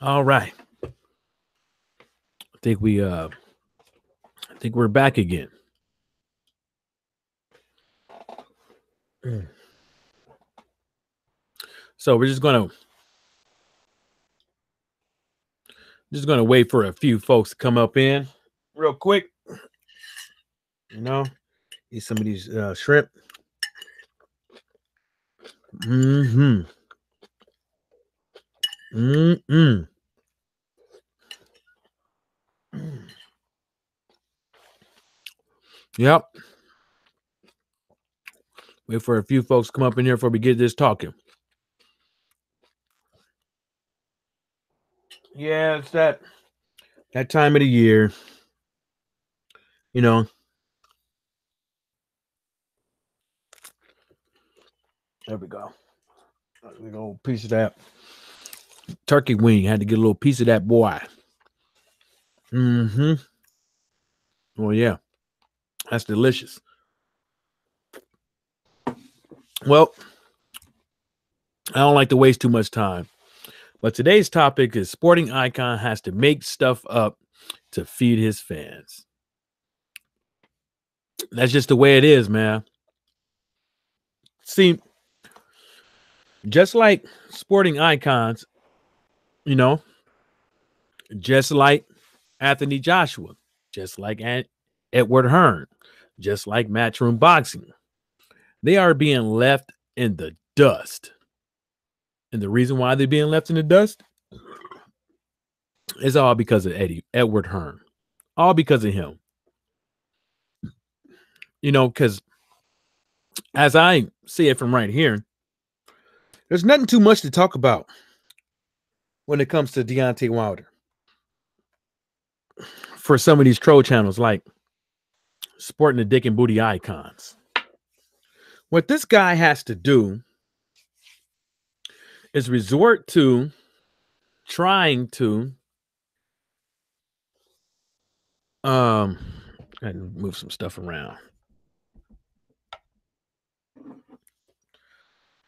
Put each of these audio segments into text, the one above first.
All right. I think we're back again. Mm. So we're just gonna wait for a few folks to come up in real quick. You know, eat some of these shrimp. Mm-hmm. Mm-mm. Yep. Wait for a few folks to come up in here before we get this talking. Yeah, it's that time of the year. You know, there we go. A little piece of that turkey wing. Had to get a little piece of that boy. Mm-hmm. Well, yeah, that's delicious. Well, I don't like to waste too much time. But today's topic is sporting icon has to make stuff up to feed his fans. That's just the way it is, man. See, just like sporting icons, you know, just like Anthony Joshua, just like Edward Hearn, just like Matchroom Boxing, they are being left in the dust. And the reason why they're being left in the dust is all because of Edward Hearn. All because of him. You know, because as I see it from right here, there's nothing too much to talk about when it comes to Deontay Wilder for some of these troll channels like Sporting the Dick and Booty Icons. What this guy has to do is resort to trying to and move some stuff around.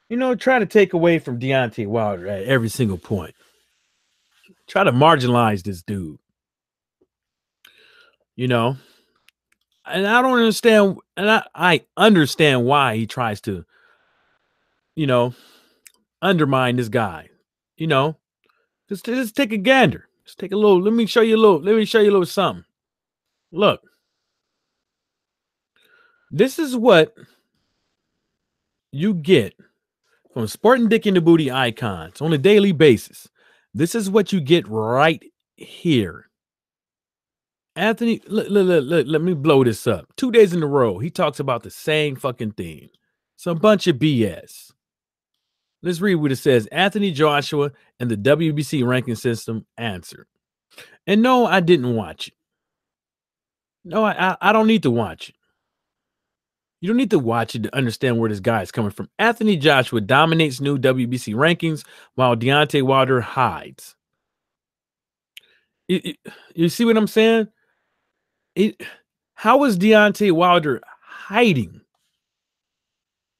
You know, try to take away from Deontay Wilder at every single point. Try to marginalize this dude. You know, and I don't understand, and I understand why he tries to, you know, undermine this guy. You know, just take a gander. Just take a little. Let me show you a little something. Look, this is what you get from Sporting Dick and the Booty Icons on a daily basis. This is what you get right here. Anthony, let me blow this up. 2 days in a row, he talks about the same fucking thing. Some bunch of BS. Let's read what it says. Anthony Joshua and the WBC ranking system answered. And no, I didn't watch it. No, I don't need to watch it. You don't need to watch it to understand where this guy is coming from. Anthony Joshua dominates new WBC rankings while Deontay Wilder hides. You see what I'm saying? How is Deontay Wilder hiding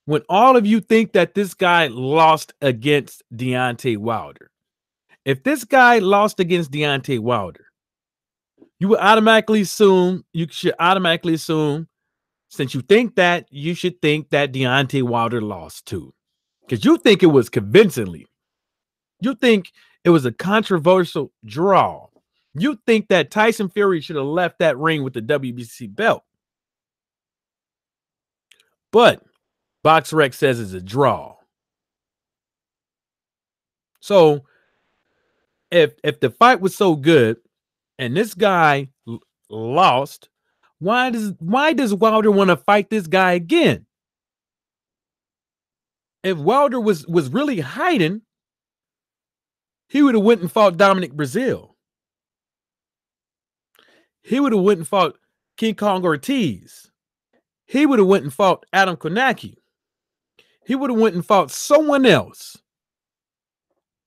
when all of you think that this guy lost against Deontay Wilder? If this guy lost against Deontay Wilder, you should automatically assume, since you think that, you should think that Deontay Wilder lost too. Because you think it was convincingly. You think it was a controversial draw. You think that Tyson Fury should have left that ring with the WBC belt. But BoxRec says it's a draw. So if the fight was so good and this guy lost, why does Wilder want to fight this guy again? If Wilder was really hiding, he would have went and fought Dominic Brazil. He would have went and fought King Kong Ortiz. He would have went and fought Adam Konecki. He would have went and fought someone else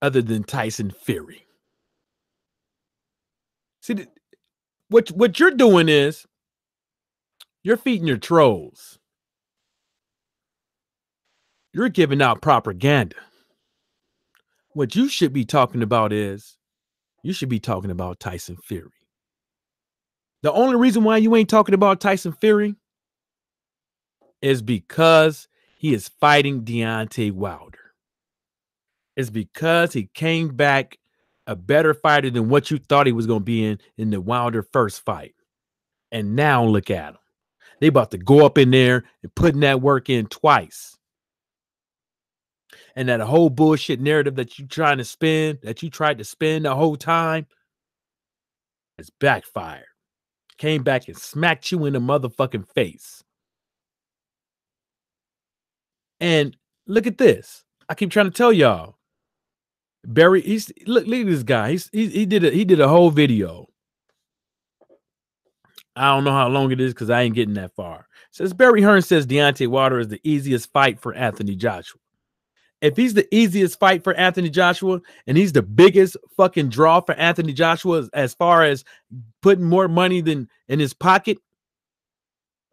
other than Tyson Fury. See, what you're doing is you're feeding your trolls. You're giving out propaganda. What you should be talking about is you should be talking about Tyson Fury. The only reason why you ain't talking about Tyson Fury is because he is fighting Deontay Wilder. It's because he came back a better fighter than what you thought he was going to be in the Wilder first fight. And now look at him. They about to go up in there and putting that work in twice. And that whole bullshit narrative that you trying to spin, that you tried to spin the whole time, has backfired. Came back and smacked you in the motherfucking face. And look at this. I keep trying to tell y'all. Barry, look at this guy. He did a whole video. I don't know how long it is because I ain't getting that far. It says Barry Hearn says Deontay Wilder is the easiest fight for Anthony Joshua. If he's the easiest fight for Anthony Joshua and he's the biggest fucking draw for Anthony Joshua as far as putting more money than in his pocket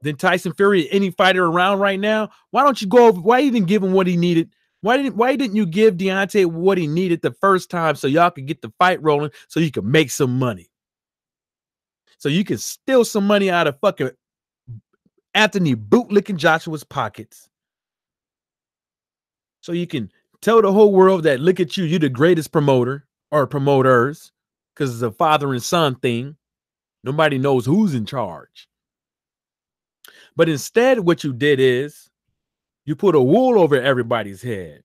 than Tyson Fury, any fighter around right now, why don't you go over? Why you didn't give him what he needed? Why didn't you give Deontay what he needed the first time so y'all could get the fight rolling so you can make some money? So you can steal some money out of fucking Anthony bootlicking Joshua's pockets. So you can tell the whole world that, look at you, you're the greatest promoter or promoters, because it's a father and son thing. Nobody knows who's in charge. But instead, what you did is you put a wool over everybody's head.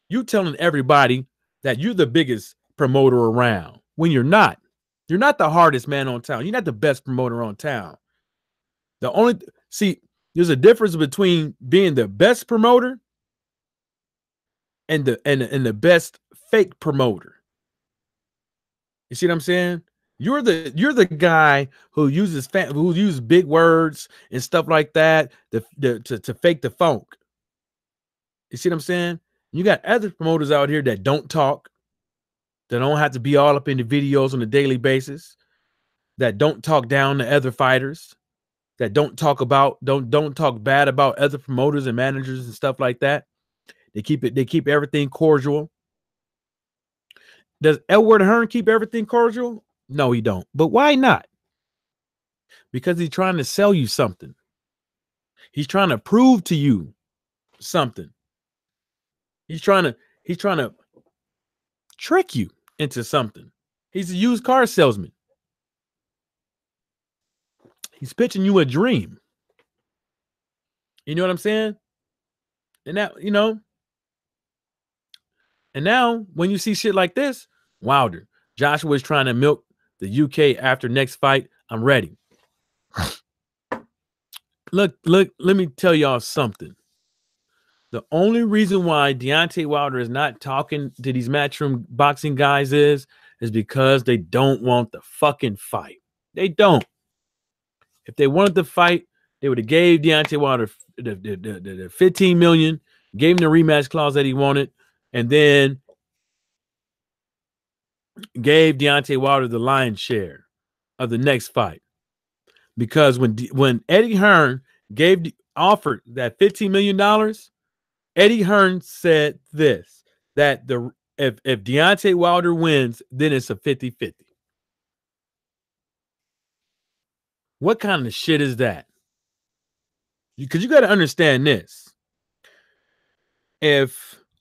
You telling everybody that you're the biggest promoter around when you're not. You're not the hardest man on town. You're not the best promoter on town. There's a difference between being the best promoter and the best fake promoter. You see what I'm saying? You're the guy who uses big words and stuff like that to fake the funk. You see what I'm saying? You got other promoters out here that don't talk, that don't have to be all up in the videos on a daily basis, that don't talk down to other fighters, that don't talk bad about other promoters and managers and stuff like that. They keep everything cordial. Does Edward Hearn keep everything cordial? No, he don't. But why not? Because he's trying to sell you something. He's trying to prove to you something. He's trying to trick you into something. He's a used car salesman. He's pitching you a dream. You know what I'm saying? And that, you know, and now when you see shit like this, Wilder, Joshua is trying to milk the UK after next fight. I'm ready. Look, let me tell y'all something. The only reason why Deontay Wilder is not talking to these matchroom boxing guys is because they don't want the fucking fight. They don't. If they wanted the fight, they would have gave Deontay Wilder the $15 million, gave him the rematch clause that he wanted, and then gave Deontay Wilder the lion's share of the next fight. Because when Eddie Hearn offered that $15 million, Eddie Hearn said this, that if Deontay Wilder wins, then it's a 50-50. What kind of shit is that? Because you got to understand this.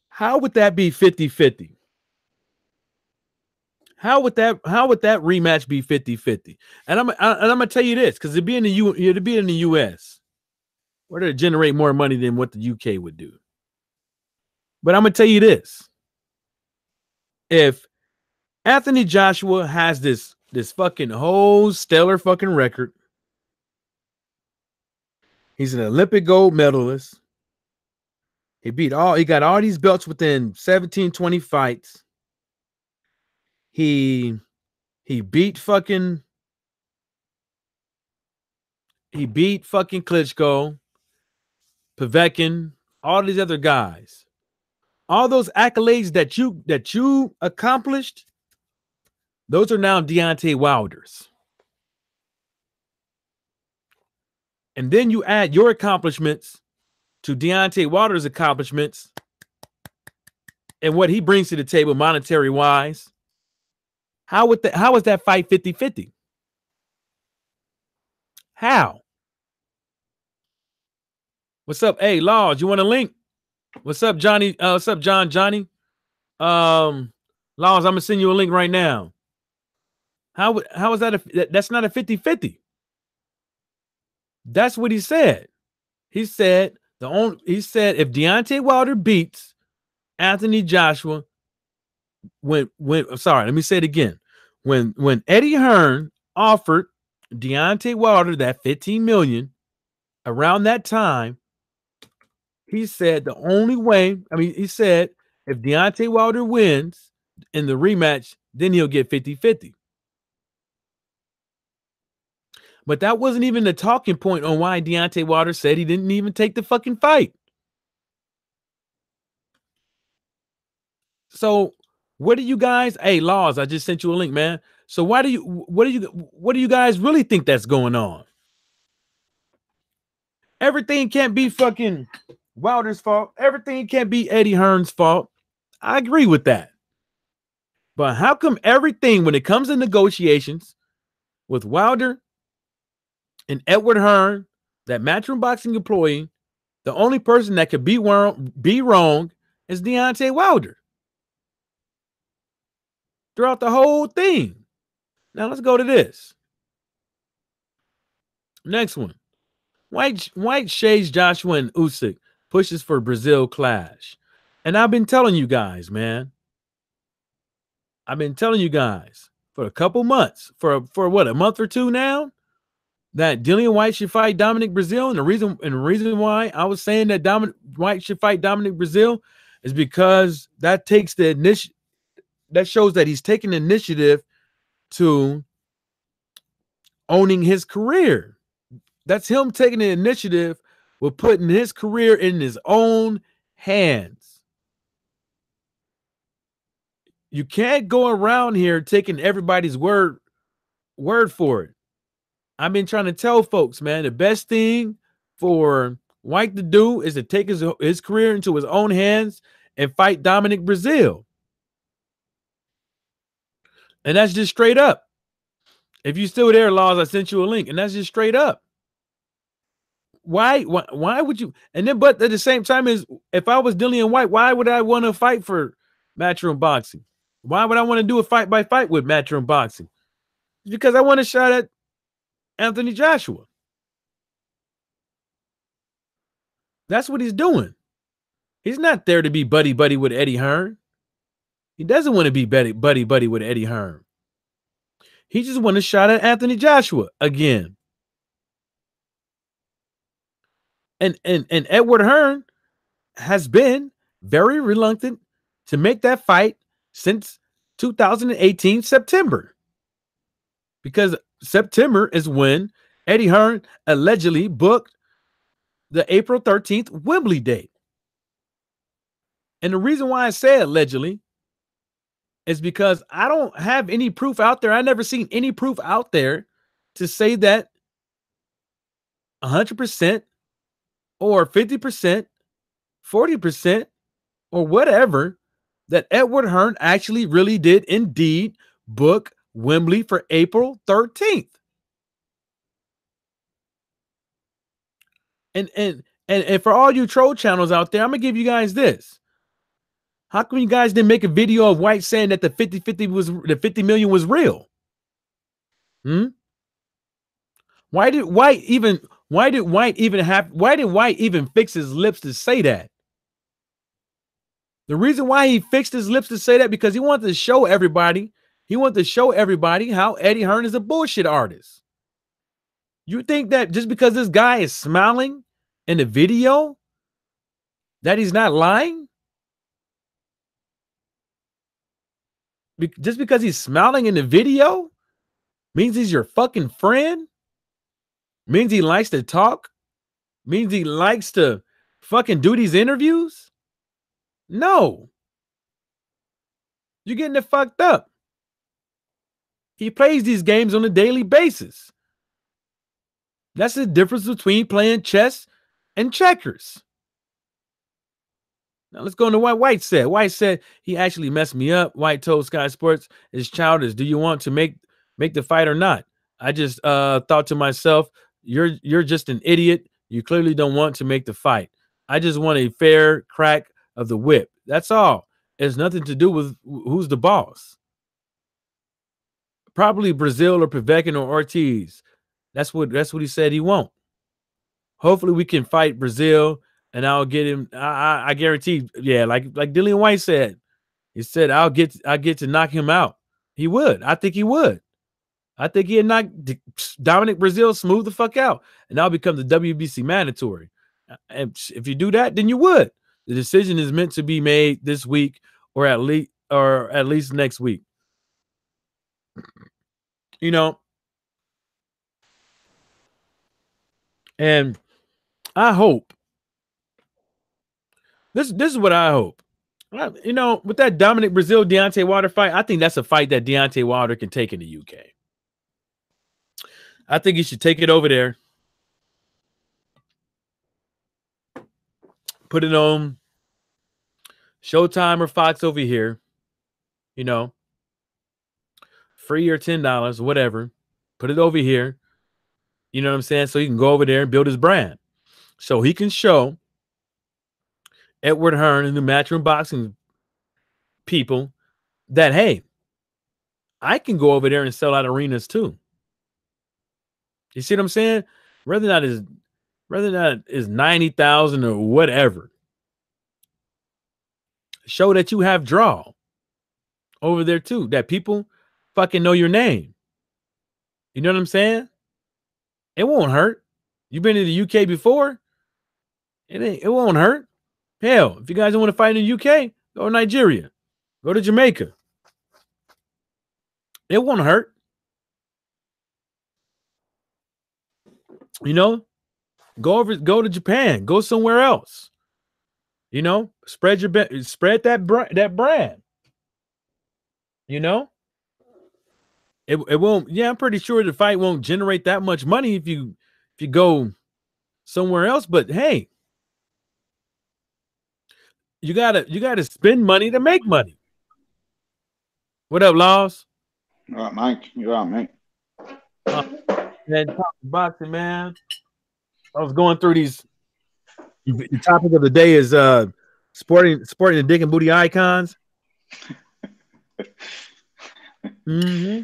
How would that be 50-50? How would that rematch be 50-50? And I'm gonna tell you this, because it'd be in the US, where to generate more money than what the UK would do. But I'm gonna tell you this: if Anthony Joshua has this fucking whole stellar fucking record, he's an Olympic gold medalist. He got all these belts within 17, 20 fights. He beat fucking Klitschko, Povetkin, all these other guys. All those accolades that you accomplished, those are now Deontay Wilder's. And then you add your accomplishments to Deontay Wilder's accomplishments and what he brings to the table monetary wise. How is that fight 50-50? How? What's up? Hey, Laws, you want a link? What's up, Johnny? What's up, Johnny? Laws, I'm gonna send you a link right now. How is that that's not a 50-50? That's what he said. He said if Deontay Wilder beats Anthony Joshua, let me say it again. When Eddie Hearn offered Deontay Wilder that $15 million around that time, he said he said if Deontay Wilder wins in the rematch, then he'll get 50-50. But that wasn't even the talking point on why Deontay Wilder said he didn't even take the fucking fight. So what do you guys? Hey, Laws, I just sent you a link, man. So what do you guys really think that's going on? Everything can't be fucking Wilder's fault. Everything can't be Eddie Hearn's fault. I agree with that. But how come everything, when it comes to negotiations with Wilder and Edward Hearn, that Matchroom Boxing employee, the only person that could be wrong is Deontay Wilder throughout the whole thing? Now let's go to this. Next one. White shades Joshua and Usyk, pushes for Brazil clash. And I've been telling you guys, man. I've been telling you guys for a couple months, for what, a month or two now, that Dillian White should fight Dominic Breazeale. And the reason why I was saying that Dominic White should fight Dominic Breazeale is because that takes the initiative. That shows that he's taking initiative to owning his career. That's him taking the initiative with putting his career in his own hands. You can't go around here taking everybody's word for it. I've been trying to tell folks, man, the best thing for White to do is to take his career into his own hands and fight Dominic Breazeale. And that's just straight up. If you're still there, Laws, I sent you a link, and that's just straight up. Why would you? And then, but at the same time, is if I was Dillian White, why would I want to fight for Matchroom Boxing? Why would I want to do a fight by fight with Matchroom Boxing? It's because I want a shot at Anthony Joshua. That's what he's doing. He's not there to be buddy with Eddie Hearn. He doesn't want to be buddy with Eddie Hearn. He just wants a shot at Anthony Joshua again. And Edward Hearn has been very reluctant to make that fight since 2018 September. Because September is when Eddie Hearn allegedly booked the April 13th Wembley date. And the reason why I say allegedly is because I don't have any proof out there. I never seen any proof out there to say that 100% or 50%, 40%, or whatever, that Edward Hearn actually really did indeed book Wembley for April 13th. And for all you troll channels out there, I'm gonna give you guys this. How come you guys didn't make a video of White saying that the 50 million was real? Why did White even fix his lips to say that? The reason why he fixed his lips to say that, because he wanted to show everybody, how Eddie Hearn is a bullshit artist. You think that just because this guy is smiling in the video, that he's not lying? Just because he's smiling in the video means he's your fucking friend? Means he likes to talk? Means he likes to fucking do these interviews? No. You're getting it fucked up. He plays these games on a daily basis. That's the difference between playing chess and checkers. Now let's go into what White said. White said he actually messed me up. White told Sky Sports, "It's childish. Do you want to make the fight or not?" I just thought to myself, you're just an idiot. You clearly don't want to make the fight. I just want a fair crack of the whip. That's all. It's nothing to do with who's the boss. Probably Brazil or Povetkin or Ortiz. That's what he said he won't. Hopefully we can fight Brazil and I'll get him. I guarantee, yeah, like Dillian White said. He said I'll get to knock him out. He would. I think he would. I think he'd knock Dominic Brazil smooth the fuck out, and I'll become the WBC mandatory. And if you do that, then you would. The decision is meant to be made this week, or at least next week. You know, and I hope this is what I hope. You know, with that Dominic Brazil Deontay Wilder fight, I think that's a fight that Deontay Wilder can take in the UK. I think he should take it over there. Put it on Showtime or Fox over here. You know, free or $10, whatever. Put it over here. You know what I'm saying? So he can go over there and build his brand. So he can show Edward Hearn and the Matchroom Boxing people that, hey, I can go over there and sell out arenas too. You see what I'm saying? Whether or not is 90,000 or whatever. Show that you have draw over there too. That people fucking know your name. You know what I'm saying? It won't hurt. You've been in the UK before. It won't hurt. Hell, if you guys don't want to fight in the UK, go to Nigeria. Go to Jamaica. It won't hurt. You know, go to Japan. Go somewhere else. You know, spread that brand. You know, it won't. Yeah, I'm pretty sure the fight won't generate that much money if you go somewhere else. But hey, you gotta spend money to make money. What up, Laws? All right, Mike. You're right, mate. Man, boxing, man. I was going through these. The topic of the day is sporting the dick and booty icons. Mm-hmm.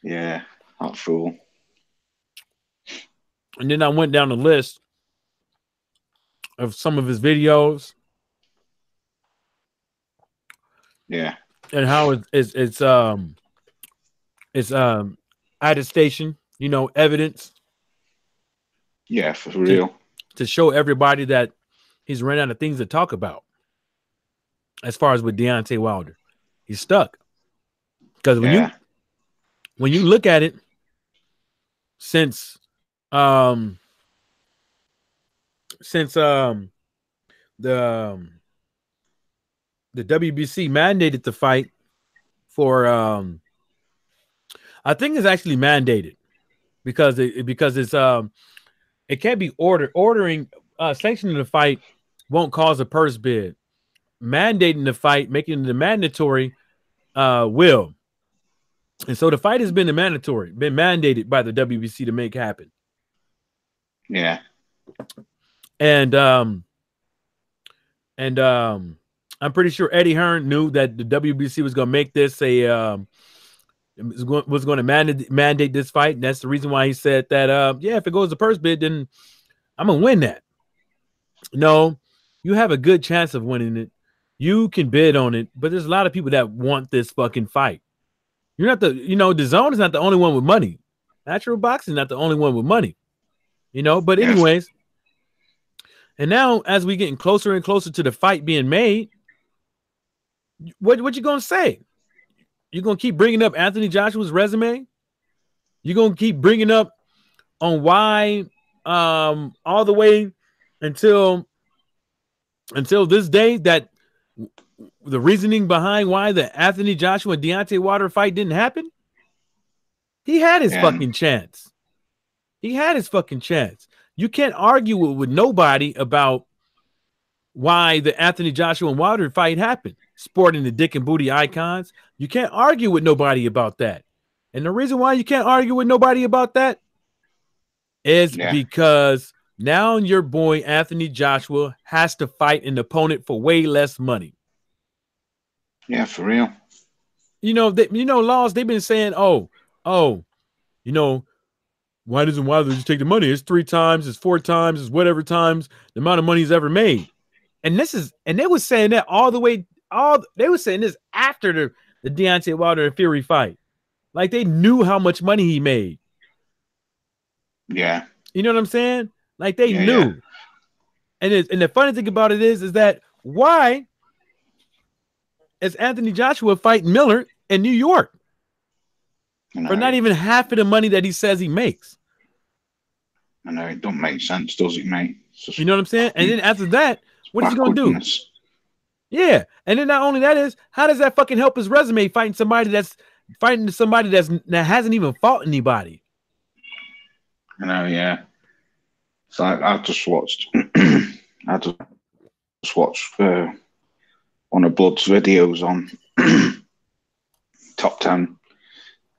Yeah, that fool. And then I went down the list of some of his videos. Yeah. And how it's attestation, you know, evidence. Yeah, for real. To show everybody that he's run out of things to talk about. As far as with Deontay Wilder, he's stuck. Because when you look at it, since the WBC mandated the fight for I think it's actually mandated because it's it can't be ordering sanctioning the fight won't cause a purse bid. Mandating the fight, making it mandatory will. And so the fight has been mandated by the WBC to make happen. Yeah. And I'm pretty sure Eddie Hearn knew that the WBC was going to make this was going to mandate this fight. And that's the reason why he said that, yeah, if it goes to purse bid, then I'm going to win that. No, you have a good chance of winning it. You can bid on it, but there's a lot of people that want this fucking fight. You're not the zone is not the only one with money. Natural boxing is not the only one with money. You know, but anyways, and now as we getting closer and closer to the fight being made, what you gonna say? You gonna keep bringing up Anthony Joshua's resume? You gonna keep bringing up on why all the way until this day that the reasoning behind why the Anthony Joshua and Deontay Wilder fight didn't happen? He had his fucking chance. He had his fucking chance. You can't argue with nobody about why the Anthony Joshua and Wilder fight happened. Sporting the dick and booty icons. You can't argue with nobody about that. And the reason why you can't argue with nobody about that is because now your boy Anthony Joshua has to fight an opponent for way less money. Yeah, for real. Laws, they've been saying, why doesn't Wilder just take the money? It's 3 times, it's 4 times, it's whatever times the amount of money he's ever made. And they were saying that they were saying this after the Deontay Wilder and Fury fight. Like they knew how much money he made. Yeah. You know what I'm saying? Like they knew. Yeah. And the funny thing about it is that why is Anthony Joshua fighting Miller in New York for not even half of the money that he says he makes? I know, it don't make sense, does it, mate? You know what I'm saying? And then after that, what is he going to do? Yeah. And then not only that is, how does that fucking help his resume fighting somebody that hasn't even fought anybody? I know, yeah. So I just watched one of Blood's videos on top 10,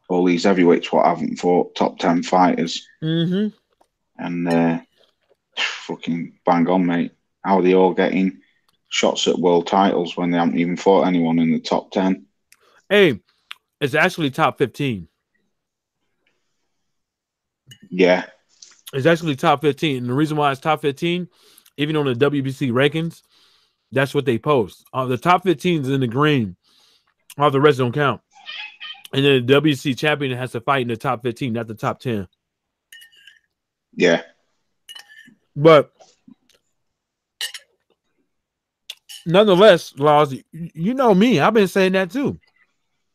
all these heavyweights what haven't fought, top 10 fighters. Mm-hmm. And fucking bang on, mate. How are they all getting shots at world titles when they haven't even fought anyone in the top 10? Hey, it's actually top 15. Yeah. It's actually top 15. And the reason why it's top 15, even on the WBC rankings, that's what they post. The top 15 is in the green. All the rest don't count. And then the WBC champion has to fight in the top 15, not the top 10. Yeah. But nonetheless, Laws, you know me. I've been saying that too.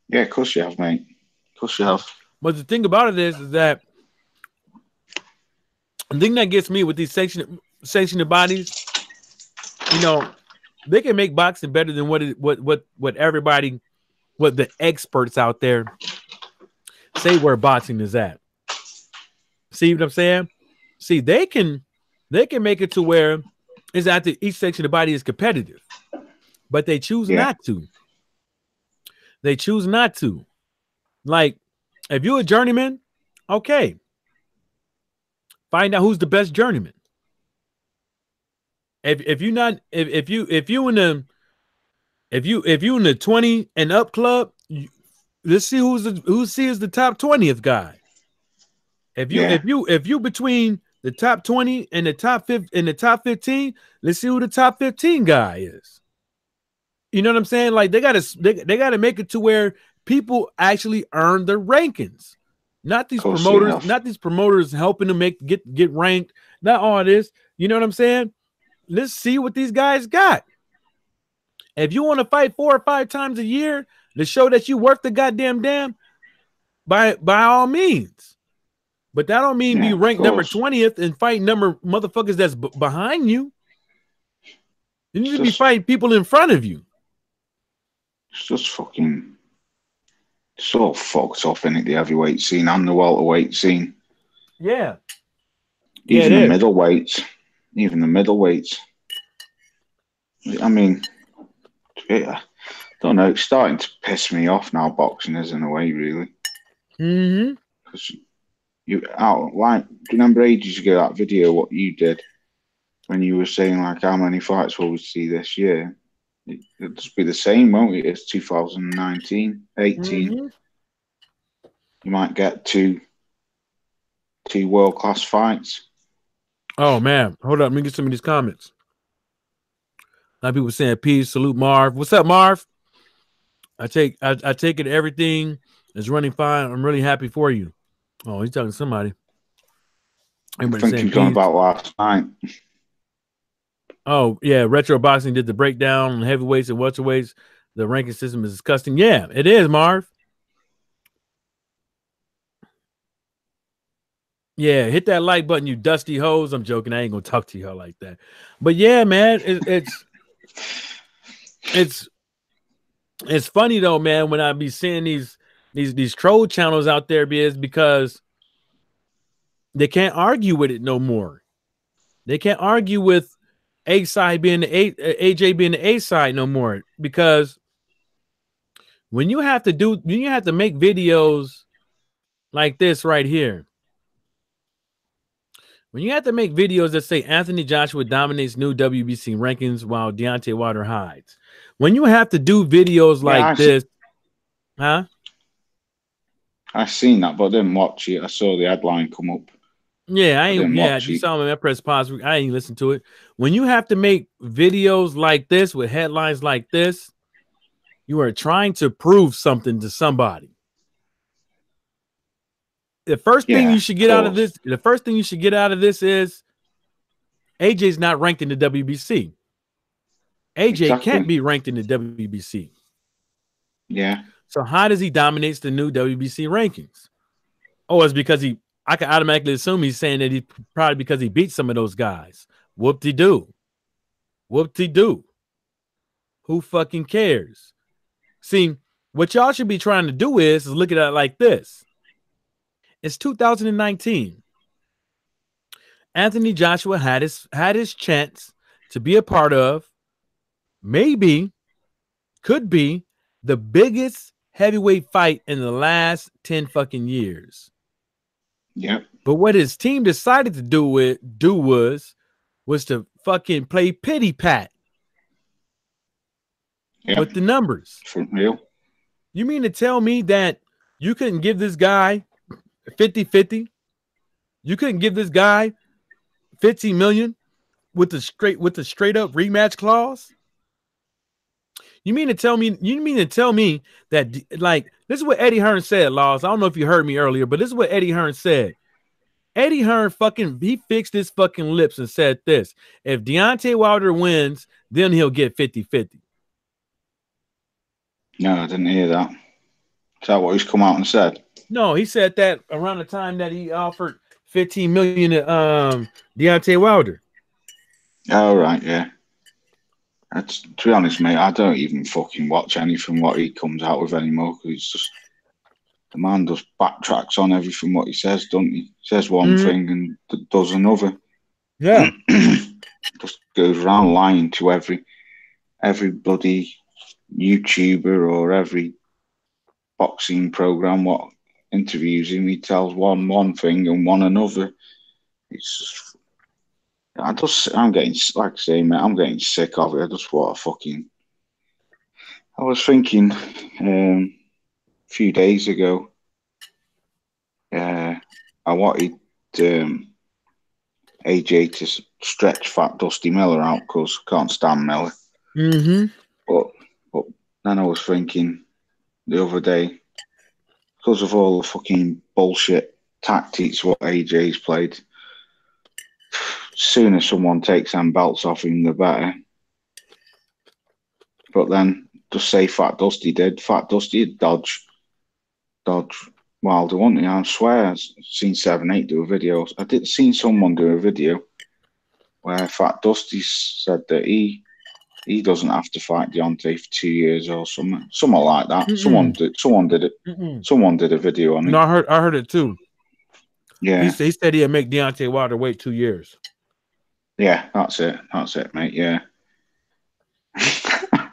Yeah, of course you have, mate. Of course you have. But the thing about it is that the thing that gets me with these sanctioned bodies, they can make boxing better than what the experts out there say where boxing is at. See what I'm saying? See, they can make it to where it's at each section of the body is competitive, but they choose not to. They choose not to. Like, if you're a journeyman, okay, find out who's the best journeyman. If you in the 20 and up club, let's see who's the top 20th guy. If you between the top 20 and the top 15, let's see who the top 15 guy is. You know what I'm saying? Like they gotta make it to where people actually earn their rankings. Not these promoters helping them get ranked. Not all this. You know what I'm saying? Let's see what these guys got. If you want to fight 4 or 5 times a year to show that you worth the goddamn damn, by all means. But that don't mean be ranked number 20th and fight number motherfuckers that's behind you. You need to be fighting people in front of you. It's just fucking so fucked up in it, the heavyweight scene and the welterweight scene. Yeah. Even the middleweights. I mean, I don't know. It's starting to piss me off now. Boxing is in a way, really. Mm-hmm. Because do you remember ages ago that video what you did when you were saying like how many fights will we see this year? It'll just be the same, won't it? It's 2019, 18. Mm-hmm. You might get two world-class fights. Oh man, hold up. Let me get some of these comments. A lot of people saying peace, salute Marv. What's up, Marv? I take it everything is running fine. I'm really happy for you. Oh, he's talking to somebody. Everybody I think you're talking about last night. Oh, yeah. Retro Boxing did the breakdown on heavyweights and welterweights. The ranking system is disgusting. Yeah, it is, Marv. Yeah, hit that like button, you dusty hoes. I'm joking. I ain't going to talk to y'all like that. But yeah, man, it's funny, though, man, when I be seeing these troll channels out there because they can't argue with it no more. They can't argue with A side being the AJ being the A side no more, because when you have to make videos like this right here, when you have to make videos that say Anthony Joshua dominates new WBC rankings while Deontay Wilder hides, when you have to do videos like this, huh? I seen that, but I didn't watch it. I saw the headline come up. Yeah, I ain't. Yeah, you saw me. I press pause. I ain't listen to it. When you have to make videos like this with headlines like this, you are trying to prove something to somebody. The first thing you should get out of this, is AJ's not ranked in the WBC. AJ can't be ranked in the WBC. Yeah. So how does he dominate the new WBC rankings? Oh, it's because I can automatically assume he's saying that he probably because he beat some of those guys. Whoop-de-doo. Whoop-de-doo. Who fucking cares? See, what y'all should be trying to do is look at it like this. It's 2019. Anthony Joshua had his chance to be a part of, maybe, could be, the biggest heavyweight fight in the last 10 fucking years. Yep. But what his team decided to do was to fucking play pity pat with the numbers. For real. You mean to tell me that you couldn't give this guy 50-50? You couldn't give this guy 15 million with the straight up rematch clause? You mean to tell me that, like, this is what Eddie Hearn said, Laws. I don't know if you heard me earlier, but this is what Eddie Hearn said. Eddie Hearn he fixed his fucking lips and said this: if Deontay Wilder wins, then he'll get 50-50. No, I didn't hear that. Is that what he's come out and said? No, he said that around the time that he offered 15 million to Deontay Wilder. Oh, right, yeah. To be honest, mate, I don't even fucking watch anything what he comes out with anymore, because it's just, the man just backtracks on everything what he says, don't he? Says one thing and does another. Yeah. Just goes around lying to every bloody YouTuber or every boxing program what interviews him. He tells one thing and one another. It's just, I'm getting, like I say, mate, I'm getting sick of it. I just want to fucking. I was thinking a few days ago, I wanted AJ to stretch Fat Dusty Miller out because I can't stand Miller. Mm-hmm. But then I was thinking the other day, because of all the fucking bullshit tactics what AJ's played, sooner someone takes them belts off him, the better. But then, just say Fat Dusty did. Fat Dusty did dodge Wilder, wouldn't he? I swear I've seen 7-8 do a video. I did seen someone do a video where Fat Dusty said that he doesn't have to fight Deontay for 2 years or something like that. Mm-mm. Someone did it. Mm-mm. Someone did a video on it. No, I heard it too. Yeah, he said he'd make Deontay Wilder wait 2 years. Yeah, that's it, mate. Yeah. I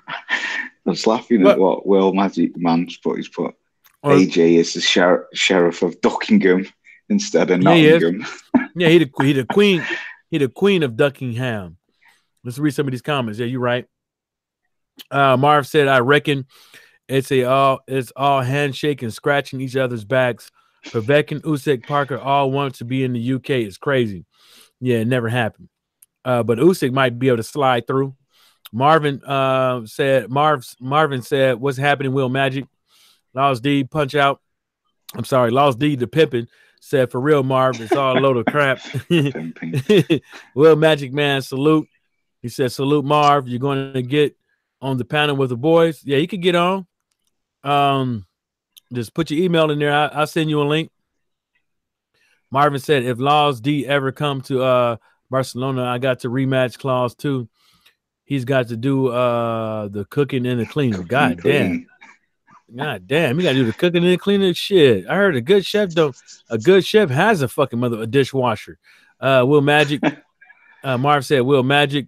was laughing at what Will Magic Man's put. He's put AJ is the sheriff of Duckingham instead of Nottingham. Yeah, he the queen. He the queen of Duckingham. Let's read some of these comments. Yeah, you're right. Marv said, "I reckon it's all handshake and scratching each other's backs. Povetkin, Usyk, Parker all want to be in the UK. It's crazy. Yeah, it never happened. But Usyk might be able to slide through." Marvin said, "What's happening, Will Magic?" Laws D punch out. I'm sorry, Laws D the Pippin said, "For real, Marv, it's all a load of crap." Will Magic Man, salute. He said, "Salute, Marv. You're going to get on the panel with the boys." Yeah, you could get on. Just put your email in there. I'll send you a link. Marvin said, "If Laws D ever come to Barcelona, I got the rematch clause too. He's got to do the cooking and the cleaning." God damn. You got to do the cooking and the cleaning. Shit. I heard a good chef has a fucking a dishwasher. Will Magic. Marv said, "Will Magic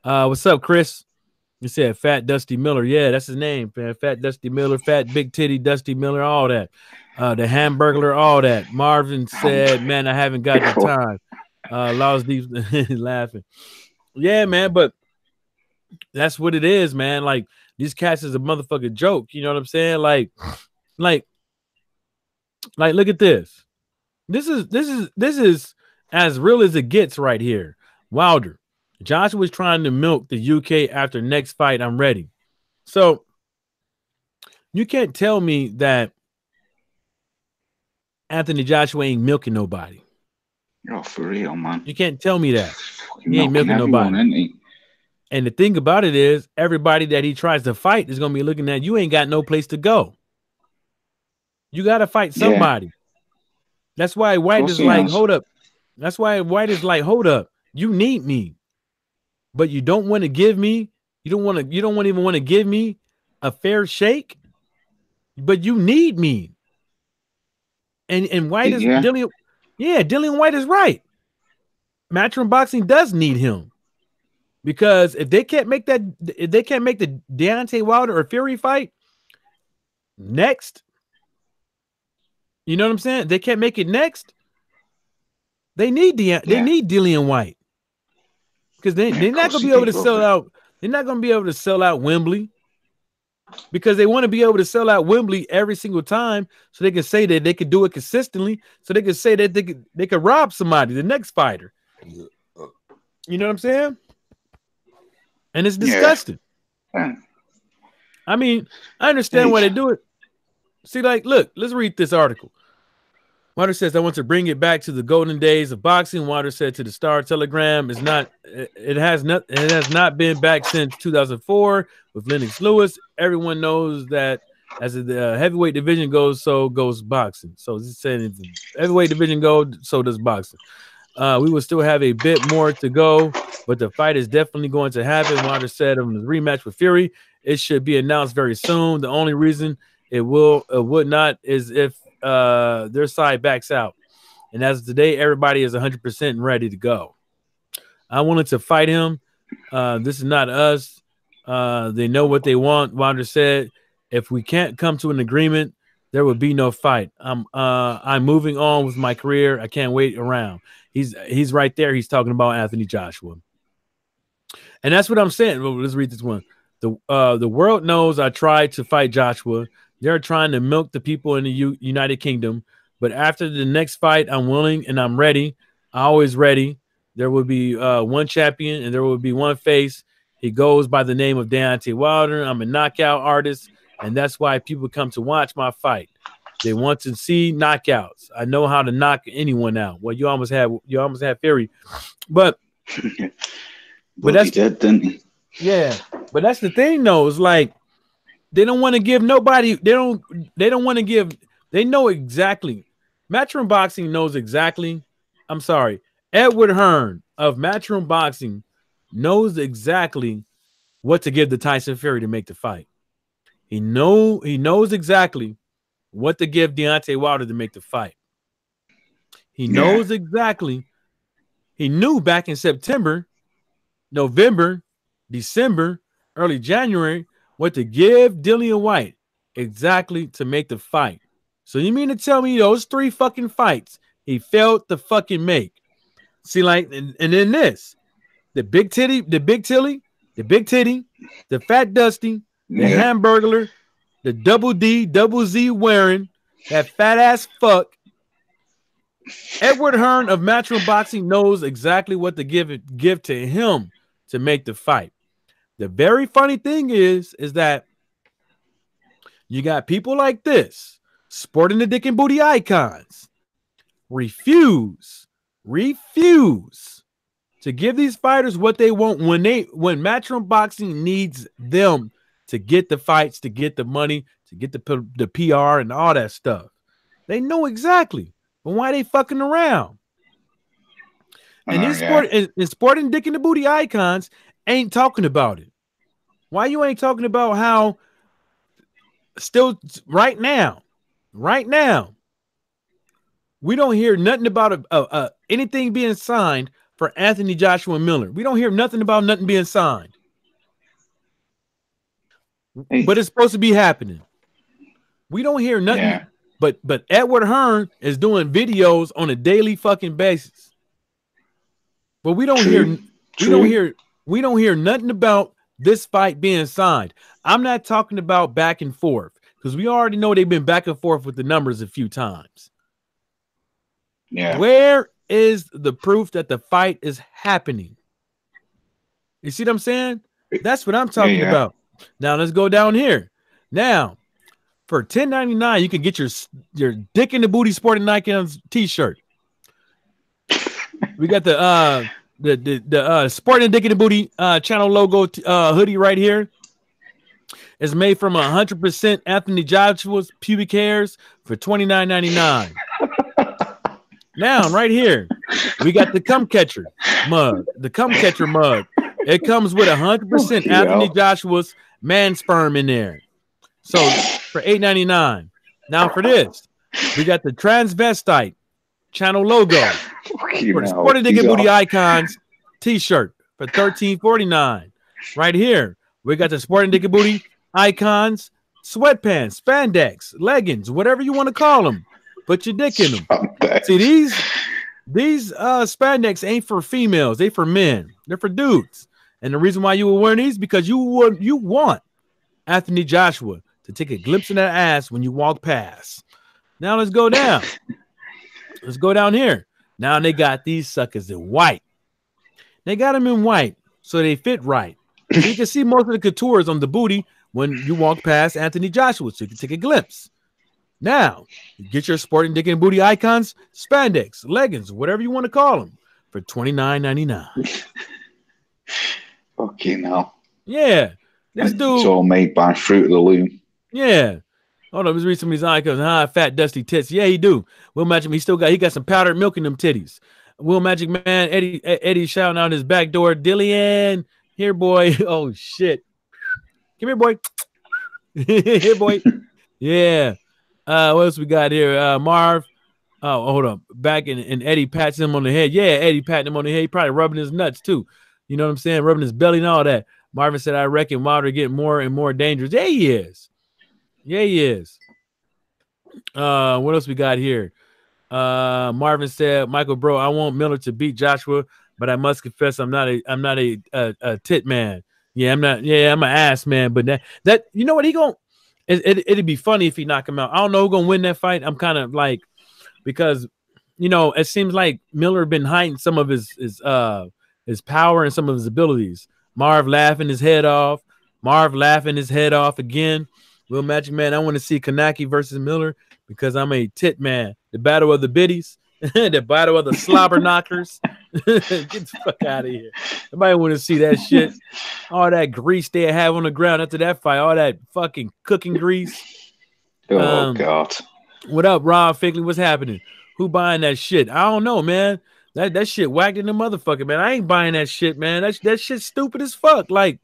What's up, Chris? You said Fat Dusty Miller. Yeah, that's his name, man. Fat Dusty Miller, Fat Big Titty Dusty Miller, all that. The Hamburglar, all that. Marvin said, man, I haven't got the time. Laws Deep laughing. Yeah, man, but that's what it is, man. Like, these cats is a motherfucking joke. You know what I'm saying? Like, look at this. This is as real as it gets right here. Wilder. Joshua was trying to milk the UK after next fight. I'm ready. So you can't tell me that Anthony Joshua ain't milking nobody. Oh, for real, man. You can't tell me that. He ain't milking nobody. And the thing about it is, everybody that he tries to fight is going to be looking at you ain't got no place to go. You got to fight somebody. Yeah. That's why White is like, hold up. That's why White is like, hold up. You need me. But you don't want to give me, you don't even want to give me a fair shake, but you need me. And White is Dillian White is right. Matchroom Boxing does need him. Because if they can't make the Deontay Wilder or Fury fight next, you know what I'm saying? They can't make it next. They need Dillian White. Because they're not going to be able to sell out. They're not going to be able to sell out Wembley. Because they want to be able to sell out Wembley every single time so they can say that they could do it consistently. So they can say that they could rob somebody, the next fighter. You know what I'm saying? And it's disgusting. Yeah. I mean, I understand why they do it. See, like, look, let's read this article. Wilder says, I want to bring it back to the golden days of boxing. Wilder said to the Star Telegram, it has not been back since 2004 with Lennox Lewis. Everyone knows that as the heavyweight division goes, so goes boxing. So he's saying if the heavyweight division goes, so does boxing. We will still have a bit more to go, but the fight is definitely going to happen. Wilder said on the rematch with Fury, it should be announced very soon. The only reason it would not is if their side backs out. And as of today, everybody is 100% ready to go. I wanted to fight him. This is not us. They know what they want. Wilder said, if we can't come to an agreement, there will be no fight. I'm moving on with my career. I can't wait around. He's right there. He's talking about Anthony Joshua. And that's what I'm saying. Well, let's read this one. The world knows I tried to fight Joshua. They're trying to milk the people in the United Kingdom. But after the next fight, I'm willing and I'm ready. I'm always ready. There will be one champion and there will be one face. He goes by the name of Deontay Wilder. I'm a knockout artist, and that's why people come to watch my fight. They want to see knockouts. I know how to knock anyone out. Well, you almost had Fury, but that's he did, didn't he? Yeah, but that's the thing, though. It's like they don't want to give nobody. They don't want to give. They know exactly. Matchroom Boxing knows exactly. I'm sorry, Edward Hearn of Matchroom Boxing knows exactly what to give to Tyson Fury to make the fight. He knows exactly what to give Deontay Wilder to make the fight. He knows exactly. He knew back in September, November, December, early January what to give Dillian White exactly to make the fight. So you mean to tell me those 3 fucking fights he failed to fucking make? See, like, and then this, the big titty, the fat Dusty, the Hamburglar, the double D, double Z wearing, that fat ass fuck. Edward Hearn of Matchroom Boxing knows exactly what to give to him to make the fight. The very funny thing is that you got people like this, sporting the dick and booty icons, refuse to give these fighters what they want when Matchroom Boxing needs them to get the fights, to get the money, to get the PR and all that stuff. They know exactly. But why they fucking around? And these sporting dick in the booty icons ain't talking about it. Why you ain't talking about how still right now, we don't hear nothing about anything being signed for Anthony Joshua Miller. We don't hear nothing about nothing being signed. But it's supposed to be happening. We don't hear nothing. Yeah. But Edward Hearn is doing videos on a daily fucking basis. But we don't hear nothing about this fight being signed. I'm not talking about back and forth because we already know they've been back and forth with the numbers a few times. Yeah. Where is the proof that the fight is happening? You see what I'm saying? That's what I'm talking about. Now let's go down here. Now, for $10.99, you can get your Dick in the Booty Sporting Icons t-shirt. We got the Sporting Dick in the Booty channel logo hoodie right here. It's made from 100% Anthony Joshua's pubic hairs for $29.99. Now, right here, we got the Cum Catcher mug. The Cum Catcher mug. It comes with 100% Anthony Joshua's man sperm in there. So for $8.99. Now for this, we got the Transvestite channel logo for the Sporting Dick and Booty Icons t-shirt for $13.49. Right here, we got the Sporting Dick and Booty Icons sweatpants, spandex, leggings, whatever you want to call them. Put your dick in them. See, these spandex ain't for females. They for men. They're for dudes. And the reason why you were wearing these because you want Anthony Joshua to take a glimpse in that ass when you walk past. Now let's go down. Let's go down here. Now they got these suckers in white. They got them in white so they fit right. So you can see most of the coutures on the booty when you walk past Anthony Joshua, so you can take a glimpse. Now, you get your Sporting Dick and Booty Icons, spandex, leggings, whatever you want to call them, for $29.99. Okay, now. Yeah. This dude. It's all made by Fruit of the Loom. Yeah. Hold on, let's read some of these icons. Fat, dusty tits. Yeah, he do. Will Magic, he got some powdered milk in them titties. Will Magic Man, Eddie shouting out his back door. Dillian, here, boy. Oh, shit. Come here, boy. Here, boy. Yeah. What else we got here? Marv. Oh, hold on. Back and Eddie pats him on the head. Yeah, Eddie patting him on the head. He probably rubbing his nuts, too. You know what I'm saying? Rubbing his belly and all that. Marvin said, I reckon Wilder getting more and more dangerous. Yeah, he is. Yeah, he is. What else we got here? Marvin said, Michael, bro, I want Miller to beat Joshua, but I must confess I'm not a tit man. Yeah, I'm not. Yeah, I'm an ass man. But that you know what he going it'd be funny if he knock him out. I don't know who's gonna win that fight. I'm kind of like because you know it seems like Miller been hiding some of his power and some of his abilities. Marv laughing his head off. Marv laughing his head off again. Will Magic Man, I want to see Kanaki versus Miller because I'm a tit man. The battle of the biddies, the battle of the slobber knockers. Get the fuck out of here. Nobody want to see that shit. All that grease they have on the ground after that fight. All that fucking cooking grease. Oh, God. What up, Rob Figley? What's happening? Who buying that shit? I don't know, man. That shit whacked in the motherfucker, man. I ain't buying that shit, man. That shit's stupid as fuck. Like,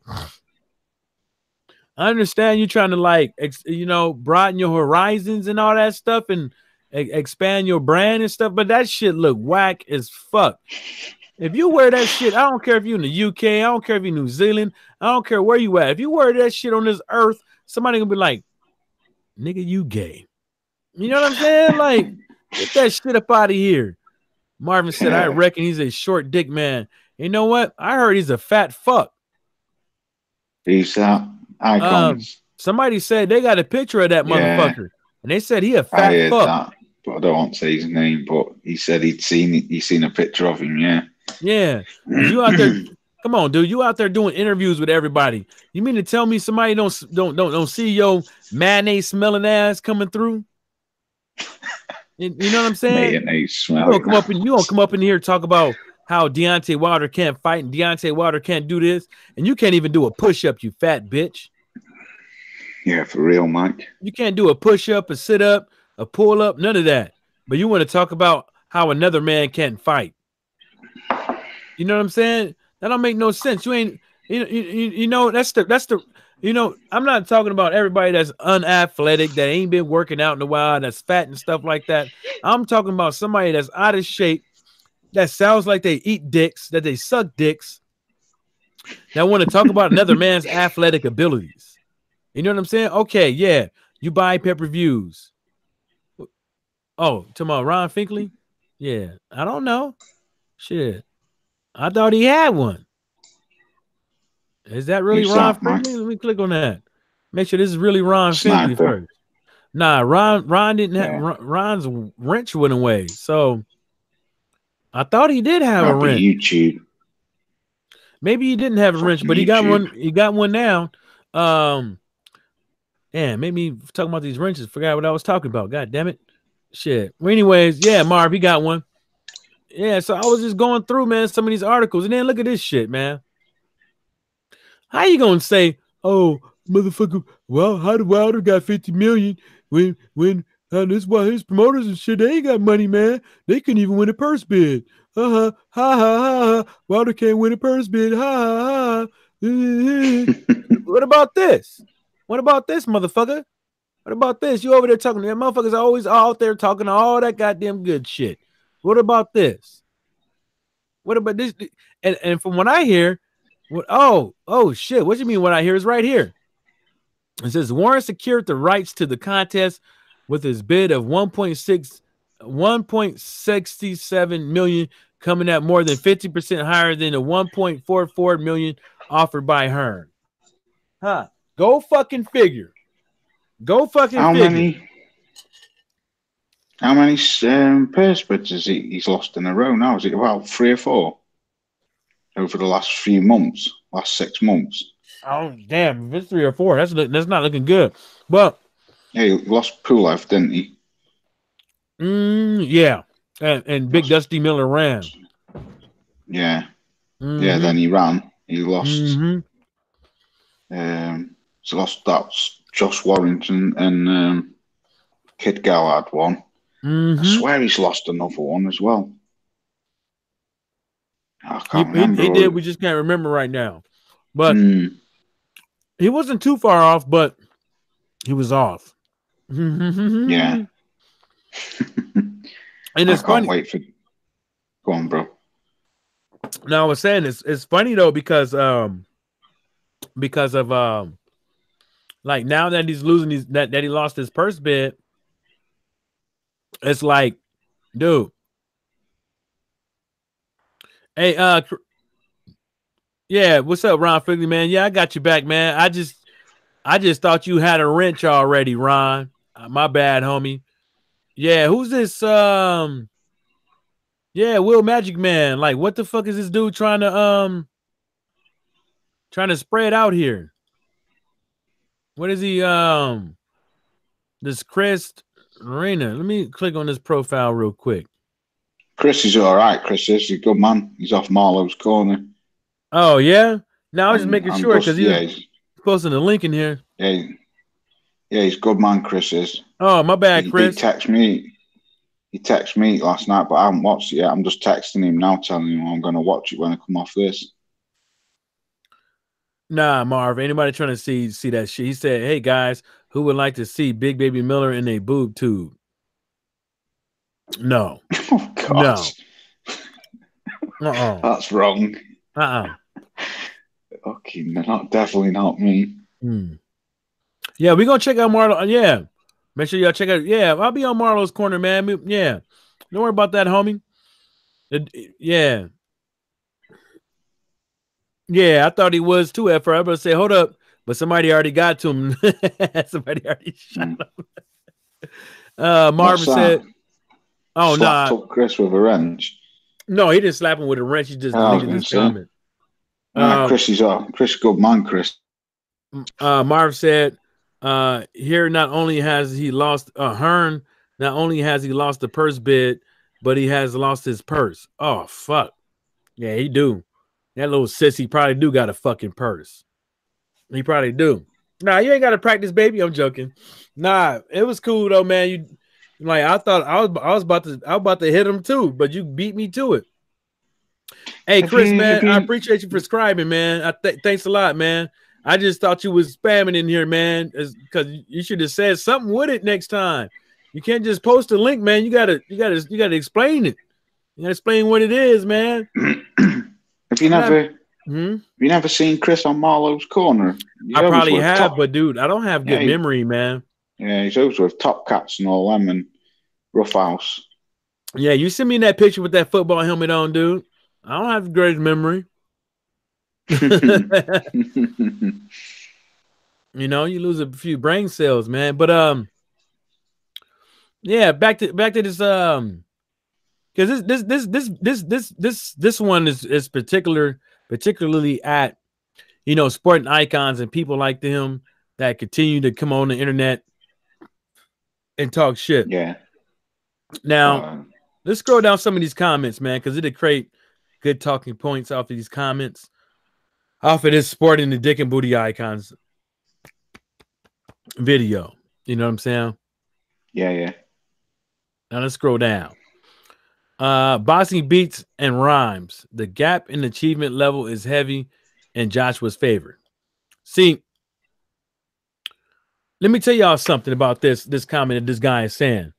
I understand you trying to like, broaden your horizons and all that stuff and expand your brand and stuff, but that shit look whack as fuck. If you wear that shit, I don't care if you're in the UK, I don't care if you're in New Zealand, I don't care where you at. If you wear that shit on this earth, somebody gonna be like, nigga, you gay. You know what I'm saying? Like, get that shit up out of here. Marvin said, I reckon he's a short dick man. You know what? I heard he's a fat fuck. He's icons. Somebody said they got a picture of that motherfucker, and they said he a fat fuck. That, but I don't want to say his name. But he said he'd seen a picture of him. Yeah. Yeah. You out there? Come on, dude. You out there doing interviews with everybody? You mean to tell me somebody don't see your mayonnaise smelling ass coming through? You know what I'm saying? Mayonnaise you don't come up in here and talk about how Deontay Wilder can't fight and Deontay Wilder can't do this, and you can't even do a push-up, you fat bitch. Yeah, for real, Mike. You can't do a push-up, a sit-up, a pull-up, none of that. But you want to talk about how another man can't fight. You know what I'm saying? That don't make no sense. You ain't, you know, that's the, you know, I'm not talking about everybody that's unathletic, that ain't been working out in a while, that's fat and stuff like that. I'm talking about somebody that's out of shape, that sounds like they eat dicks, that they suck dicks, that want to talk about another man's athletic abilities. You know what I'm saying? Okay, yeah, you buy pay-per-views. Oh, tomorrow, Ron Finkley? Yeah, I don't know. Shit, I thought he had one. Is that really Ron Finkley? Let me click on that. Make sure this is really Ron Finkley first. Nah, Ron didn't have Ron's wrench went away. So I thought he did have a wrench. YouTube. Maybe he didn't have a wrench, but he got one. He got one now. Yeah, made me talking about these wrenches. Forgot what I was talking about. God damn it. Shit. Well, anyways, yeah, Marv, he got one. Yeah, so I was just going through, man, some of these articles, and then look at this shit, man. How you gonna say, oh, motherfucker, well, how the Wilder got 50 million when this why his promoters and shit, they ain't got money, man. They couldn't even win a purse bid. Ha ha ha. Wilder can't win a purse bid. Ha ha ha. What about this? What about this, motherfucker? What about this? You over there talking? That motherfuckers are always out there talking all that goddamn good shit. What about this? What about this? And from what I hear, oh shit! What you mean? What I hear is right here. It says Warren secured the rights to the contest with his bid of 1.67 million, coming at more than 50% higher than the 1.44 million offered by Hearn. Huh? Go fucking figure. Go fucking figure. How many purse bids has he's lost in a row now? Is it about 3 or 4 over the last few months, last 6 months? Oh damn! If it's 3 or 4, that's not looking good. But yeah, he lost Pulev, didn't he? Yeah, and Big Dusty Miller ran. Yeah, yeah. Then he ran. He lost. So lost that Josh Warrington and Kid Gallard one. I swear he's lost another one as well. I can't remember. He did. We just can't remember right now. But he wasn't too far off, but he was off. Yeah. And it's funny. Wait for. Go on, bro. Now I was saying it's funny though because of like now that he's losing that he lost his purse bid. It's like, dude. Hey, yeah, what's up, Ron Finkley, man? Yeah, I got you back, man. I just thought you had a wrench already, Ron. My bad, homie. Yeah, who's this? Yeah, Will Magic Man. Like, what the fuck is this dude trying to spread out here? What is he? This Chris Arena. Let me click on this profile real quick. Chris is all right. Chris is a good man. He's off Marlowe's corner. Oh yeah. Now I was just making sure because he's posting the link in here. Yeah, he's a good man. Chris is. Oh my bad, Chris. He texted me last night, but I haven't watched it yet. I'm just texting him now, telling him I'm going to watch it when I come off this. Nah, Marv. Anybody trying to see that shit? He said, "Hey guys, who would like to see Big Baby Miller in a boob tube?" No. Oh God. No. That's wrong. Okay, definitely not me. Yeah, we're gonna check out Marlo. Yeah, make sure y'all check out. Yeah, I'll be on Marlo's corner, man. Yeah, don't worry about that, homie. Yeah, I thought he was too at first. I was say, hold up, but somebody already got to him. Somebody already shot him. Marvin said, "Oh no, up Chris with a wrench." No, he didn't slap him with a wrench. He just deleted his comment. Chris is Chris, good man, Chris. Marv said, "Here, not only has he lost Hearn, not only has he lost the purse bid, but he has lost his purse. Oh fuck, yeah, he do. That little sissy probably do got a fucking purse. He probably do. Nah, you ain't got to practice, baby. I'm joking. Nah, it was cool though, man. You like I thought I was about to hit him too, but you beat me to it. Hey, Chris, man, I appreciate you subscribing, man. Thanks a lot, man. I just thought you was spamming in here, man, because you should have said something with it next time. You can't just post a link, man. You gotta explain it. You gotta explain what it is, man. Have you never seen Chris on Marlowe's Corner? He's I always probably with have, but dude, I don't have good Yeah, memory, man. yeah, he's always with Top Cats and all them and Rough House. Yeah, you send me that picture with that football helmet on, dude. I don't have great memory. You know, you lose a few brain cells, man. But yeah, back to this because this one is particularly at, you know, sporting icons and people like them that continue to come on the internet and talk shit. Yeah. Now, let's scroll down some of these comments, man, because it'll create good talking points off of these comments. Off of this sporting the dick and booty icons video. You know what I'm saying? Yeah, yeah. Now let's scroll down. Boxing beats and rhymes. The gap in achievement level is heavy in Joshua's favor. See, let me tell y'all something about this comment that this guy is saying.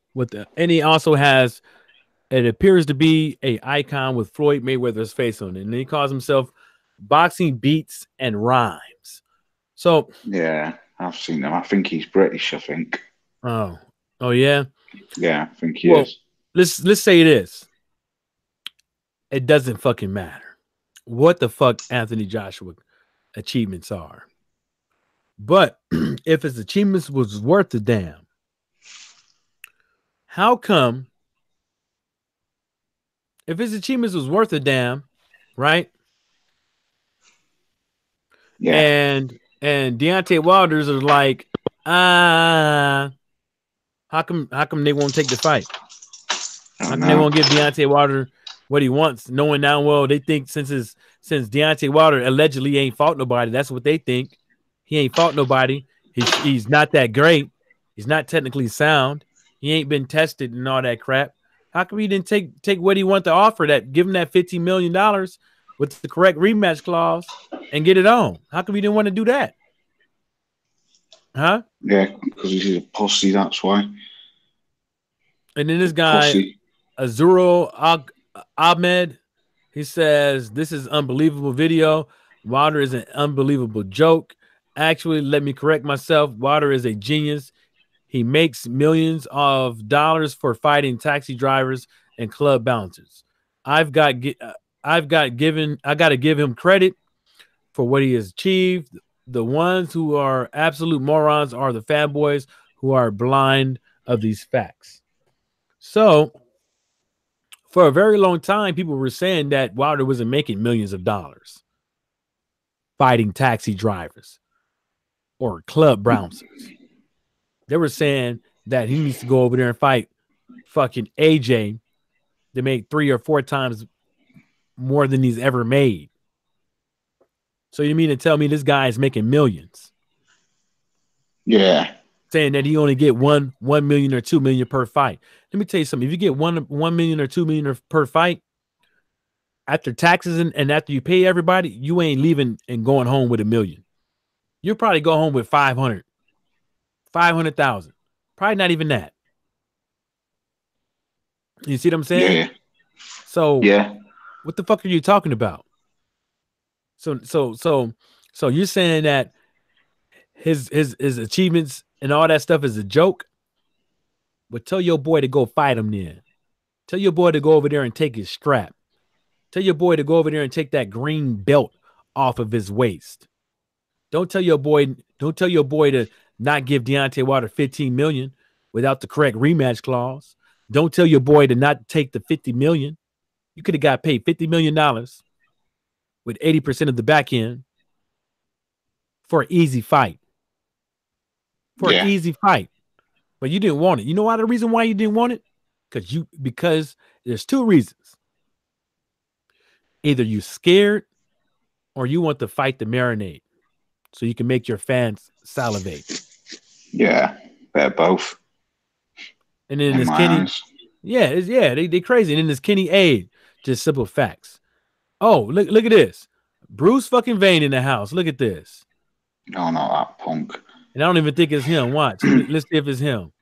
And he also has, it appears to be a icon with Floyd Mayweather's face on it, and he calls himself Boxing Beats and Rhymes. So yeah, I've seen him. I think he's British. I think. Oh yeah. Yeah, I think he is. Let's say this. It doesn't fucking matter what the fuck Anthony Joshua achievements are. But if his achievements was worth a damn, how come if his achievements was worth a damn, right? Yeah. And Deontay Wilder's are like, how come they won't take the fight? How come they won't give Deontay Wilder what he wants, knowing now well they think since Deontay Wilder allegedly ain't fought nobody, that's what they think. He ain't fought nobody. He's not that great. He's not technically sound. He ain't been tested and all that crap. How come he didn't take what he wanted to offer, that give him that $15 million with the correct rematch clause and get it on? How come he didn't want to do that? Huh? Yeah, because he's a pussy, that's why. And then this guy, Azuro Ahmed, he says, this is unbelievable video. Wilder is an unbelievable joke. Actually, let me correct myself. Wilder is a genius. He makes millions of dollars for fighting taxi drivers and club bouncers. I got to give him credit for what he has achieved. The ones who are absolute morons are the fanboys who are blind of these facts. So, for a very long time, people were saying that Wilder wasn't making millions of dollars fighting taxi drivers or club bouncers. They were saying that he needs to go over there and fight fucking AJ to make 3 or 4 times more than he's ever made. So you mean to tell me this guy is making millions? Yeah. Saying that he only get 1 million or 2 million per fight. Let me tell you something. If you get 1 million or 2 million per fight, after taxes and after you pay everybody, you ain't leaving and going home with $1 million. You'll probably go home with 500,000. Probably not even that. You see what I'm saying? Yeah. So yeah, what the fuck are you talking about? So you're saying that his achievements and all that stuff is a joke? But tell your boy to go fight him then. Tell your boy to go over there and take his strap. Tell your boy to go over there and take that green belt off of his waist. Don't tell your boy to not give Deontay Wilder $15 million without the correct rematch clause. Don't tell your boy to not take the $50 million. You could have got paid $50 million with 80% of the back end for an easy fight. An easy fight. But you didn't want it. You know why the reason why you didn't want it? Because there's 2 reasons. Either you scared or you want the fight to marinate so you can make your fans salivate. Yeah, they're both. And then this Kenny, they crazy. And then this Kenny Aid, just simple facts. Oh, look at this. Bruce fucking Vane in the house. Look at this. No, not that punk. And I don't even think it's him. Watch. Let's see if it's him.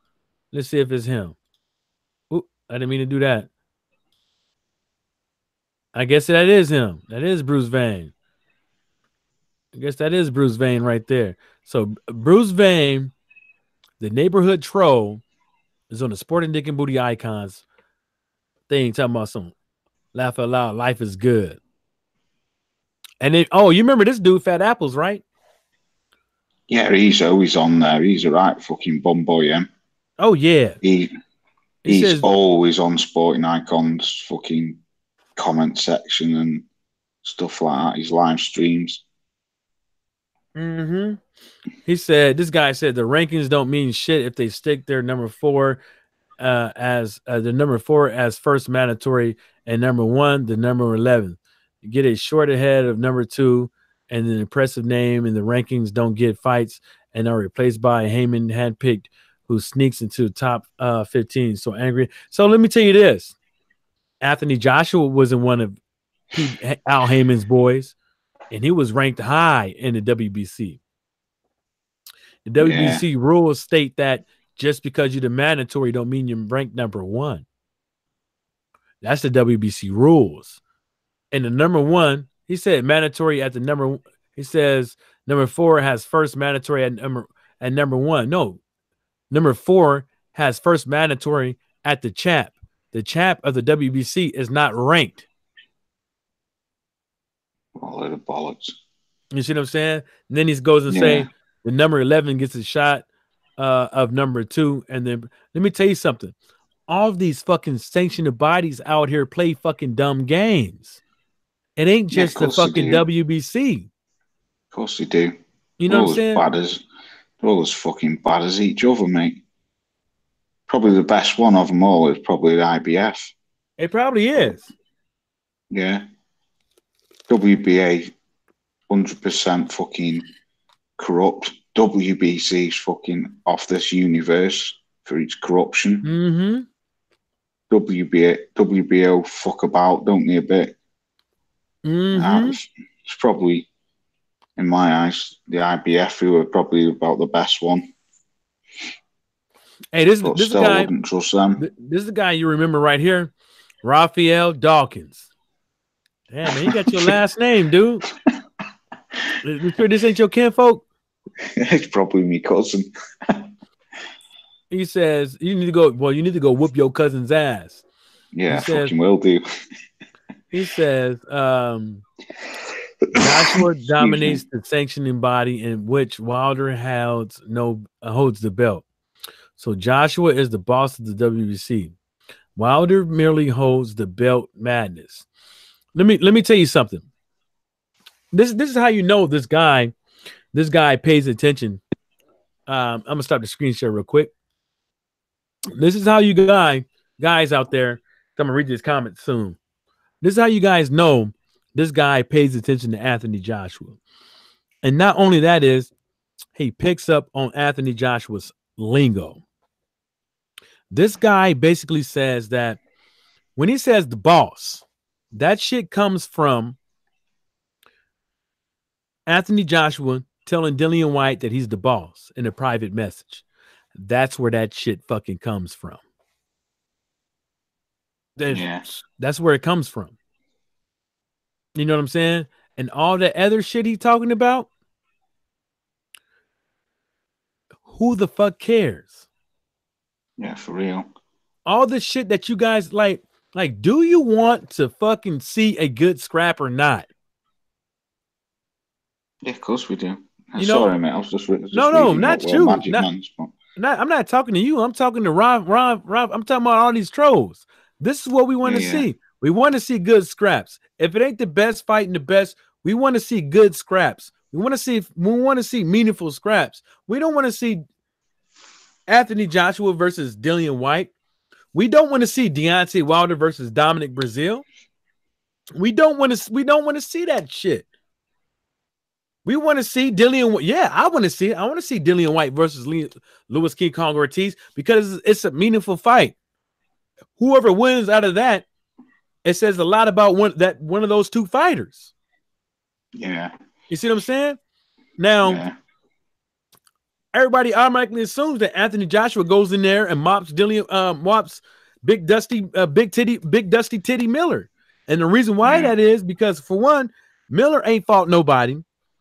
Let's see if it's him. Oop, I didn't mean to do that. I guess that is him. That is Bruce Vain. I guess that is Bruce Vain right there. So Bruce Vain, the neighborhood troll, is on the Sporting Dick and Booty Icons thing talking about some laugh out loud, life is good. And then, oh, you remember this dude, Fat Apples, right? Yeah, he's always on there. He's a right fucking bum boy, him. Oh, yeah. He's says, always on Sporting Icons fucking comment section and stuff like that. His live streams. Mm-hmm. He said, this guy said the rankings don't mean shit if they stick their number 4 as the number 4 as first mandatory and number 1 the number 11. You get a short ahead of number 2 and an impressive name, and the rankings don't get fights and are replaced by a Heyman handpicked who sneaks into the top 15. So angry. So let me tell you this. Anthony Joshua wasn't one of Al Heyman's boys, and he was ranked high in the WBC. The WBC rules state that just because you're the mandatory don't mean you're ranked number 1. That's the WBC rules. And the number 1, he said mandatory at the number. He says number 4 has first mandatory at number 1. No, number 4 has first mandatory at the champ. The champ of the WBC is not ranked. All of the bollocks. You see what I'm saying? And then he goes and say the number 11 gets a shot of number 2. And then let me tell you something. All of these fucking sanctioned bodies out here play fucking dumb games. It ain't just the fucking WBC. Of course they do. You know what I'm saying? They're all as fucking bad as each other, mate. Probably the best one of them all is probably the IBF. It probably is. Yeah. WBA, 100% fucking corrupt. WBC's fucking off this universe for its corruption. Mm-hmm. WBO fuck about, don't they, a bit? Mm-hmm. It's probably, in my eyes, the IBF who are probably about the best one. Hey, this guy, wouldn't trust them. This is the guy you remember right here, Raphael Dawkins. Damn, man, you got your last name, dude. You sure this ain't your kinfolk? It's probably me cousin. He says you need to go. Well, you need to go whoop your cousin's ass. Yeah, fucking will do. He says Joshua dominates the sanctioning body in which Wilder holds the belt. So Joshua is the boss of the WBC. Wilder merely holds the belt. Madness. Let me tell you something. This is how you know this guy pays attention. I'm gonna stop the screen share real quick. This is how you guys out there. I'm gonna read this comment soon. This is how you guys know this guy pays attention to Anthony Joshua. And not only that is he picks up on Anthony Joshua's lingo. This guy basically says that when he says the boss, that shit comes from Anthony Joshua telling Dillian Whyte that he's the boss in a private message. That's where that shit fucking comes from. That's where it comes from. You know what I'm saying? And all the other shit he's talking about, who the fuck cares? Yeah, for real. All the shit that you guys like, do you want to fucking see a good scrap or not? Yeah, of course we do. Sorry, mate. I was just no, not you. I'm not talking to you. I'm talking to Rob. I'm talking about all these trolls. This is what we want to see. We want to see good scraps. If it ain't the best fighting the best, we want to see good scraps. We want to see meaningful scraps. We don't want to see Anthony Joshua versus Dillian Whyte. We don't want to see Deontay Wilder versus Dominic Breazeale. We don't want to see that shit. We want to see Dillian. Yeah, I want to see it. I want to see Dillian Whyte versus Louis King Kong Ortiz because it's a meaningful fight. Whoever wins out of that, it says a lot about one of those two fighters. Yeah. You see what I'm saying? Now, everybody automatically assumes that Anthony Joshua goes in there and mops Big Dusty Titty Miller. And the reason why that is because, for one, Miller ain't fought nobody,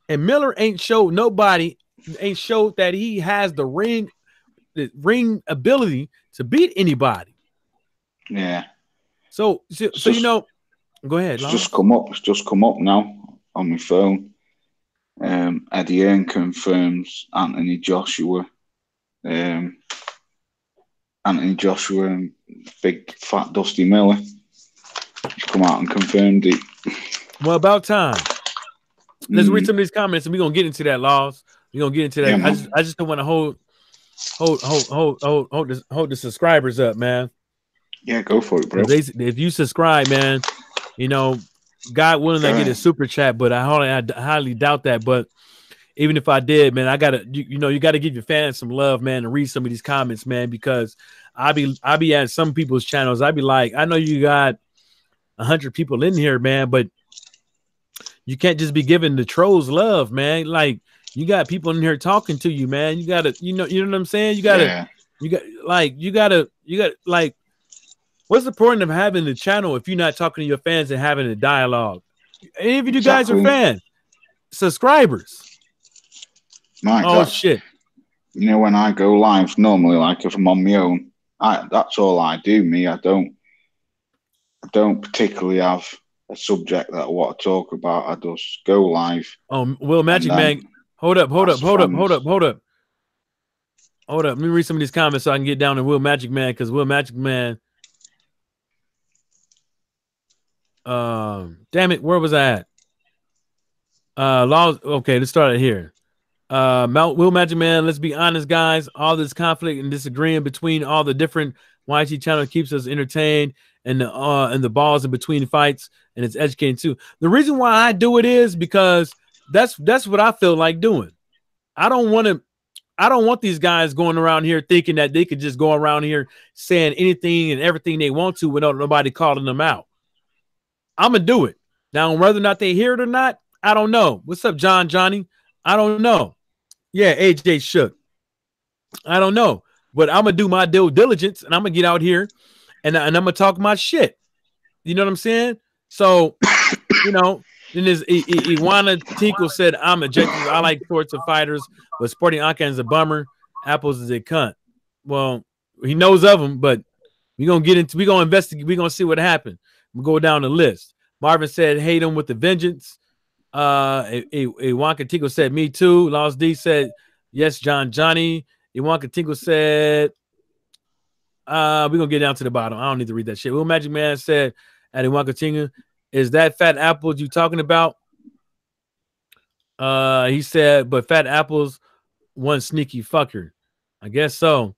and Miller ain't showed that he has the ring ability to beat anybody. Yeah. So you know, go ahead. It's just come up. It's just come up now on my phone. Eddie Hearn confirms Anthony Joshua. Anthony Joshua and big fat Dusty Miller. He's come out and confirmed it. Well, about time. Let's read some of these comments, and we're gonna get into that, Laws. We're gonna get into that. Yeah, I just don't want to hold the subscribers up, man. Yeah, go for it, bro. If you subscribe, man, you know, God willing, I get a super chat, but I highly doubt that. But even if I did, man, I gotta, you gotta give your fans some love, man, and read some of these comments, man, because I be at some people's channels. I be like, I know you got 100 people in here, man, but you can't just be giving the trolls love, man. Like, you got people in here talking to you, man. You gotta, you know what I'm saying? You gotta, like, what's the point of having the channel if you're not talking to your fans and having a dialogue? Any of you guys are fans, subscribers. Shit. You know, when I go live, normally, like if I'm on my own, that's all I do. I don't particularly have a subject that I want to talk about. I just go live. Oh, Will Magic Man. Hold up. Let me read some of these comments so I can get down to Will Magic Man, because Will Magic Man. Damn it, where was I at? Laws. Okay, let's start it here. Will Magic Man, let's be honest, guys. All this conflict and disagreeing between all the different YT channels keeps us entertained, and the balls in between fights, and it's educating too. The reason why I do it is because that's what I feel like doing. I don't want these guys going around here thinking that they could just go around here saying anything and everything they want to without nobody calling them out. I'm gonna do it. Now, whether or not they hear it or not, I don't know. What's up, Johnny? I don't know. Yeah, AJ Shook. I don't know. But I'm going to do my due diligence, and I'm going to get out here, and I'm going to talk my shit. You know what I'm saying? So, you know, then there's Iwana Tinkle said, I'm objective. I like sorts of fighters, but Sporting Akan is a bummer. Apples is a cunt. Well, he knows of them, but we're going to investigate. We're going to see what happened. We'll go down the list. Marvin said, hate him with the vengeance. Iwanka Tinkle said, me too. Lost D said, yes, Johnny. Iwanka Tinkle said, we're going to get down to the bottom. I don't need to read that shit. Will Magic Man said, at Iwanka Tinkle, is that Fat Apples you talking about? He said, but Fat Apples one sneaky fucker. I guess so.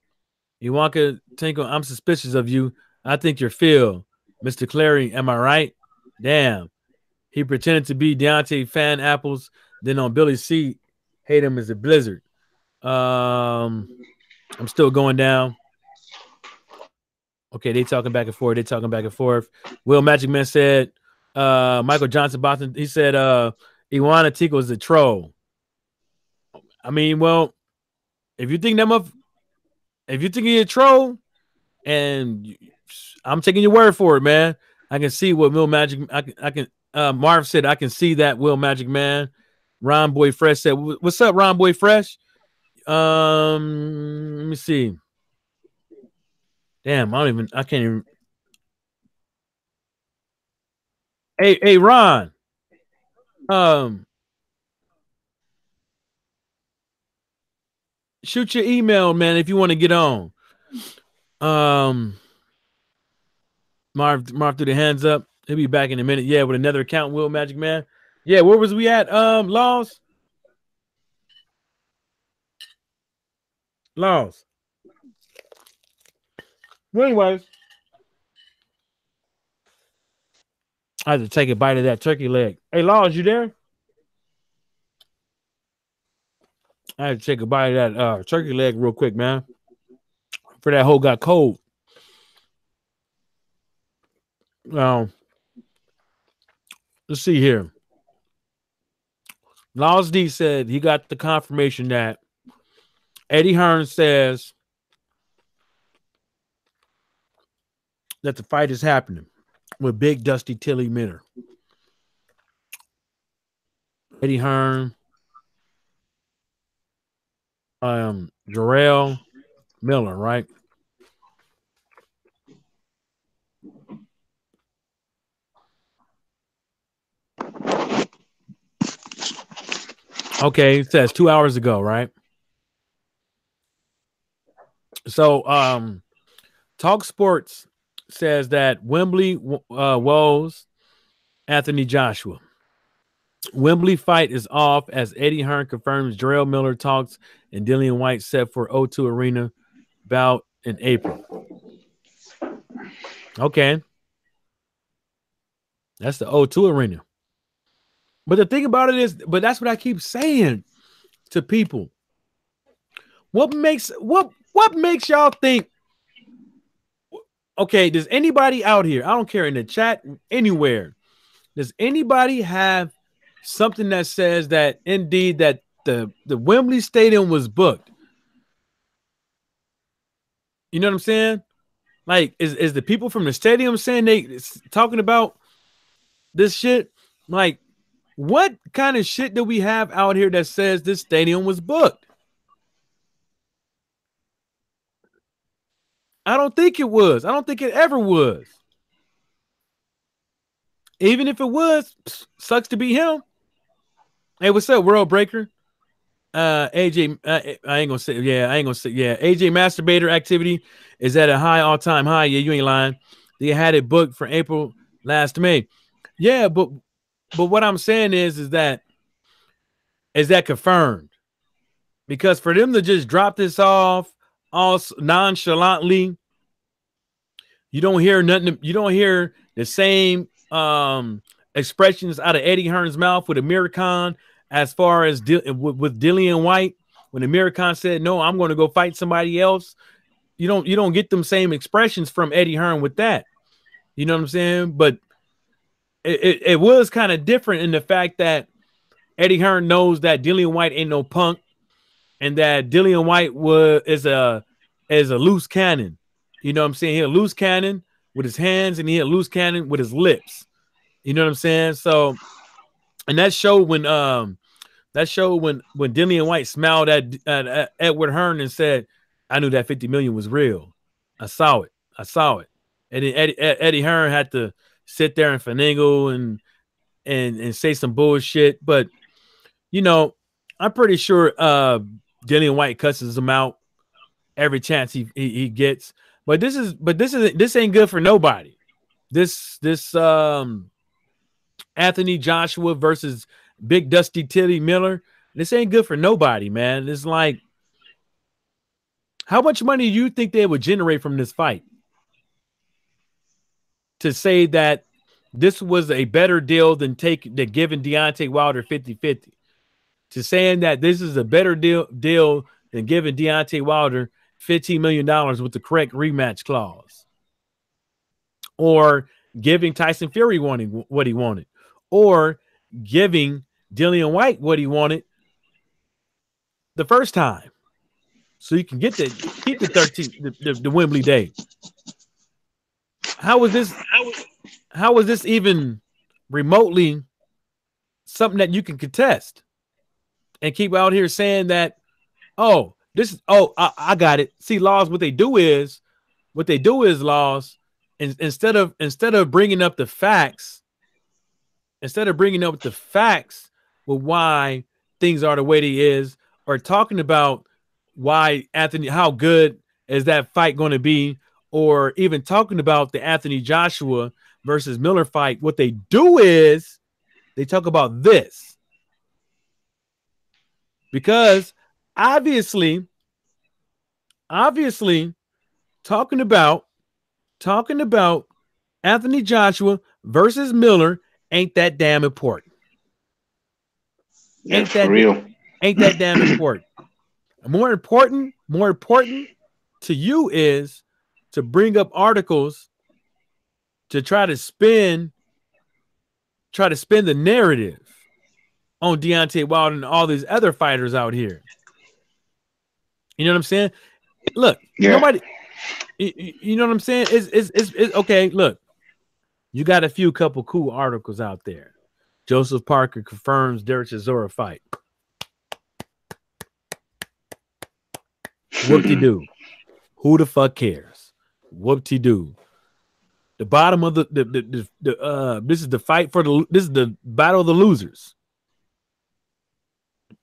Iwanka Tinkle, I'm suspicious of you. I think you're Phil. Mr. Clary, am I right? Damn. He pretended to be Deontay Fan Apples. Then on Billy's seat, hate him as a blizzard. I'm still going down. Okay, they talking back and forth. Will Magic Man said, Michael Johnson Boston, he said, Iwana Tinkle is a troll. I mean, well, if you think he's a troll, and I'm taking your word for it, man. I can see what Will Magic. I can. Marv said I can see that, Will Magic Man. Ron Boy Fresh said, "What's up, Ron Boy Fresh?" Let me see. Damn, I can't even. Hey, Ron. Shoot your email, man, if you want to get on. Marv threw the hands up. He'll be back in a minute. Yeah, with another account, Will Magic Man. Yeah, where was we at? Laws. Well, anyways, I had to take a bite of that turkey leg. Hey, Laws, you there? I had to take a bite of that turkey leg real quick, man. For that hole got cold. Let's see here. Laws D said he got the confirmation that Eddie Hearn says that the fight is happening. with Big Dusty Tilly Miller. Eddie Hearn, Jarrell Miller, right? Okay, it says 2 hours ago, right? So, Talk Sports says that Wembley woes Anthony Joshua. Wembley fight is off as Eddie Hearn confirms Jarrell Miller talks and Dillian White set for O2 Arena bout in April. Okay. That's the O2 Arena. But the thing about it is, but that's what I keep saying to people. What makes y'all think? Okay, does anybody out here, I don't care, in the chat, anywhere, does anybody have something that says that indeed that the Wembley Stadium was booked? You know what I'm saying? Like, is the people from the stadium saying they talking about this shit? Like, what kind of shit do we have out here that says this stadium was booked? I don't think it was. I don't think it ever was. Even if it was, sucks to be him. Hey, what's up, World Breaker? AJ, I ain't gonna say, AJ masturbator activity is at a high all-time high. Yeah, you ain't lying. They had it booked for April last May. Yeah, but what I'm saying is that confirmed? Because for them to just drop this off all nonchalantly, you don't hear nothing. You don't hear the same expressions out of Eddie Hearn's mouth with Amir Khan as far as with Dillian White when Amir Khan said, "No, I'm going to go fight somebody else." You don't get them same expressions from Eddie Hearn with that. You know what I'm saying? But it was kind of different in the fact that Eddie Hearn knows that Dillian White ain't no punk, and that Dillian White is a loose cannon. You know what I'm saying? He a loose cannon with his hands, and he a loose cannon with his lips. You know what I'm saying? So, and that showed when Dillian White smiled at Edward Hearn and said, "I knew that 50 million was real. I saw it. And then Eddie Hearn had to sit there and finagle and say some bullshit. But you know, I'm pretty sure Dillian White cusses him out every chance he gets. But this ain't good for nobody. This Anthony Joshua versus Big Dusty Tilly Miller. This ain't good for nobody, man. It's like, how much money do you think they would generate from this fight? To say that this was a better deal than giving Deontay Wilder 50-50. To saying that this is a better deal than giving Deontay Wilder $15 million with the correct rematch clause. Or giving Tyson Fury what he wanted. Or giving Dillian White what he wanted the first time. So you can keep the 13th, the Wembley date. How was this even remotely something that you can contest? And keep out here saying that, I got it. See, Laws, what they do is Laws, instead of bringing up the facts, with why things are the way they is, or talking about why how good is that fight going to be, or even talking about the Anthony Joshua versus Miller fight, what they do is they talk about this. Because obviously talking about Anthony Joshua versus Miller ain't that damn important. Ain't that damn important. More important to you is to bring up articles to try to spin the narrative on Deontay Wilder and all these other fighters out here. You know what I'm saying? Look, nobody. You know what I'm saying? It's okay. Look, You got a few couple cool articles out there. Joseph Parker confirms Derek Chisora fight. Whoop-de-doo. Who the fuck cares? Whoop-de-doo. The bottom of this is the fight for this is the battle of the losers.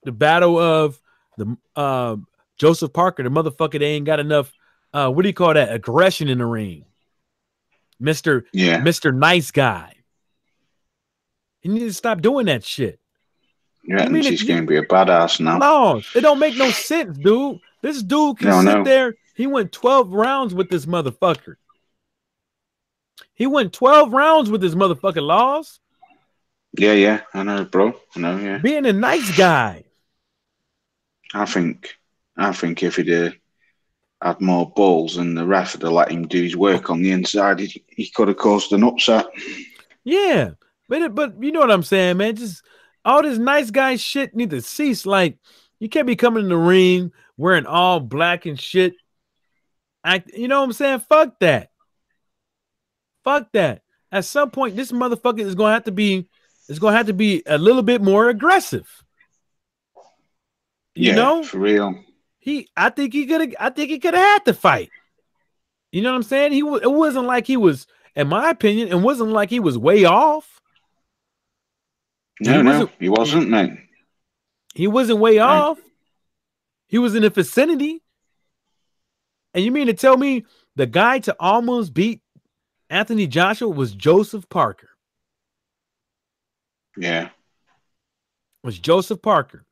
The battle of the Joseph Parker, the motherfucker, they ain't got enough what do you call that? Aggression in the ring. Mr. Nice Guy. You need to stop doing that shit. Yeah, and she's going to be a badass now. No, it don't make no sense, dude. This dude can sit there. He went 12 rounds with this motherfucker. He went 12 rounds with his motherfucking Laws. Yeah, I know, bro. I know, yeah. Being a nice guy. I think if he'd had more balls and the ref had let him do his work on the inside, he could have caused an upset. Yeah, but you know what I'm saying, man. Just all this nice guy shit need to cease. Like, you can't be coming in the ring wearing all black and shit. You know what I'm saying? Fuck that. Fuck that. At some point, this motherfucker is gonna have to be a little bit more aggressive. You know, for real. I think he could have had to fight. You know what I'm saying? It wasn't like he was, in my opinion, it wasn't like he was way off. No, he wasn't, mate. He wasn't way off. He was in the vicinity. And you mean to tell me the guy to almost beat Anthony Joshua was Joseph Parker? Yeah. Was Joseph Parker.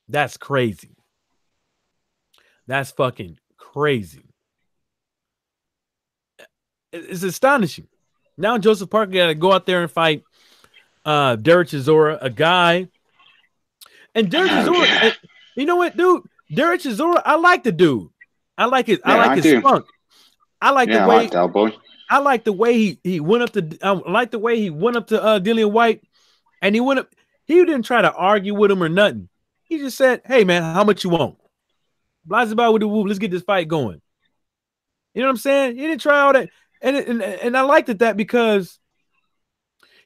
That's crazy. That's fucking crazy. It's astonishing. Now Joseph Parker got to go out there and fight Derek Chisora, a guy. And Derek Chisora, you know what, dude? Derek Chisora, I like the dude. I like his spunk. I like the way that boy. I like the way he went up to I like the way he went up to Dillian White, and he didn't try to argue with him or nothing. He just said, "Hey man, how much you want?" Blase about with the whoop. Let's get this fight going. You know what I'm saying? He didn't try all that, and I liked that because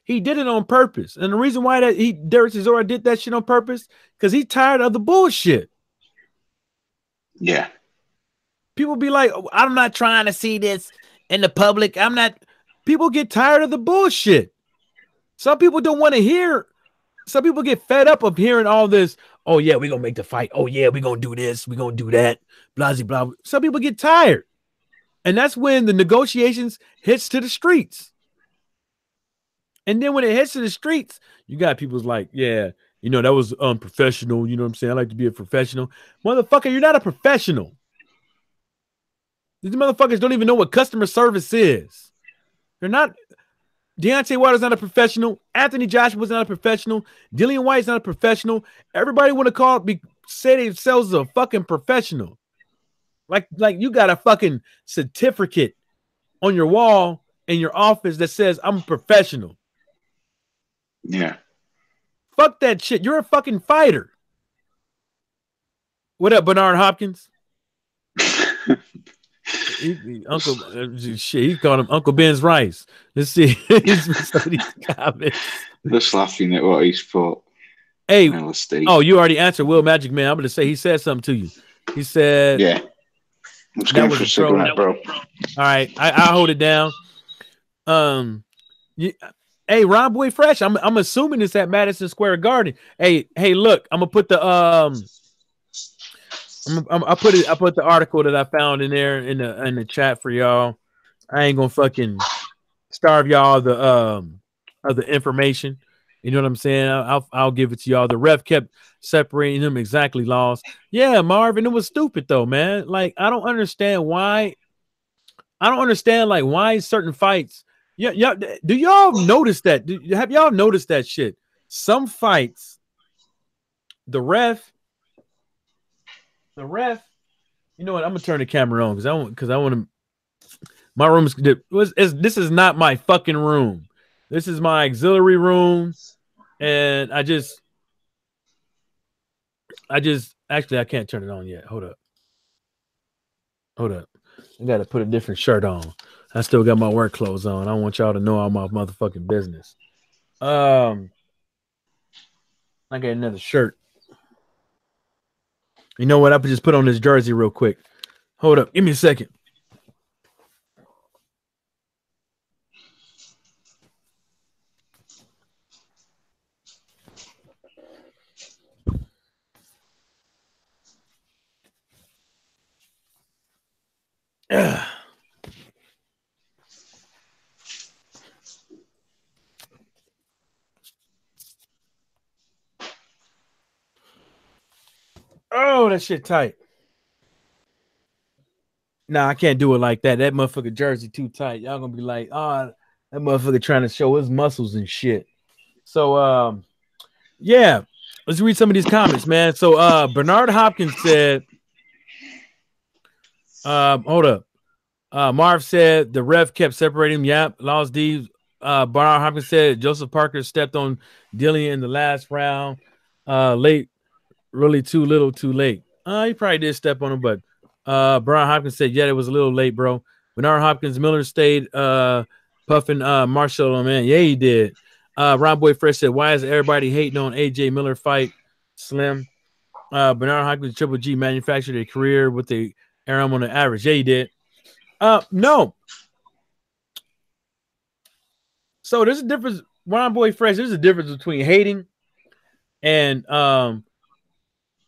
he did it on purpose. And the reason why Derek Chisora did that shit on purpose because he's tired of the bullshit. Yeah. People be like, oh, I'm not trying to see this in the public. People get tired of the bullshit. Some people don't want to hear. Some people get fed up of hearing all this. Oh, yeah, we're going to make the fight. Oh, yeah, we're going to do this. We're going to do that. Blah, blah, blah. Some people get tired. And that's when the negotiations hits to the streets. And then when it hits to the streets, you got people's like, yeah, you know, that was unprofessional. You know what I'm saying? I like to be a professional. Motherfucker, you're not a professional. These motherfuckers don't even know what customer service is. They're not. Deontay Wilder's not a professional. Anthony Joshua was not a professional. Dillian White's not a professional. Everybody want to say themselves a fucking professional. Like you got a fucking certificate on your wall in your office that says I'm a professional. Yeah. Fuck that shit. You're a fucking fighter. What up, Bernard Hopkins? Uncle shit, he called him Uncle Ben's rice. Let's see. These comments. Just laughing at what he's put. Hey, you already answered Will Magic Man. I'm gonna say he said something to you. He said, "Yeah, I'm just going for a cigarette, bro." All right, I'll hold it down. Hey, Ron Boy Fresh. I'm assuming it's at Madison Square Garden. Hey, look, I'm gonna put the I put the article that I found in there in the chat for y'all. I ain't gonna fucking starve y'all of the information. You know what I'm saying? I'll give it to y'all. The ref kept separating him exactly, Laws. Yeah, Marvin, it was stupid though, man. Like I don't understand why why certain fights. Yeah, do y'all notice that? Have y'all noticed that shit? Some fights, the ref. You know what? I'm gonna turn the camera on because I want to. My room this is not my fucking room. This is my auxiliary room, and I actually I can't turn it on yet. Hold up. I gotta put a different shirt on. I still got my work clothes on. I want y'all to know all my motherfucking business. I got another shirt. You know what? I could just put on this jersey real quick. Hold up. Give me a second. Oh, that shit tight. Nah, I can't do it like that. That motherfucker jersey too tight. Y'all gonna be like, oh, that motherfucker trying to show his muscles and shit. So, yeah, let's read some of these comments, man. So, Bernard Hopkins said, hold up. Marv said the ref kept separating him. Yep, lost D. Bernard Hopkins said Joseph Parker stepped on Dillian in the last round. Late, really too little, too late. He probably did step on him, but Bernard Hopkins said, yeah, it was a little late, bro. Bernard Hopkins Miller stayed puffing Marshall on, man. Yeah, he did. Ron Boy Fresh said, why is everybody hating on AJ Miller fight? Slim. Bernard Hopkins Triple G manufactured a career with the arm on the average. Yeah, he did. No. So there's a difference. Ron Boy Fresh, there's a difference between hating and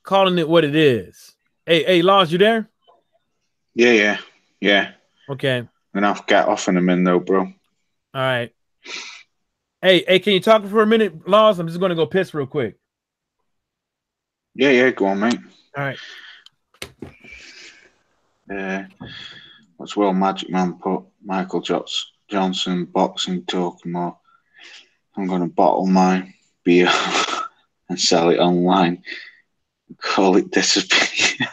calling it what it is. Hey, Laws, you there? Yeah. Okay. I'm gonna have to get off in a minute though, bro. All right. Hey, can you talk for a minute, Laws? I'm just gonna go piss real quick. Yeah, go on, mate. All right. As well, Magic Man put Michael Johnson boxing talk more. I'm gonna bottle my beer and sell it online. Call it disappear.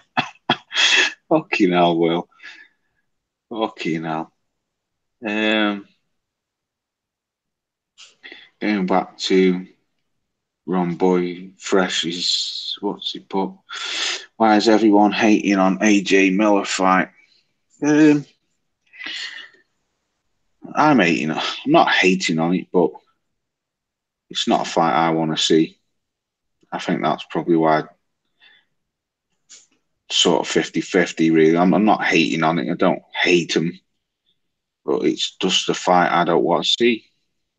Fucking hell, Will. Fucking hell. Going back to Ron Boy Fresh's, what's he put? Why is everyone hating on AJ Miller fight? I'm not hating on it, but it's not a fight I want to see. I think that's probably why sort of 50-50 really. I'm not hating on it. I don't hate him, but it's just a fight I don't want to see.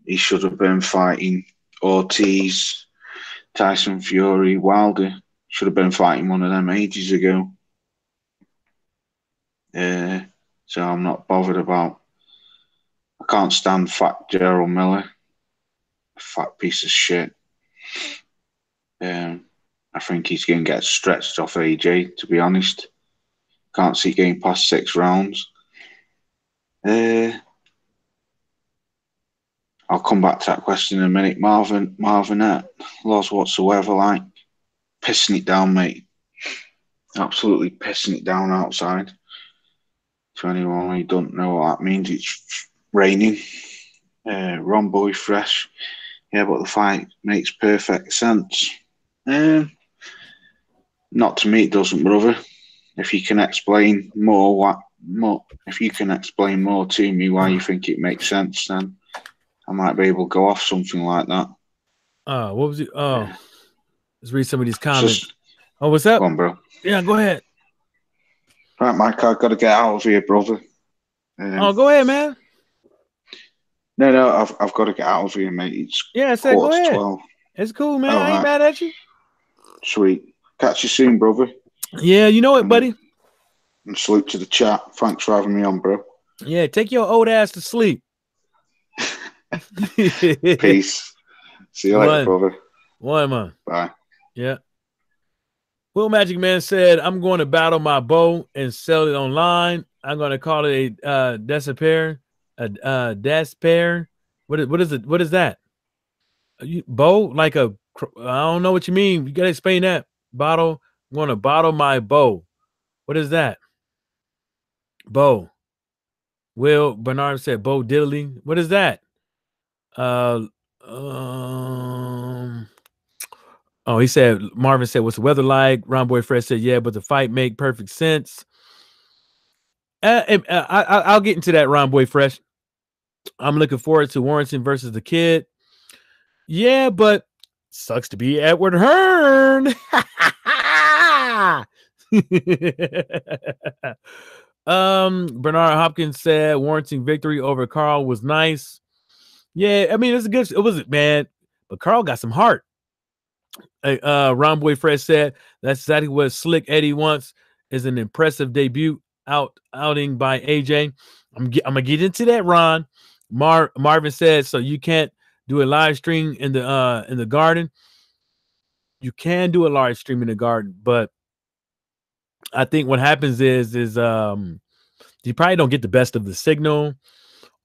He should have been fighting Ortiz, Tyson Fury, Wilder. Should have been fighting one of them ages ago. So I'm not bothered about. I can't stand fat Gerald Miller. A fat piece of shit. I think he's going to get stretched off AJ, to be honest. Can't see getting past 6 rounds. I'll come back to that question in a minute. Marvinette, lost whatsoever, like pissing it down, mate. Absolutely pissing it down outside. To anyone who don't know what that means, it's raining. Ron Boy Fresh. Yeah, but the fight makes perfect sense. Not to me, it doesn't, brother. If you can explain more, if you can explain more to me why you think it makes sense, then I might be able to go off something like that. What was it? Oh, let's read some of these comments. What's up? Go on, bro. Yeah, go ahead. Right, Mike, I've got to get out of here, brother. Go ahead, man. No, I've got to get out of here, mate. It's go ahead. 12. It's cool, man. I ain't mad at you. Sweet. Catch you soon, brother. Yeah, you know it, buddy. And salute to the chat. Thanks for having me on, bro. Yeah, take your old ass to sleep. Peace. See you later, brother. One, man. Bye. Yeah. Will Magic Man said, I'm going to battle my bow and sell it online. I'm going to call it a Despair. A Despair. What is it? What is that? Bow? Like I don't know what you mean. You got to explain that. Bottle. I'm going to bottle my bow. What is that? Bow. Will Bernard said, Bo Diddley. What is that? He said, Marvin said, what's the weather like? Ron Boy Fresh said, yeah, but the fight make perfect sense. I'll get into that, Ron Boy Fresh. I'm looking forward to Warrington versus the Kid. Yeah, but sucks to be Edward Hearn. Bernard Hopkins said Warrington victory over Carl was nice. Yeah, I mean, it was man, but Carl got some heart. Ron Boy Fresh said that's exactly what Slick Eddie wants, is an impressive debut outing by AJ. I'm gonna get into that, Ron. Marvin said, so you can't do a live stream in the garden. You can do a live stream in the garden, but I think what happens is you probably don't get the best of the signal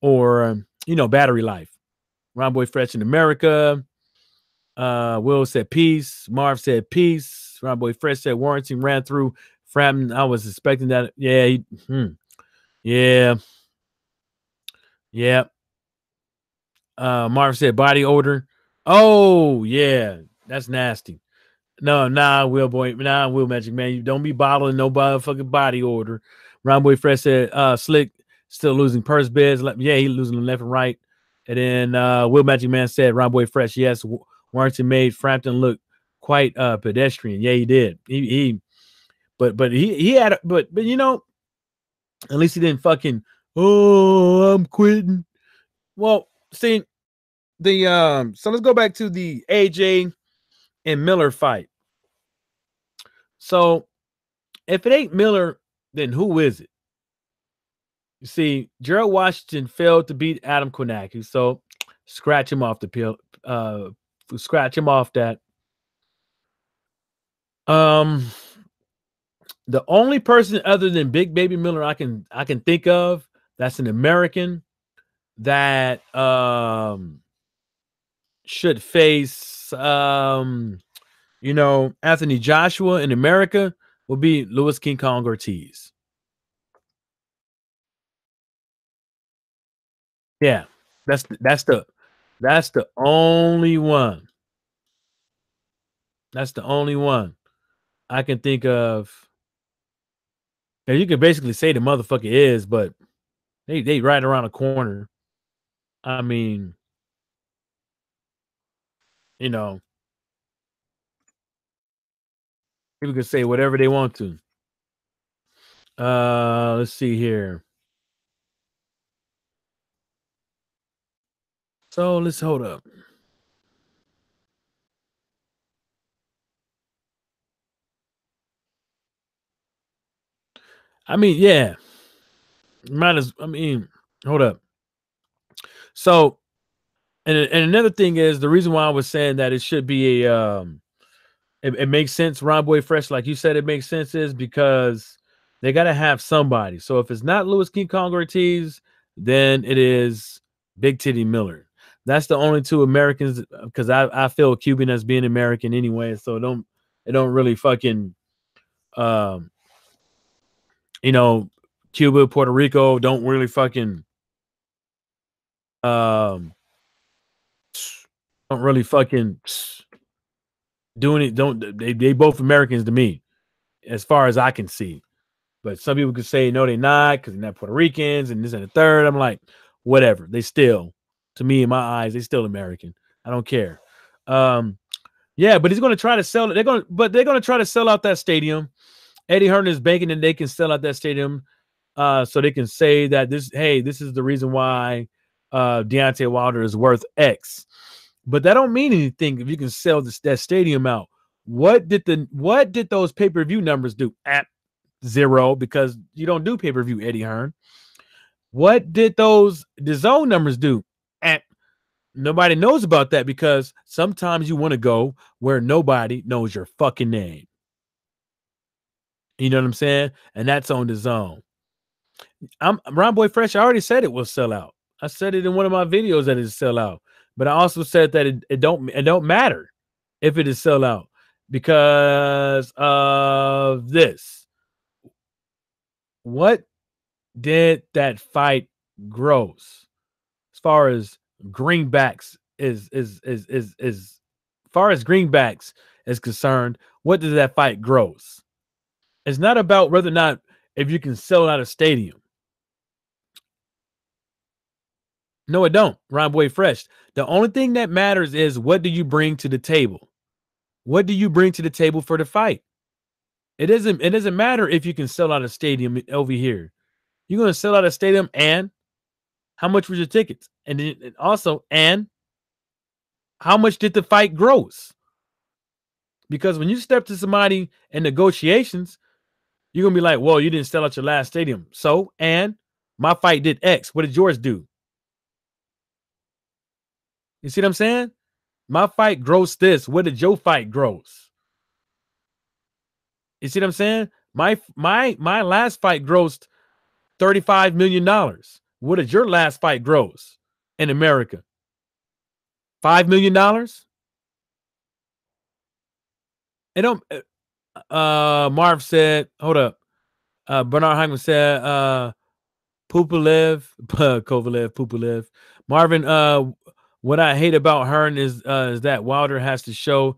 or battery life. Ron Boy Fresh in America. Will said peace. Marv said peace. Ron Boy Fresh said Warrington ran through Frampton. I was expecting that. Yeah. Yeah. Yeah. Marv said body odor. Oh, yeah. That's nasty. No, Will Magic Man. You don't be bottling no fucking body odor. Ron Boy Fresh said Slick still losing purse bids. Yeah, he losing left and right. And then Will Magic Man said Ron Boy Fresh, yes, Warrington made Frampton look quite pedestrian. Yeah, he did. But he had but at least he didn't fucking I'm quitting. Well, see the so let's go back to the AJ and Miller fight. So if it ain't Miller, then who is it? You see, Gerald Washington failed to beat Adam Konaki, so scratch him off the pill. Scratch him off that. The only person other than Big Baby Miller I can think of that's an American that should face Anthony Joshua in America will be Louis King Kong Ortiz. Yeah, that's the only one. That's the only one I can think of. And you can basically say the motherfucker is, but they right around the corner. I mean, people can say whatever they want to. Let's see here. So let's hold up. I mean, yeah. Hold up. So, and another thing is the reason why I was saying that it should be it makes sense, Ron Boy Fresh, like you said, it makes sense is because they got to have somebody. So if it's not Louis King Kong Ortiz, then it is Big Titty Miller. That's the only two Americans, because I feel Cuban as being American anyway, so it don't really fucking Cuba, Puerto Rico don't really fucking don't really fucking doing it. Don't they both Americans to me, as far as I can see. But some people could say no, they're not, because they're not Puerto Ricans and this and the third. I'm like, whatever. They still, to me, in my eyes, they still American. I don't care. Yeah, but he's going to try to sell it. They're going to try to sell out that stadium. Eddie Hearn is banking and they can sell out that stadium, so they can say that this is the reason why Deontay Wilder is worth X. But that don't mean anything if you can sell that stadium out. What did those pay-per-view numbers do? At 0, because you don't do pay-per-view, Eddie Hearn. What did those DAZN numbers do? At nobody knows about that, because sometimes you want to go where nobody knows your fucking name. You know what I'm saying? And that's on DAZN. I'm Ron Boy Fresh. I already said it will sell out. I said it in one of my videos that it sell out. But I also said that it don't matter if it is sell out, because of this. What did that fight gross as far as greenbacks is far as greenbacks is concerned? What did that fight gross? It's not about whether or not if you can sell out a stadium. No, it don't. Ron Boy Fresh. The only thing that matters is what do you bring to the table? What do you bring to the table for the fight? It doesn't matter if you can sell out a stadium over here. You're gonna sell out a stadium, and how much was your tickets? And then also, and how much did the fight gross? Because when you step to somebody in negotiations, you're gonna be like, well, you didn't sell out your last stadium. So, and my fight did X. What did yours do? You see what I'm saying? My fight grossed this. What did your fight gross? You see what I'm saying? My last fight grossed $35 million. What did your last fight gross in America? $5 million? And don't Marv said, hold up. Bernard Hyman said, Pupalev, Kovalev, Pupalev. Marvin, what I hate about Hearn is that Wilder has to show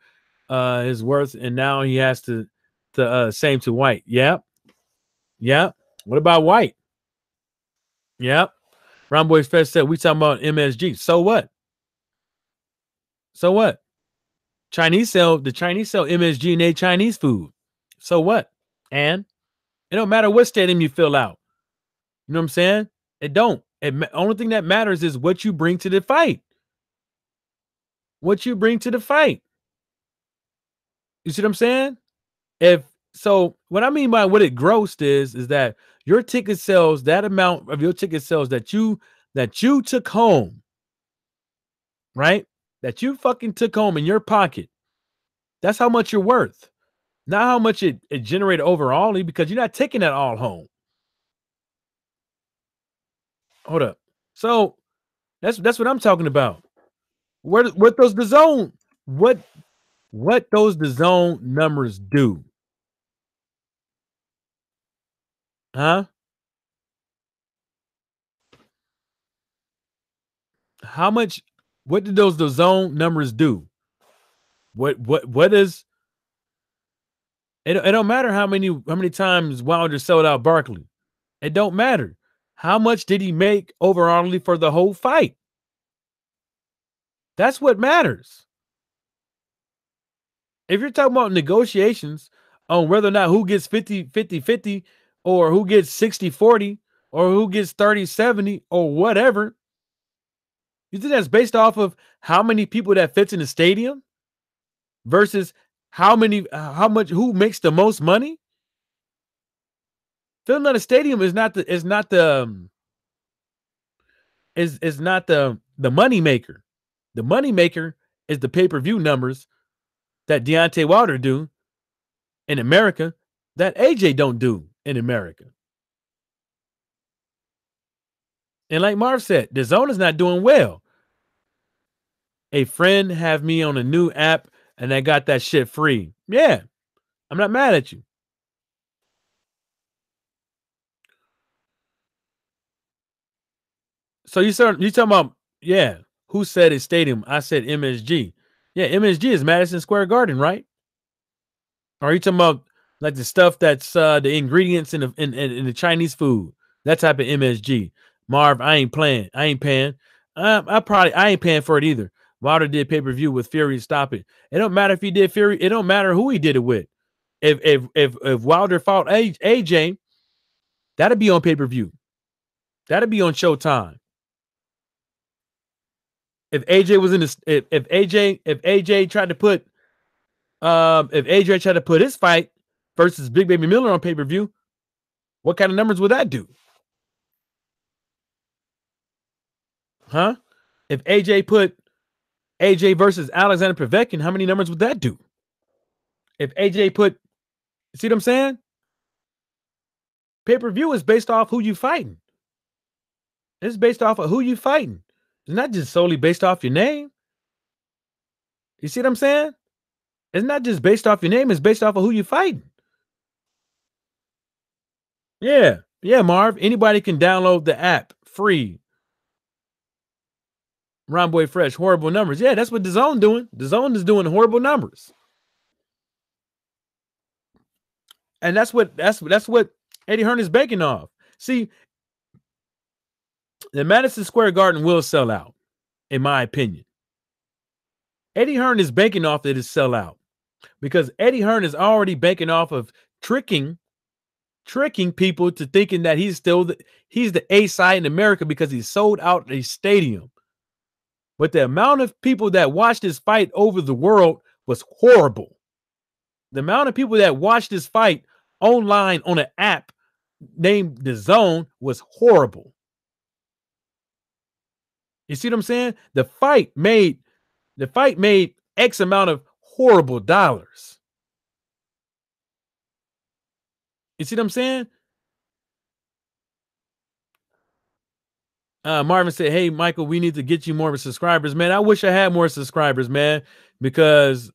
his worth, and now he has to same to White. Yep. Yep. What about White? Yep. Ron Boys Fest said we talking about MSG. So what? So what? The Chinese sell MSG and they Chinese food. So what? And it don't matter what stadium you fill out. You know what I'm saying? It don't. Only thing that matters is what you bring to the fight. What you bring to the fight. You see what I'm saying? What I mean by what it grossed is that your ticket sales, that amount of your ticket sales that you took home, right? That you fucking took home in your pocket. That's how much you're worth. Not how much it generated overall, because you're not taking that all home. Hold up. So that's what I'm talking about. What those DAZN numbers do? Huh? How much? What did those DAZN numbers do? What is? It don't matter how many times Wilder sold out Barkley. It don't matter. How much did he make overall for the whole fight? That's what matters. If you're talking about negotiations on whether or not who gets 50-50 or who gets 60-40 or who gets 30-70 or whatever, you think that's based off of how many people that fits in the stadium versus how much, who makes the most money? Filling out a stadium is not the money maker. The money maker is the pay-per-view numbers that Deontay Wilder do in America that AJ don't do in America. And like Marv said, DAZN is not doing well. A friend have me on a new app and I got that shit free. Yeah, I'm not mad at you. So you talking about, yeah, who said it's stadium? I said MSG. Yeah, MSG is Madison Square Garden, right? Or are you talking about like the stuff that's the ingredients in the Chinese food? That type of MSG. Marv, I ain't playing. I ain't paying. I ain't paying for it either. Wilder did pay-per-view with Fury. Stop it. It don't matter if he did Fury. It don't matter who he did it with. If Wilder fought AJ, that'd be on pay-per-view. That'd be on Showtime. If AJ was in this, if AJ tried to put his fight versus Big Baby Miller on pay-per-view, what kind of numbers would that do? Huh? If AJ put AJ versus Alexander Povetkin, how many numbers would that do? If AJ put, see what I'm saying? Pay-per-view is based off who you fighting. It's based off of who you fighting. It's not just solely based off your name. You see what I'm saying? It's not just based off your name. It's based off of who you fighting. Yeah. Yeah, Marv. Anybody can download the app free. Ron Boy Fresh, horrible numbers. Yeah, that's what DAZN doing. DAZN is doing horrible numbers. And that's what Eddie Hearn is banking off. See, The Madison Square Garden will sell out, in my opinion. Eddie Hearn is banking off it to sell out because Eddie Hearn is already banking off of tricking people to thinking that he's the A side in America because he sold out a stadium. But the amount of people that watched this fight over the world was horrible. The amount of people that watched this fight online on an app named DAZN was horrible. You see what I'm saying? The fight made X amount of horrible dollars. You see what I'm saying? Marvin said, "Hey, Michael, we need to get you more subscribers, man. I wish I had more subscribers, man, because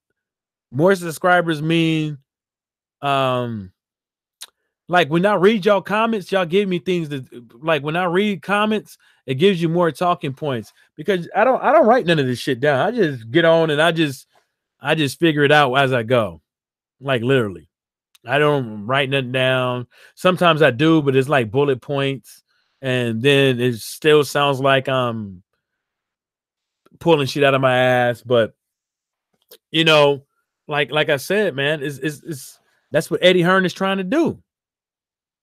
more subscribers mean, like when I read y'all comments, y'all give me things that, like when I read comments, it gives you more talking points because I don't write none of this shit down. I just get on and I just figure it out as I go, like literally. I don't write nothing down. Sometimes I do, but it's like bullet points. And then it still sounds like I'm pulling shit out of my ass. But you know, like I said, man, it's that's what Eddie Hearn is trying to do.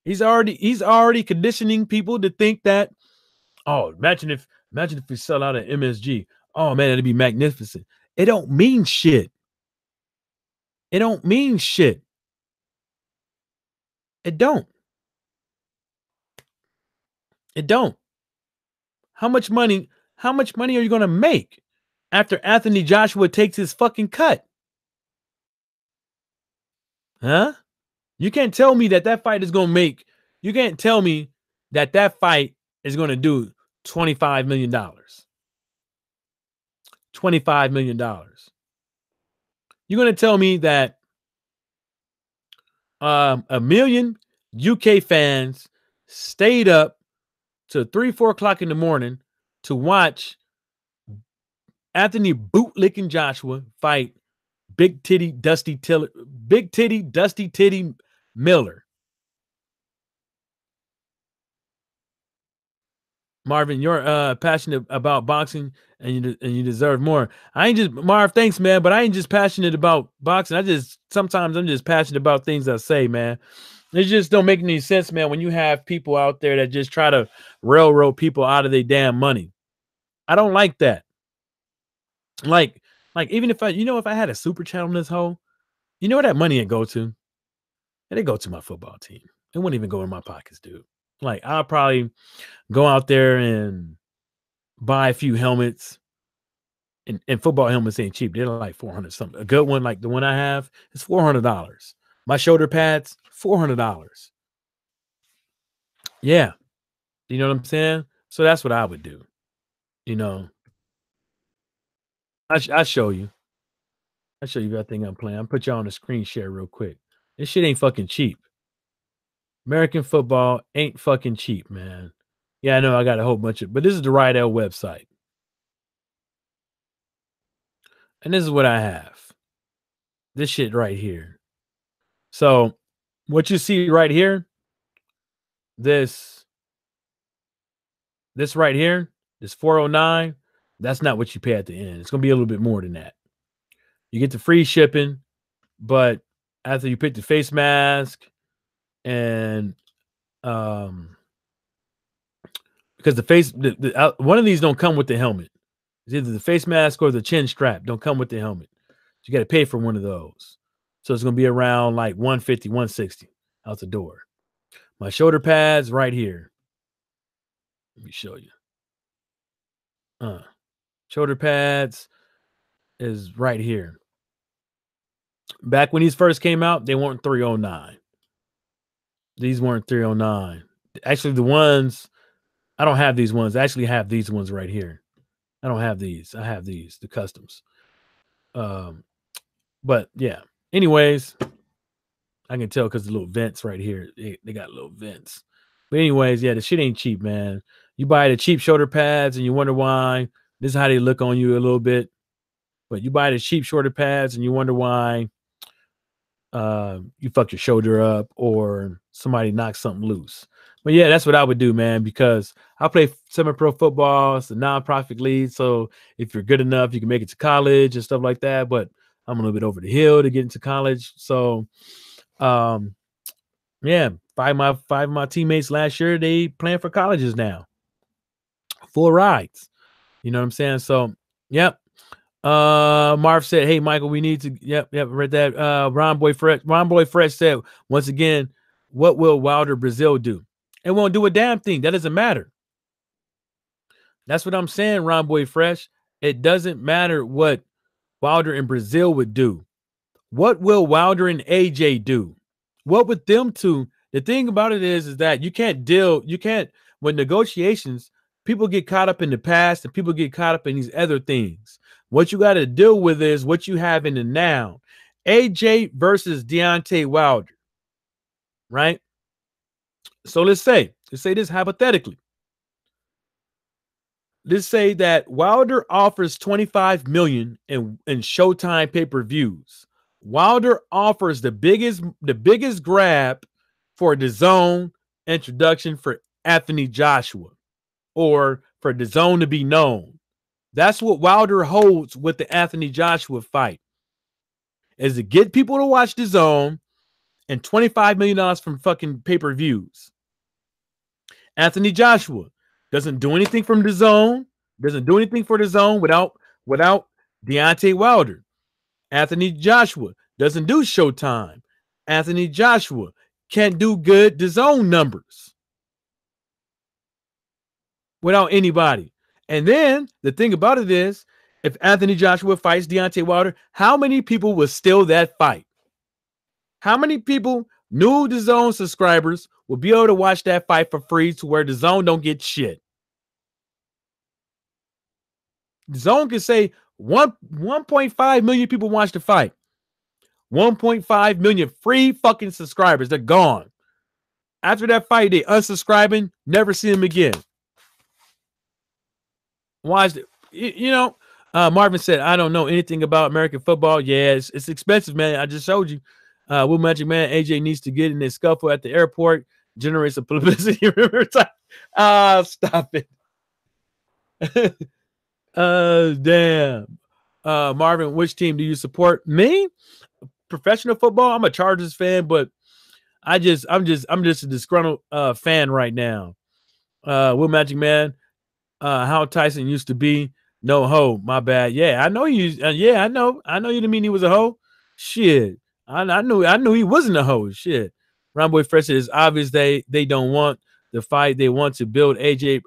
He's already conditioning people to think that, oh, imagine if we sell out at MSG. Oh man, it'd be magnificent. It don't mean shit. It don't mean shit. It don't. It don't. How much money are you going to make after Anthony Joshua takes his fucking cut? Huh? You can't tell me that fight is going to make, you can't tell me that fight is going to do $25 million. $25 million. You're going to tell me that 1 million UK fans stayed up to 3-4 o'clock in the morning to watch Anthony bootlicking Joshua fight Big Titty Dusty Titty Miller. Marvin, you're passionate about boxing and you deserve more. I ain't just, Marv, thanks, man, but I ain't just passionate about boxing. Sometimes I'm just passionate about things I say, man. It just don't make any sense, man, when you have people out there that just try to railroad people out of their damn money. I don't like that. Like even if I had a super chat on this whole, you know where that money would go to? It'd go to my football team. It wouldn't even go in my pockets, dude. Like I'll probably go out there and buy a few helmets. And football helmets ain't cheap. They're like $400 something. A good one, like the one I have, is $400. My shoulder pads, $400. Yeah. You know what I'm saying? So that's what I would do. You know, I show you. I'll show you that thing I'm playing. I'll put you on the screen share real quick. This shit ain't fucking cheap. American football ain't fucking cheap, man. Yeah, I know I got a whole bunch of, but this is the Rydell website. And this is what I have. This shit right here. So what you see right here, this right here, this 409, that's not what you pay at the end. It's going to be a little bit more than that. You get the free shipping, but after you pick the face mask and because the face, one of these don't come with the helmet. It's either the face mask or the chin strap don't come with the helmet. So you got to pay for one of those. So it's going to be around like 150, 160 out the door. My shoulder pads right here. Let me show you. Shoulder pads is right here. Back when these first came out, they weren't 309. These weren't 309. Actually, the ones, I don't have these ones. I actually have these ones right here. I don't have these. I have these, the customs. But yeah. Anyways, I can tell because the little vents right here. They got little vents. But anyways, yeah, the shit ain't cheap, man. You buy the cheap shoulder pads and you wonder why. This is how they look on you a little bit. But you buy the cheap shoulder pads and you wonder why you fuck your shoulder up or somebody knocks something loose. But yeah, that's what I would do, man, because I play semi-pro football. It's a non-profit league. So if you're good enough, you can make it to college and stuff like that. But I'm a little bit over the hill to get into college. So yeah, five of my teammates last year, they playing for colleges now. Full rides. You know what I'm saying? So yep. Marv said, "Hey Michael, we need to." Yep, read that. Ron Boy Fresh said once again, "What will Wilder Brazil do? It won't do a damn thing. That doesn't matter." That's what I'm saying, Ron Boy Fresh. It doesn't matter what Wilder and Brazil would do. What will Wilder and AJ do? What would them two? The thing about it is that you can't with negotiations. People get caught up in the past and people get caught up in these other things. What you got to deal with is what you have in the now. AJ versus Deontay Wilder, right? So let's say this hypothetically. Let's say that Wilder offers $25 million in Showtime pay-per-views. Wilder offers the biggest grab for the DAZN introduction for Anthony Joshua, or for the DAZN to be known. That's what Wilder holds with the Anthony Joshua fight, is to get people to watch the DAZN and $25 million from fucking pay-per-views. Anthony Joshua doesn't do anything from the DAZN, doesn't do anything for the DAZN without Deontay Wilder. Anthony Joshua doesn't do Showtime. Anthony Joshua can't do good DAZN numbers without anybody. And then the thing about it is, if Anthony Joshua fights Deontay Wilder, how many people will steal that fight? How many people, new DAZN subscribers, will be able to watch that fight for free to where DAZN don't get shit? DAZN can say 1.5 million people watch the fight. 1.5 million free fucking subscribers. They're gone. After that fight, they unsubscribing, never see them again. Why is it? You know, Marvin said, I don't know anything about American football. Yeah, it's expensive, man. I just showed you. Will Magic Man, AJ needs to get in a scuffle at the airport, generate some publicity. Remember time? Stop it. Damn. Marvin, which team do you support? Me? Professional football? I'm a Chargers fan, but I'm just a disgruntled fan right now. Will Magic Man, how Tyson used to be. No hoe, my bad. Yeah, I know you. Yeah, I know you didn't mean he was a hoe. Shit, I knew he wasn't a hoe. Shit, Ron Boy Fresh, is obvious they don't want the fight. They want to build AJ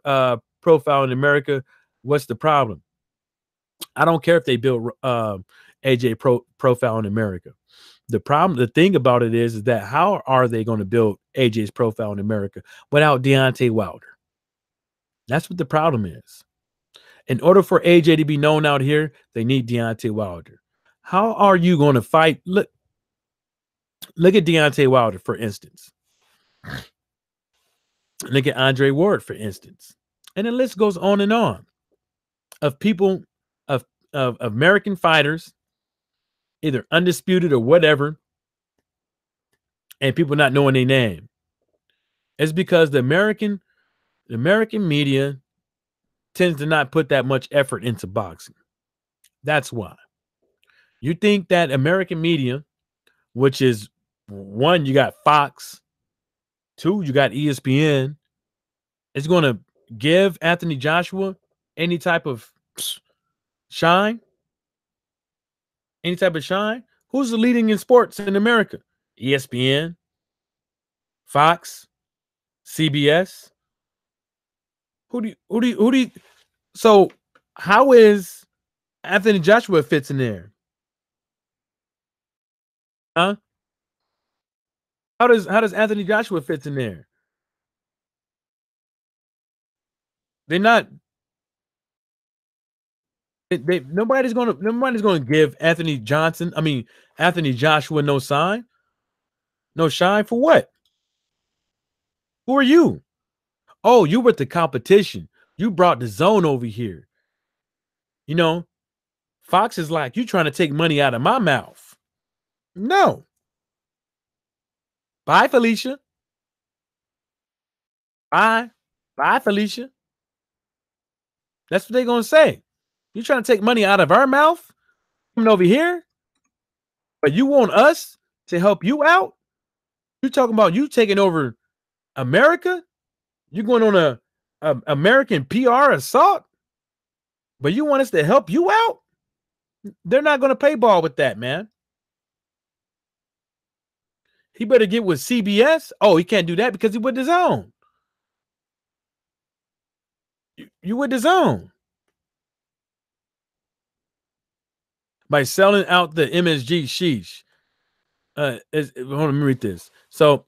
profile in America. What's the problem? I don't care if they build AJ profile in America. The thing about it is that how are they going to build AJ's profile in America without Deontay Wilder? That's what the problem is. In order for AJ to be known out here, they need Deontay Wilder. How are you going to fight? Look at Deontay Wilder, for instance. Look at Andre Ward, for instance. And the list goes on and on of people, of American fighters, either undisputed or whatever, and people not knowing their name. It's because the American media tends to not put that much effort into boxing. That's why. You think that American media, which is one, you got Fox, two, you got ESPN, is going to give Anthony Joshua any type of shine? Any type of shine? Who's the leading in sports in America? ESPN, Fox, CBS. Who do you? So how is Anthony Joshua fits in there? Huh? How does Anthony Joshua fits in there? They're not. Nobody's gonna give Anthony Joshua no sign, no shine for what? Who are you? Oh, you were the competition. You brought the DAZN over here. You know, Fox is like, you trying to take money out of my mouth. No. Bye, Felicia. Bye. Bye, Felicia. That's what they're going to say. You trying to take money out of our mouth? Coming over here? But you want us to help you out? You talking about you taking over America? You going on a American PR assault? But you want us to help you out? They're not going to play ball with that, man. He better get with CBS. Oh, he can't do that because he with his own. You with his own. By selling out the MSG, sheesh. Hold on, let me read this. So,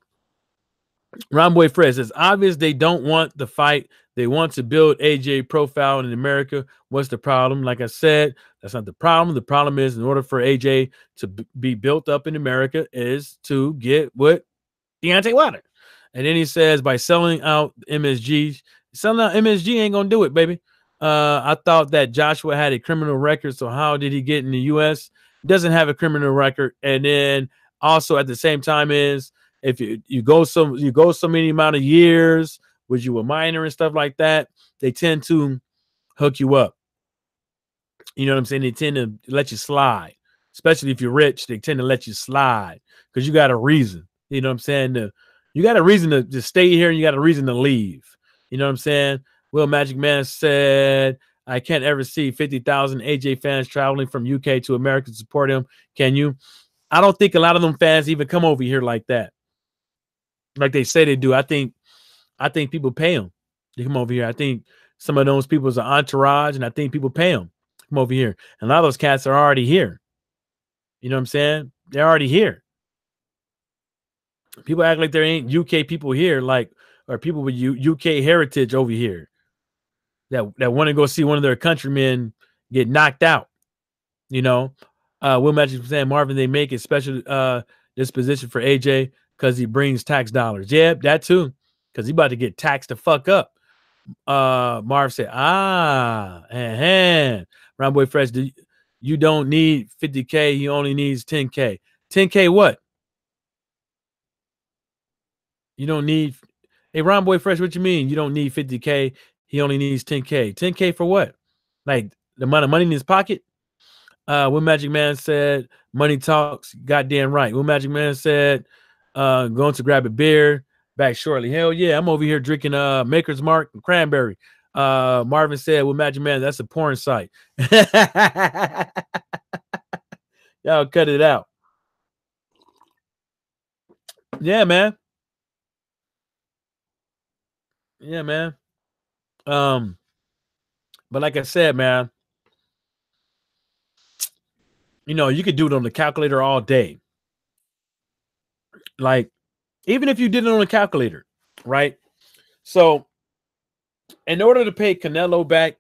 Romboy Fred says, obvious they don't want the fight. They want to build AJ profile in America. What's the problem? Like I said, that's not the problem. The problem is, in order for AJ to be built up in America, is to get what Deontay Wilder. And then he says, by selling out MSG, selling out MSG ain't gonna do it, baby. I thought that Joshua had a criminal record, so how did he get in the U.S.? Doesn't have a criminal record. And then also at the same time is, if you go so many amount of years, was you a minor and stuff like that, they tend to hook you up. You know what I'm saying? They tend to let you slide, especially if you're rich. They tend to let you slide because you got a reason. You know what I'm saying? You got a reason to stay here, and you got a reason to leave. You know what I'm saying? Will Magic Man said, I can't ever see 50,000 AJ fans traveling from UK to America to support him. Can you? I don't think a lot of them fans even come over here like that. Like they say they do. I think people pay them to come over here. I think some of those people is an entourage, and I think people pay them to come over here. And a lot of those cats are already here. You know what I'm saying? They're already here. People act like there ain't UK people here, like, or people with UK heritage over here that want to go see one of their countrymen get knocked out. You know, Will Magic was saying, Marvin, they make a special disposition for AJ because he brings tax dollars. Yeah, that too, because he about to get taxed the fuck up. Marv said, Roundboy Fresh, you don't need 50K, he only needs 10K. 10K what? You don't need, hey, Roundboy Fresh, what you mean? You don't need 50K, he only needs 10K. 10K for what? Like the amount of money in his pocket? Will Magic Man said, money talks, goddamn right. Will Magic Man said, going to grab a beer back shortly. Hell yeah, I'm over here drinking Maker's Mark and cranberry. Marvin said, Will Magic Man, that's a porn site. Y'all cut it out. Yeah, man. Yeah, man. But like I said, man, you know, you could do it on the calculator all day. Like, even if you did it on a calculator, right? So, in order to pay Canelo back,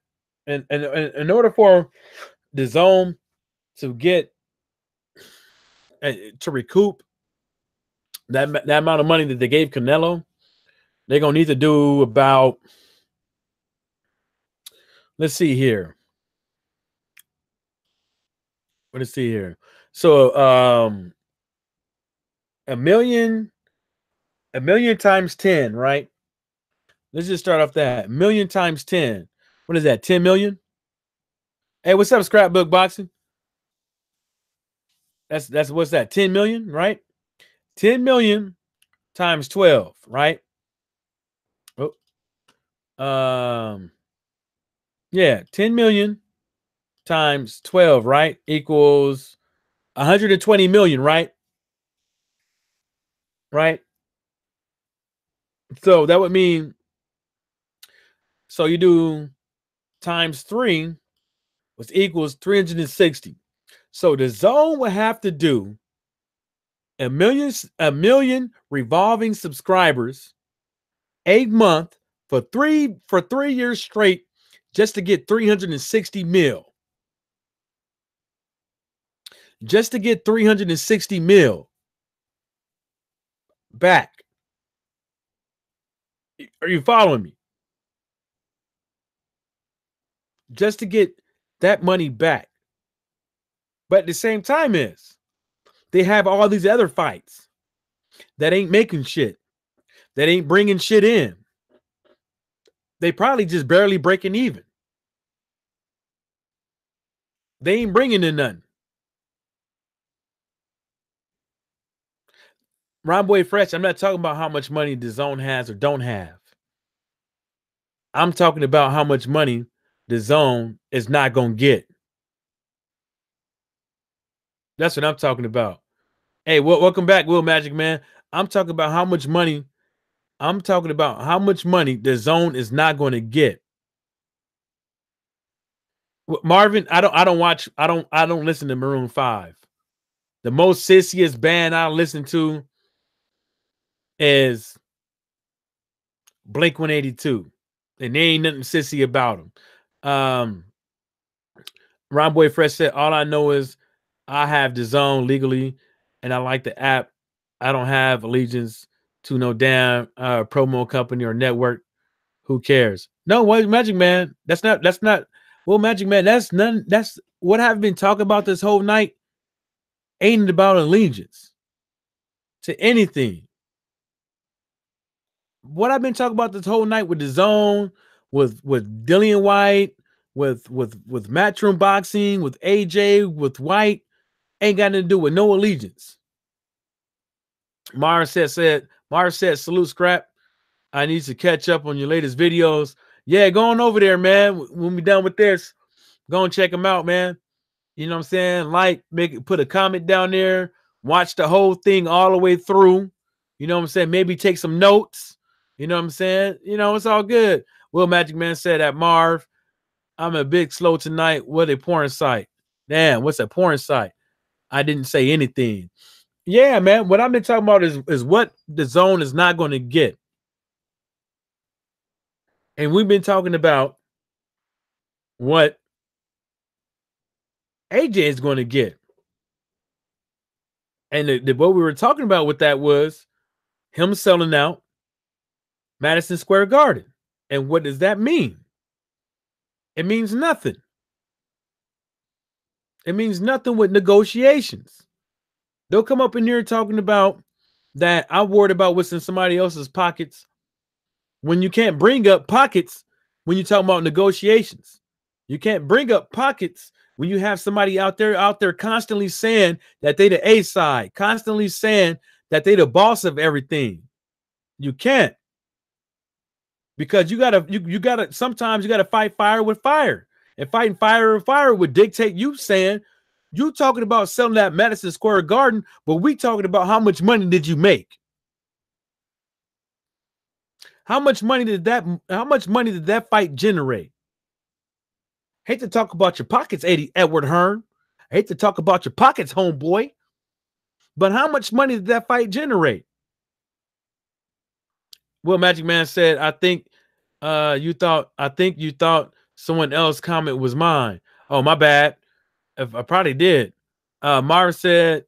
and in order for the zone to get to recoup that amount of money that they gave Canelo, they're gonna need to do about, let's see here. Let's see here. So a million times 10, right? Let's just start off that. 1 million times 10. What is that? 10 million? Hey, what's up, Scrapbook Boxing? That's what's that? 10 million, right? 10 million times 12, right? Oh. Yeah, 10 million times 12, right? Equals 120 million, right? Right? So that would mean, so you do times 3, which equals 360. So the zone would have to do a million revolving subscribers a month for 3 years straight just to get 360 mil. Just to get 360 mil back. Are you following me? Just to get that money back. But at the same time is they have all these other fights. that ain't making shit, that ain't bringing shit in. They probably just barely breaking even. They ain't bringing in nothing. Ron Boy Fresh, I'm not talking about how much money DAZN has or don't have. I'm talking about how much money DAZN is not going to get. That's what I'm talking about. Hey, welcome back, Will Magic Man. I'm talking about how much money. I'm talking about how much money DAZN is not going to get. Marvin, I don't listen to Maroon 5. The most sissiest band I listen to is Blink 182. And there ain't nothing sissy about them. Ron Boy Fresh said, all I know is I have DAZN legally and I like the app. I don't have allegiance to no damn promo company or network. Who cares? No, what Magic Man? That's not well, Magic Man, that's what I've been talking about this whole night. Ain't about allegiance to anything. What I've been talking about this whole night with DAZN, with Dillian White, with Matchroom Boxing, with AJ, with White, ain't got nothing to do with no allegiance. Mara said, salute Scrap. I need to catch up on your latest videos. Yeah, go on over there, man. When we done with this, go and check them out, man. You know what I'm saying? Like, put a comment down there. Watch the whole thing all the way through. You know what I'm saying? Maybe take some notes. You know what I'm saying? You know, it's all good. Will Magic Man said at Marv, I'm a bit slow tonight. What a porn site. Damn, what's a porn site? I didn't say anything. Yeah, man. What I've been talking about is what DAZN is not going to get. And we've been talking about what AJ is going to get. And what we were talking about with that was him selling out Madison Square Garden. And what does that mean? It means nothing. It means nothing with negotiations. They'll come up in here talking about that I'm worried about what's in somebody else's pockets when you can't bring up pockets when you talk about negotiations. You can't bring up pockets when you have somebody out there constantly saying that they the A side, constantly saying that they the boss of everything. You can't. Because you gotta sometimes you gotta fight fire with fire. And fighting fire with fire would dictate you saying you talking about selling that Madison Square Garden, but we talking about how much money did you make? How much money did that fight generate? Hate to talk about your pockets, Edward Hearn. I hate to talk about your pockets, homeboy. But how much money did that fight generate? Will Magic Man said, I think you thought someone else's comment was mine. Oh, my bad. If I probably did. Mara said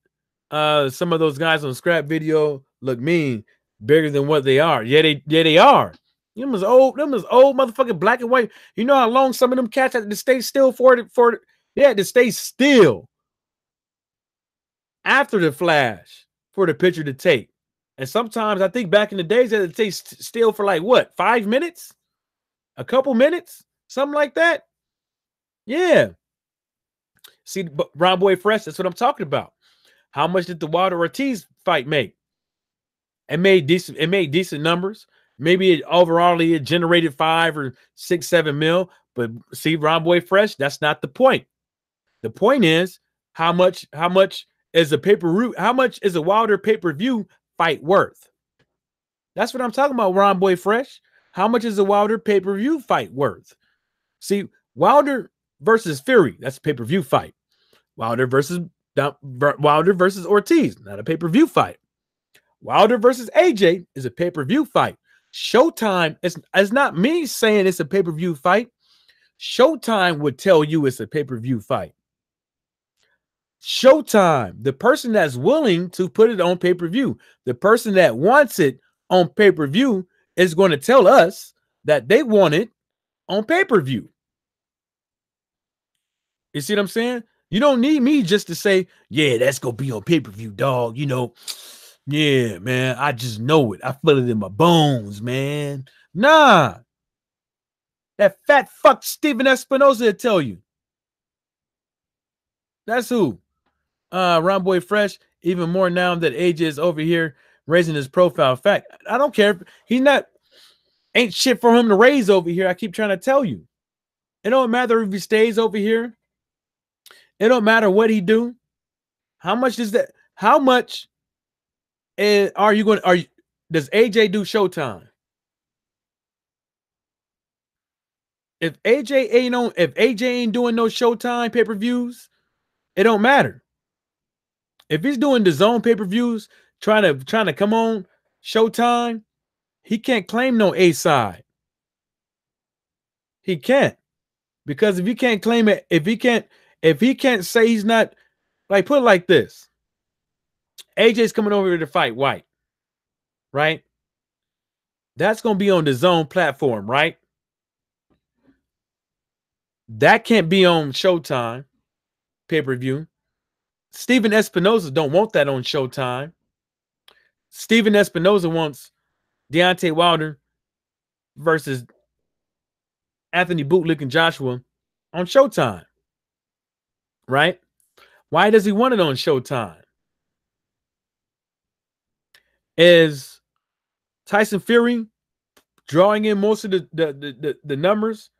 some of those guys on the scrap video look mean, bigger than what they are. Yeah, they are. Them was old motherfucking black and white. You know how long some of them cats had to stay still they had to stay still after the flash for the picture to take. And sometimes I think back in the days they had to stay still for like what, 5 minutes? A couple minutes? Something like that. Yeah. See, Ron Boy Fresh, that's what I'm talking about. How much did the Wilder Ortiz fight make? It made decent numbers. Maybe overall it generated 5 or 6, 7 mil. But see, Ron Boy Fresh, that's not the point. The point is how much is a Wilder pay-per-view fight worth? That's what I'm talking about, Ron Boy Fresh. How much is a Wilder pay-per-view fight worth? See, Wilder versus Fury, that's a pay-per-view fight. Wilder versus Ortiz, not a pay-per-view fight. Wilder versus AJ is a pay-per-view fight. Showtime is not me saying it's a pay-per-view fight. Showtime would tell you it's a pay-per-view fight. Showtime, the person that's willing to put it on pay-per-view, the person that wants it on pay-per-view is going to tell us that they want it on pay-per-view. You see what I'm saying? You don't need me just to say, yeah, that's going to be on pay-per-view, dog. You know, Yeah, man. I just know it. I feel it in my bones, man. Nah. That fat fuck Steven Espinosa will tell you. That's who. Ron Boy Fresh, even more now that AJ is over here raising his profile. Fact, I don't care. He's not, ain't shit for him to raise over here. I keep trying to tell you. It don't matter if he stays over here. It don't matter what he do. How much does that, how much are you going, does AJ do Showtime? If AJ ain't doing no Showtime pay-per-views, it don't matter. If he's doing the zone pay-per-views, trying to come on Showtime, he can't claim no A side. He can't. Because if he can't claim it, if he can't say he's not, like, put it like this. AJ's coming over here to fight White, right? That's gonna be on the zone platform, right? That can't be on Showtime pay-per-view. Steven Espinosa don't want that on Showtime. Steven Espinosa wants Deontay Wilder versus Anthony Bootlick and Joshua on Showtime, right? Why does he want it on Showtime? Is Tyson Fury drawing in most of the numbers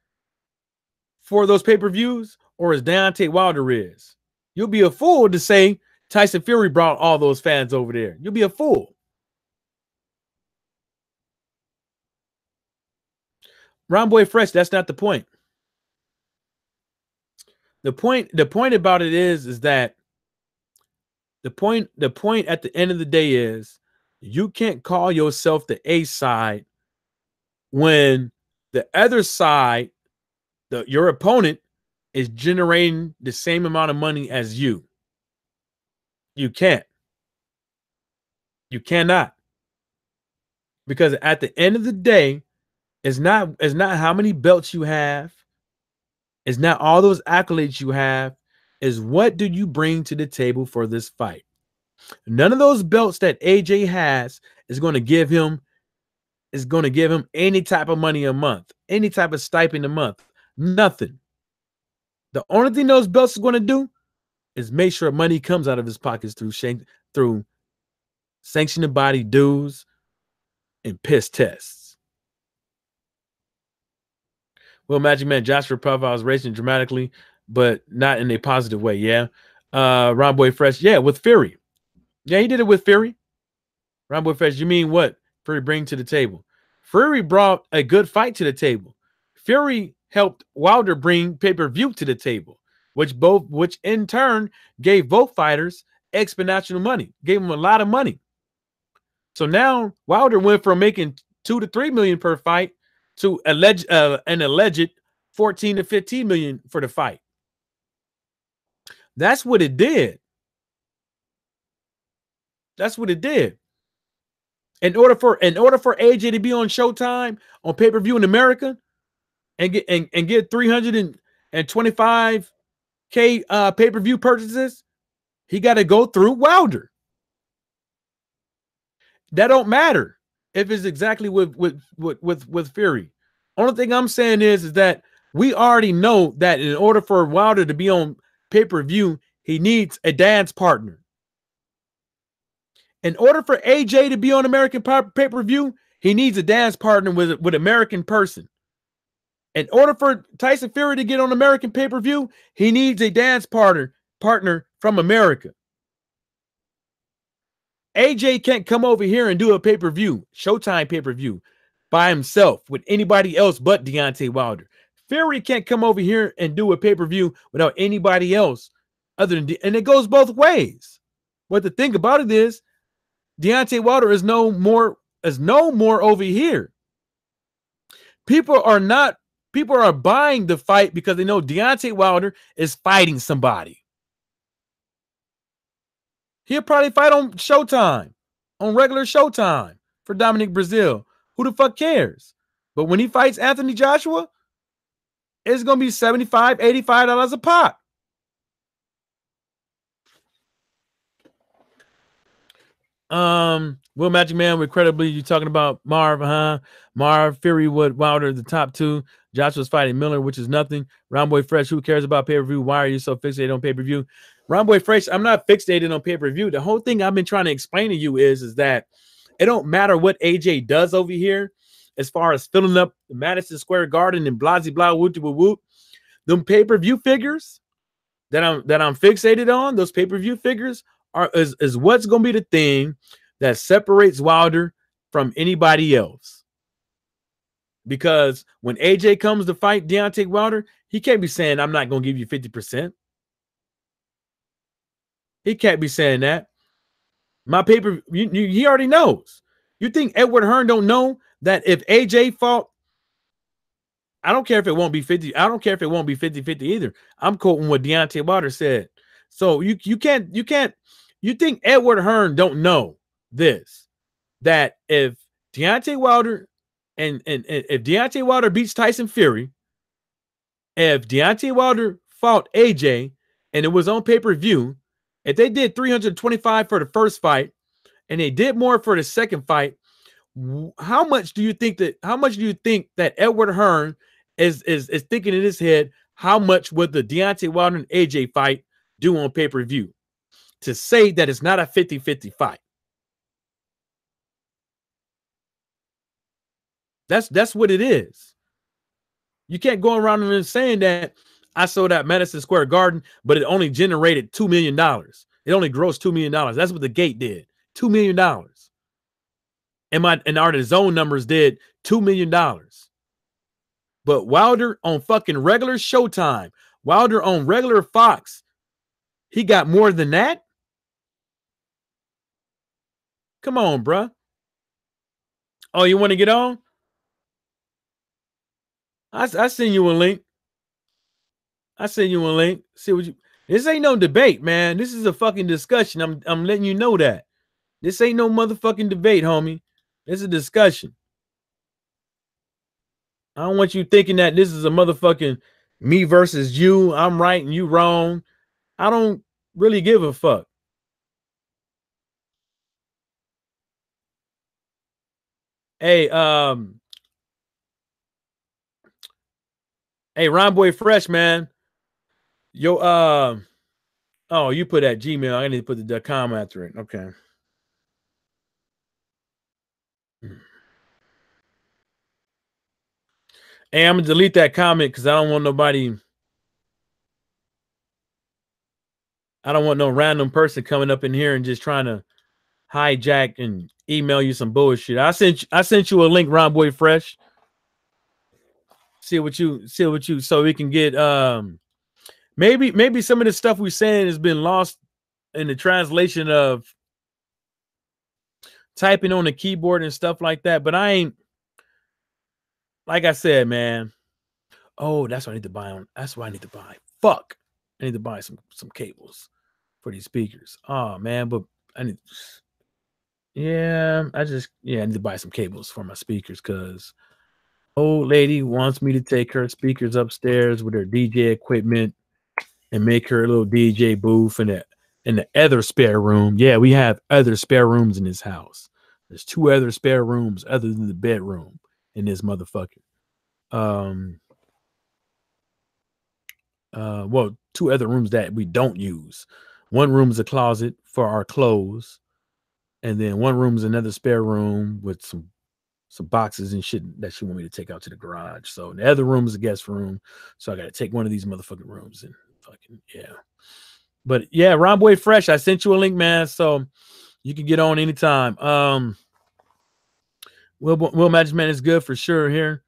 for those pay-per-views, or is Deontay Wilder is? You'll be a fool to say Tyson Fury brought all those fans over there. You'll be a fool. Ron Boy Fresh, that's not the point. The point about it is that the point at the end of the day is you can't call yourself the A side when the other side, your opponent, is generating the same amount of money as you. You can't. You cannot. Because at the end of the day, it's not how many belts you have. It's not all those accolades you have. Is what do you bring to the table for this fight? None of those belts that AJ has is going to give him any type of money a month, any type of stipend a month. Nothing. The only thing those belts are going to do is make sure money comes out of his pockets through sanctioned body dues and piss tests. Well, Magic Man Joshua profile is racing dramatically, but not in a positive way. Yeah. Ron Boy Fresh. Yeah, with Fury. Yeah, he did it with Fury. Ron Boy Fresh, you mean what Fury bring to the table? Fury brought a good fight to the table. Fury helped Wilder bring pay-per-view to the table, which in turn gave both fighters exponential money, gave them a lot of money. So now Wilder went from making $2 to $3 million per fight to an alleged 14 to 15 million for the fight. That's what it did. That's what it did. In order for AJ to be on Showtime on pay-per-view in America and get 325K pay-per-view purchases, he got to go through Wilder. That don't matter if it's exactly with Fury. Only thing I'm saying is that we already know that in order for Wilder to be on pay-per-view, he needs a dance partner. In order for AJ to be on American pay-per-view, he needs a dance partner with American person. In order for Tyson Fury to get on American pay-per-view, he needs a dance partner from America. AJ can't come over here and do a pay-per-view, Showtime pay-per-view, by himself with anybody else but Deontay Wilder. Fury can't come over here and do a pay-per-view without anybody else other than, and it goes both ways. But the thing about it is, Deontay Wilder is no more over here. People are buying the fight because they know Deontay Wilder is fighting somebody. He'll probably fight on Showtime, on regular Showtime for Dominic Breazeale. Who the fuck cares? But when he fights Anthony Joshua, it's going to be $75, $85 a pop. Will Magic Man, incredibly, you talking about Marv, huh? Marv, Fury, Wood, Wilder, the top two. Joshua's fighting Miller, which is nothing. Round Boy Fresh, who cares about pay-per-view? Why are you so fixated on pay-per-view? Round Boy Fresh, I'm not fixated on pay-per-view. The whole thing I've been trying to explain to you is that it don't matter what AJ does over here as far as filling up the Madison Square Garden and blah, blah, whoop, whoop, whoop. Them pay-per-view figures that I'm fixated on, those pay-per-view figures is what's going to be the thing that separates Wilder from anybody else. Because when AJ comes to fight Deontay Wilder, he can't be saying, I'm not going to give you 50%. He can't be saying that. My paper, he already knows. You think Edward Hearn don't know that if AJ fought, I don't care if it won't be 50. I don't care if it won't be 50-50 either. I'm quoting what Deontay Wilder said. So you can't, you think Edward Hearn don't know this, that if Deontay Wilder and if Deontay Wilder beats Tyson Fury, if Deontay Wilder fought AJ and it was on pay-per-view, if they did 325 for the first fight and they did more for the second fight, how much do you think that Edward Hearn is thinking in his head? How much would the Deontay Wilder and AJ fight do on pay-per-view to say that it's not a 50-50 fight? That's what it is. You can't go around and saying that I sold out Madison Square Garden, but it only generated $2 million. It only grossed $2 million. That's what the gate did. $2 million. And our DAZN numbers did $2 million. But Wilder on fucking regular Showtime, Wilder on regular Fox, he got more than that? Come on, bruh. Oh, you want to get on? I send you a link. I send you a link. See what you. This ain't no debate, man. This is a fucking discussion. I'm letting you know that. This ain't no motherfucking debate, homie. It's a discussion. I don't want you thinking that this is a motherfucking me versus you. I'm right and you wrong. I don't really give a fuck. Hey, hey, Ron Boy Fresh, man. Yo, oh, you put that Gmail. I need to put the .com after it. Okay. Hey, I'm gonna delete that comment because I don't want nobody. I don't want no random person coming up in here and just trying to hijack and email you some bullshit. I sent you a link, Ron Boy Fresh. See what you so we can get maybe some of the stuff we're saying has been lost in the translation of typing on the keyboard and stuff like that. But I ain't, like I said, man. Oh, that's what I need to buy on. That's what I need to buy. Fuck. I need to buy some cables for these speakers. Oh man, but I need. Yeah, I need to buy some cables for my speakers because old lady wants me to take her speakers upstairs with her DJ equipment and make her a little DJ booth in the other spare room. Yeah, we have other spare rooms in this house. There's 2 other spare rooms other than the bedroom in this motherfucker. Well, 2 other rooms that we don't use. One room is a closet for our clothes, and then one room is another spare room with some boxes and shit that she want me to take out to the garage. So the other room is a guest room, so I got to take one of these motherfucking rooms and fucking yeah. But yeah, Ron Boy Fresh, I sent you a link, man, so you can get on anytime. Will Magic Man is good for sure here.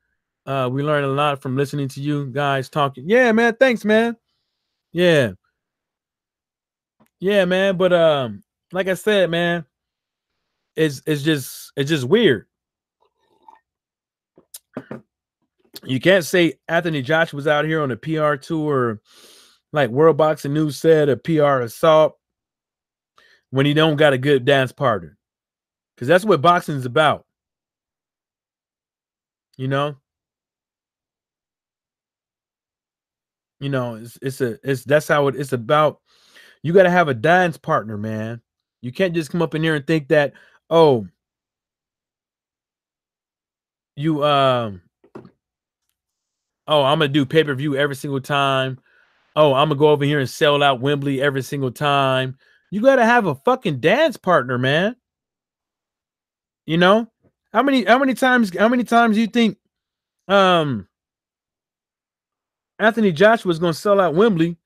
We learned a lot from listening to you guys talking. Yeah, man. Thanks, man. Yeah. Yeah, man. But like I said, man, it's just weird. You can't say Anthony Joshua was out here on a PR tour, like World Boxing News said, a PR assault, when he don't got a good dance partner. Because that's what boxing is about. You know? You know, that's how it's about. You got to have a dance partner, man. You can't just come up in here and think that, oh, you I'm gonna do pay-per-view every single time. Oh, I'm gonna go over here and sell out Wembley every single time. You gotta have a fucking dance partner, man. You know? How many times do you think Anthony Joshua is gonna sell out Wembley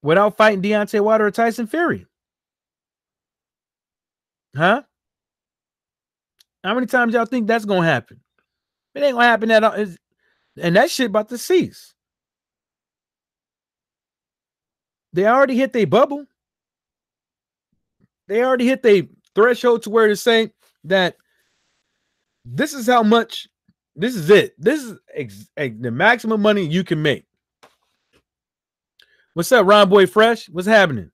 without fighting Deontay Wilder or Tyson Fury? Huh? How many times y'all think that's gonna happen? It ain't gonna happen at all. And that shit about to cease. They already hit their bubble. They already hit their threshold to where they're saying that this is how much, this is it. This is the maximum money you can make. What's up, Ron Boy Fresh? What's happening?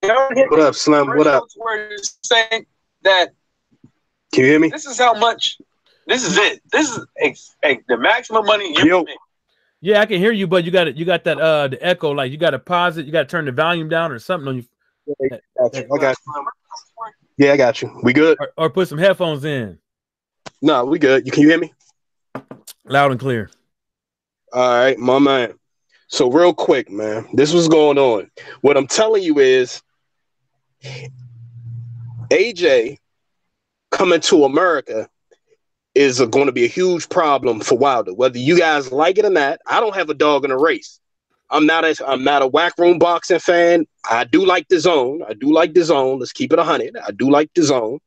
What up, Slim? What up? Where you're saying that Can you hear me? this is how much, this is it. This is the maximum money you can make. Yeah, I can hear you, but you got that the echo. Like you got to pause it. You got to turn the volume down or something on you. I got you. Yeah, I got you. We good? Or put some headphones in. No, we good. Can you hear me? Loud and clear. All right, my man. So real quick, man, this was going on. What I'm telling you is AJ coming to America is going to be a huge problem for Wilder. Whether you guys like it or not, I don't have a dog in the race. I'm not a whack room boxing fan. I do like the zone. Let's keep it 100. I do like the zone.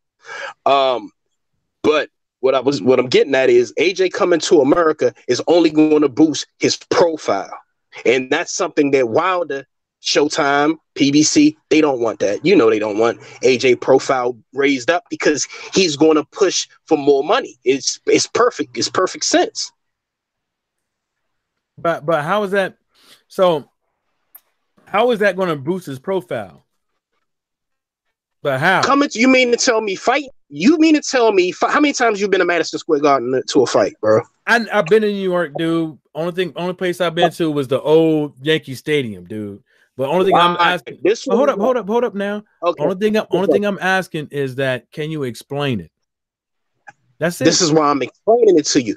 But what I'm getting at is AJ coming to America is only going to boost his profile. And that's something that Wilder, Showtime, PBC, they don't want that. You know they don't want AJ profile raised up because he's going to push for more money. It's perfect. It's perfect sense. But how is that? So how is that going to boost his profile? But how? You mean to tell me fight? You mean to tell me how many times you've been to Madison Square Garden to a fight, bro? I've been in New York, dude. Only place I've been to was the old Yankee Stadium, dude. But only thing I'm asking, hold up now. Okay. Only thing I'm asking is that can you explain it? That's it. This is why I'm explaining it to you.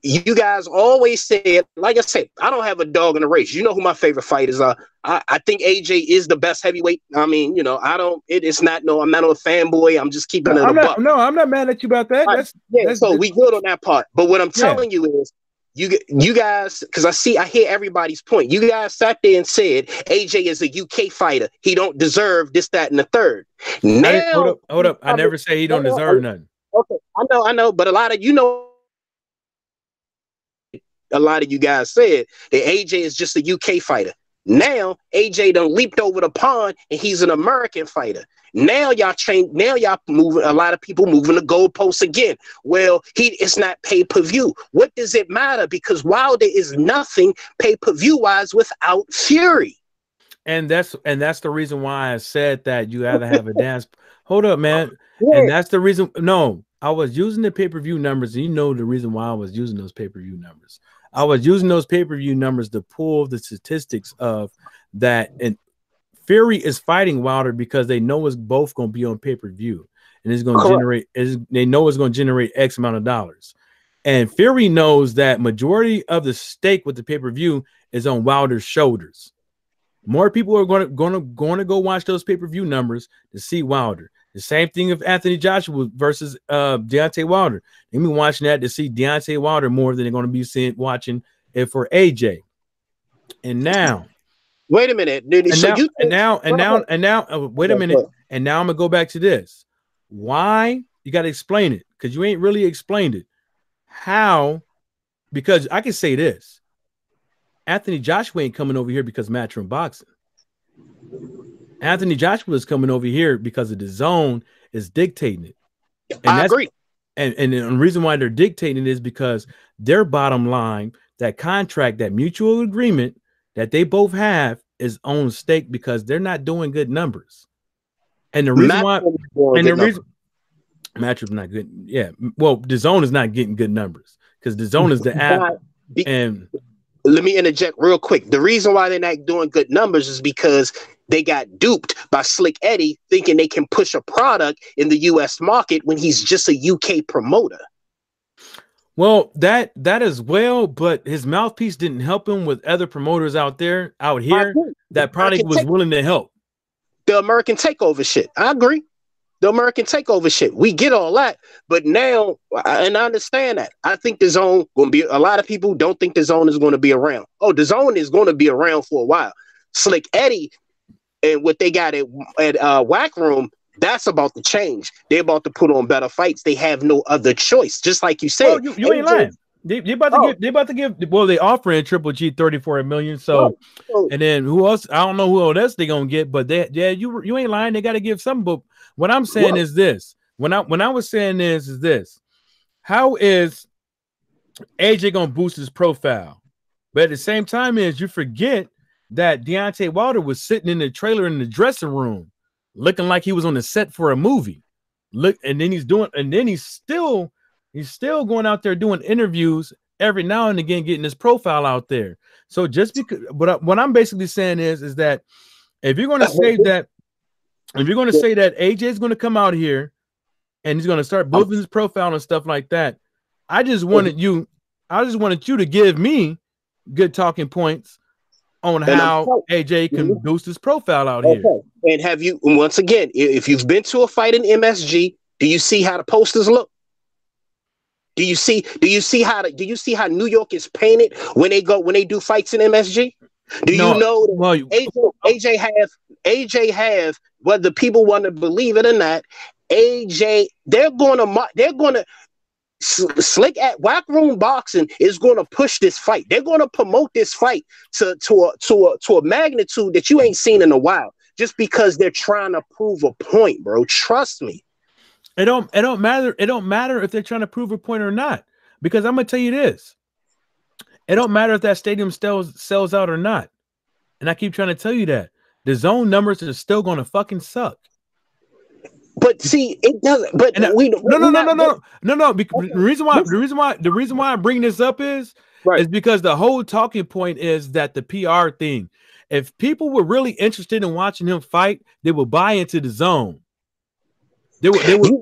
You guys always said, like I said, I don't have a dog in the race. You know who my favorite fighters are. I think AJ is the best heavyweight. I mean, you know, I'm not a fanboy. I'm just keeping it a buck. No, I'm not mad at you about that. So we good on that part. But what I'm telling you is, you guys, because I hear everybody's point. You guys sat there and said AJ is a UK fighter. He don't deserve this, that, and the third. Now, hold up. I never say he don't deserve nothing. Okay, I know, but a lot of you guys said that AJ is just a UK fighter. Now AJ done leaped over the pond and he's an American fighter. Now y'all change. Now y'all moving. A lot of people moving the goalposts again. Well, it's not pay-per-view. What does it matter? Because Wilder is nothing pay-per-view wise without Fury. And that's the reason why I said that you either have a dance. Hold up, man. Yeah. And that's the reason. No, I was using the pay-per-view numbers, and you know the reason why I was using those pay-per-view numbers. I was using those pay-per-view numbers to pull the statistics of that. And Fury is fighting Wilder because they know it's both going to be on pay-per-view, and it's going to generate. They know it's going to generate X amount of dollars. And Fury knows that majority of the stake with the pay-per-view is on Wilder's shoulders. More people are going to go watch those pay-per-view numbers to see Wilder. The same thing of Anthony Joshua versus Deontay Wilder. They'll be watching that to see Deontay Wilder more than they're going to be watching it for AJ. And now, wait a minute. Wait a minute. And now I'm gonna go back to this. Why? You got to explain it because you ain't really explained it. How? Because I can say this. Anthony Joshua ain't coming over here because Matchroom Boxing. Anthony Joshua is coming over here because of the zone is dictating it. And I agree. And the reason why they're dictating it is because their bottom line, that contract, that mutual agreement that they both have is on stake because they're not doing good numbers. And the reason Matchroom's not good. Yeah. Well, the zone is not getting good numbers because the zone is the app. let me interject real quick. The reason why they're not doing good numbers is because they got duped by Slick Eddie thinking they can push a product in the U.S. market when he's just a UK promoter. Well, that as well, but his mouthpiece didn't help him with other promoters out here that product was willing to help. The American Takeover shit. I agree. The American Takeover shit. We get all that, but now, and I understand that. I think the Zone going to be, a lot of people don't think the Zone is going to be around. Oh, the Zone is going to be around for a while. Slick Eddie and what they got at Whack Room, that's about to change. They're about to put on better fights. They have no other choice. Just like you said. Oh, you ain't lying. They about to give. Well, they offering Triple G $34 million. So, and then who else? I don't know who else they gonna get, but you ain't lying. They got to give some. But what I'm saying is this. When I was saying this is this. How is AJ gonna boost his profile? But at the same time, is you forget that Deontay Wilder was sitting in the trailer in the dressing room, looking like he was on the set for a movie. Look, and then he's still going out there doing interviews every now and again, getting his profile out there. So just because, what I'm basically saying is that if you're going to say that, AJ is going to come out here and he's going to start boosting his profile and stuff like that, I just wanted you to give me good talking points on how AJ can boost his profile out here. And have you, once again, if you've been to a fight in MSG, do you see how the posters look? Do you see how New York is painted when they do fights in MSG? You know that AJ have, whether people want to believe it or not, AJ, they're gonna Slick at Whack Room Boxing is going to push this fight. They're going to promote this fight to a magnitude that you ain't seen in a while, just because they're trying to prove a point, bro. Trust me. It don't matter. It don't matter if they're trying to prove a point or not, because I'm gonna tell you this. It don't matter if that stadium sells out or not. And I keep trying to tell you that the Zone numbers are still gonna fucking suck. But see, it doesn't. But no. Because the reason why I bring this up is because the whole talking point is that the PR thing. If people were really interested in watching him fight, they would buy into the Zone. They would.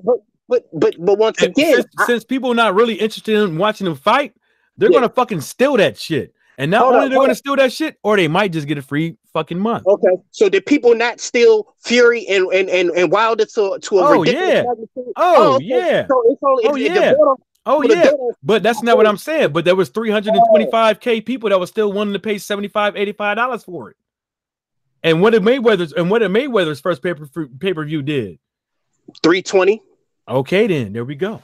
But once again, since people are not really interested in watching him fight, they're gonna fucking steal that shit. And not only they're gonna steal that shit, or they might just get a free fucking month. Okay, so did people not steal Fury and Wilder to a ridiculous magnitude? Yeah. So it's only but that's not what I'm saying. But there was 325K people that were still wanting to pay $75, $85 for it. And what did Mayweather's first pay-per-view did? 320. Okay, then there we go.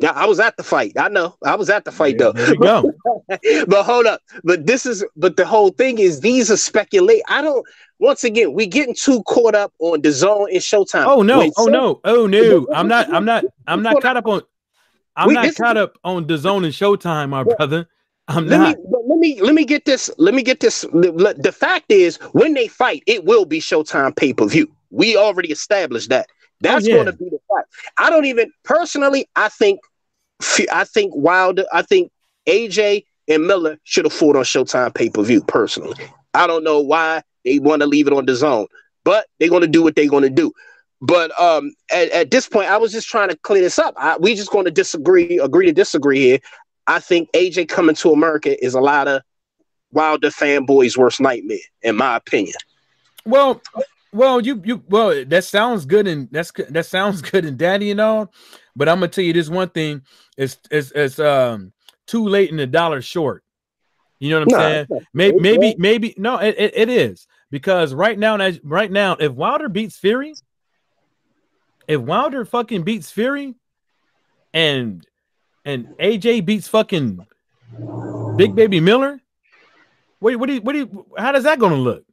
Yeah, I was at the fight. I know. I was at the fight though. There we go. But hold up. But the whole thing is these are speculate. Once again, we getting too caught up on the Zone and Showtime. Oh no. I'm not caught up on the Zone and Showtime, my brother. Let me get this. The fact is, when they fight, it will be Showtime pay-per-view. We already established that. That's going to be the fight. I don't even personally. I think Wilder. I think AJ and Miller should have fought on Showtime pay-per-view. Personally, I don't know why they want to leave it on the Zone, but they're going to do what they're going to do. But at this point, I was just trying to clear this up. We just going to agree to disagree here. I think AJ coming to America is a lot of Wilder fanboys' worst nightmare, in my opinion. Well, that sounds good, and that sounds good and daddy and all. But I'm gonna tell you this one thing: it's too late and $1 short. You know what I'm saying? Maybe no, it is, because right now, if Wilder beats Fury, fucking beats Fury, and AJ beats fucking Big Baby Miller, how does that gonna look?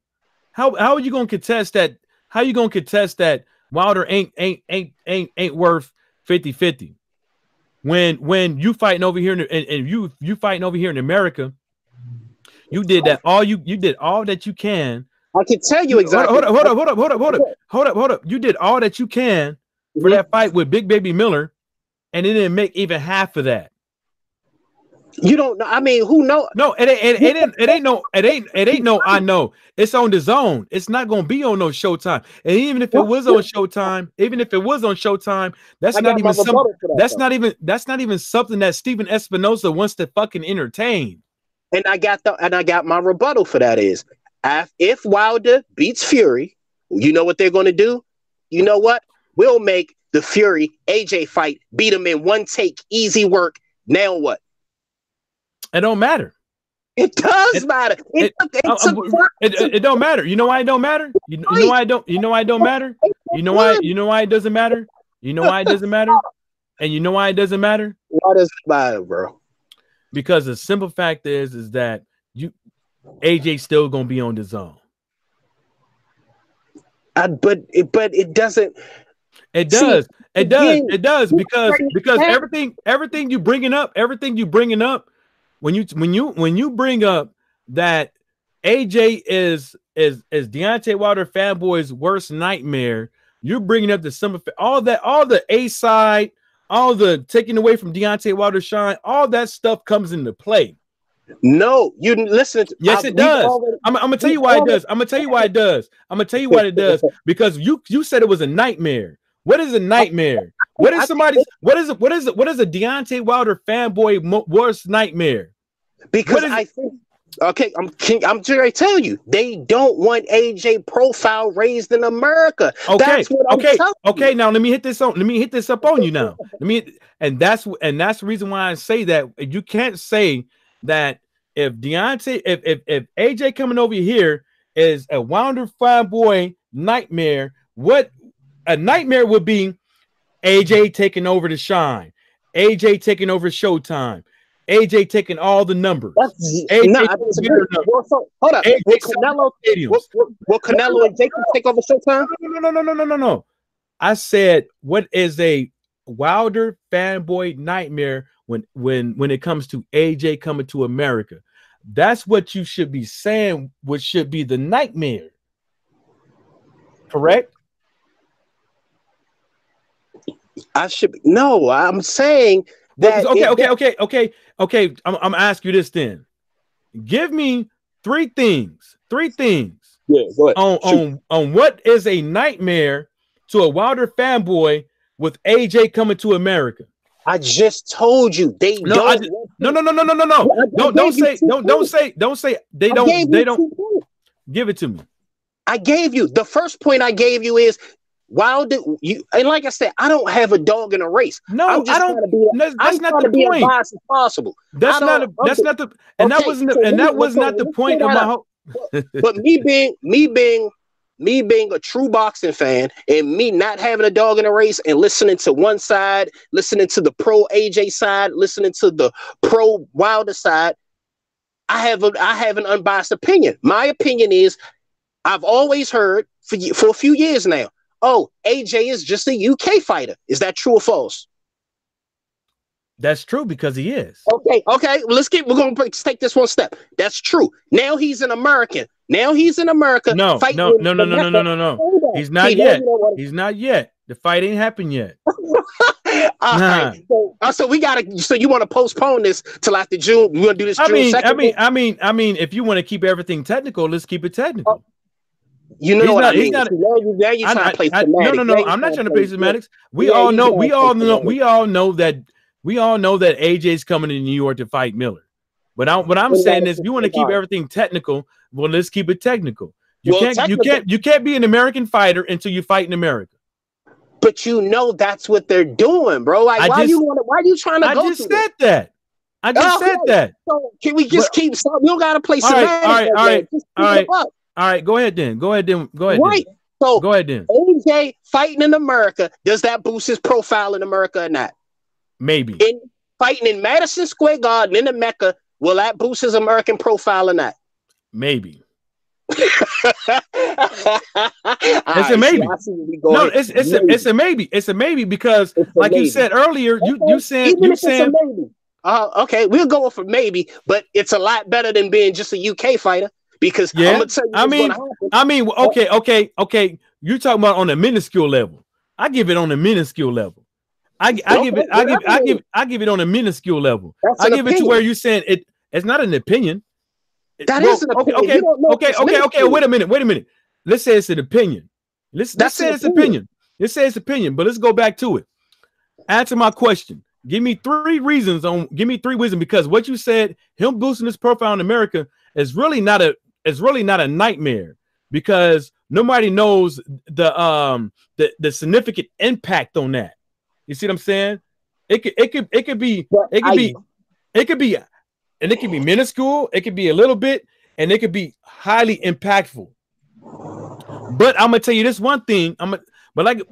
How are you gonna contest that? How you gonna contest that Wilder ain't worth 50-50 when you fighting over here and you fighting over here in America? You did that you did all that you can. I can tell you exactly. Hold up. You did all that you can for that fight with Big Baby Miller, and it didn't make even half of that. You don't know. I mean, who know? No, it ain't no. I know it's on the zone. It's not gonna be on no Showtime. And even if it was on Showtime, that's not even something. That's not even something that Steven Espinosa wants to fucking entertain. And I got my rebuttal for that is if Wilder beats Fury, you know what they're going to do? You know what? We'll make the Fury AJ fight, beat him in one take, easy work. Now what? It don't matter. It does matter. It don't matter. You know why it don't matter? You know why it don't. You know why it don't matter. You know why. You know why it doesn't matter. You know why it doesn't matter. And you know why it doesn't matter. Why does it matter, bro? Because the simple fact is that AJ still gonna be on the zone. But it doesn't. It does. It does because everything you bringing up. When you bring up that AJ is Deontay Wilder fanboy's worst nightmare, you're bringing up the simple all the A side, all the taking away from Deontay Wilder's shine, all that stuff comes into play. No, you listen. Yes, it does. I'm gonna tell you why it does. I'm gonna tell you why it does. Because you said it was a nightmare. What is a nightmare? What is a Deontay Wilder fanboy worst nightmare? Because I think I'm trying to tell you, they don't want AJ profile raised in America. Okay, that's what I'm telling you. Now let me hit this up on you now. That's the reason why I say that you can't say that if AJ coming over here is a Wilder fanboy nightmare, what a nightmare would be AJ taking over the shine, AJ taking over Showtime, AJ taking all the numbers. Hold up. Will Canelo and Jacob take over Showtime? No. I said, what is a Wilder fanboy nightmare when it comes to AJ coming to America? That's what you should be saying, what should be the nightmare. Correct? I'm saying that. Okay. I'm asking you this then. Give me three things. Yeah, go ahead. On what is a nightmare to a Wilder fanboy with AJ coming to America? I just told you they don't. No. Don't say they don't. Give it to me. I gave you the first point. I gave you is Wilder. And like I said, I don't have a dog in a race. No, I'm just I don't. That's not the be point. As biased as possible. That's not the. And that was not the point of my whole. But me being a true boxing fan and me not having a dog in a race and listening to one side, listening to the pro AJ side, listening to the pro Wilder side, I have an unbiased opinion. My opinion is I've always heard for a few years now, oh, AJ is just a UK fighter. Is that true or false? That's true because he is. Okay. We're going to take this one step. That's true. Now he's an American. No. He's not yet. He's not yet. The fight ain't happened yet. Right. So we gotta. So you want to postpone this till after June? We want to do this. I mean, if you want to keep everything technical, let's keep it technical. You know what I mean? Now you're trying to play semantics. No. I'm not trying to play semantics. We all know that AJ's coming to New York to fight Miller. But what I'm saying is, if you want to keep everything technical, well, let's keep it technical. You can't be an American fighter until you fight in America. But you know that's what they're doing, bro. Like, why are you trying to go? I just said that. I just said that. So can we just keep? We don't gotta play semantics. All right. Go ahead then. Right. So go ahead then. AJ fighting in America, does that boost his profile in America or not? Maybe. Fighting in Madison Square Garden in the Mecca, will that boost his American profile or not? Maybe. It's a maybe. No, it's a maybe. It's a maybe because, like you said earlier, you said. Okay, we'll go for maybe, but it's a lot better than being just a UK fighter because I'm gonna tell you okay. You're talking about on a minuscule level. I give it on a minuscule level. I give it on a minuscule level. I give it to where you saying it's not an opinion. That is an opinion. Okay. Wait a minute. Let's say it's an opinion. Let's say it's opinion. Let's say it's opinion, but let's go back to it. Answer my question. Give me three reasons because what you said, him boosting his profile in America is really not a nightmare because nobody knows the significant impact on that. You see what I'm saying? It could be minuscule, it could be a little bit, and it could be highly impactful. But I'm gonna tell you this one thing. But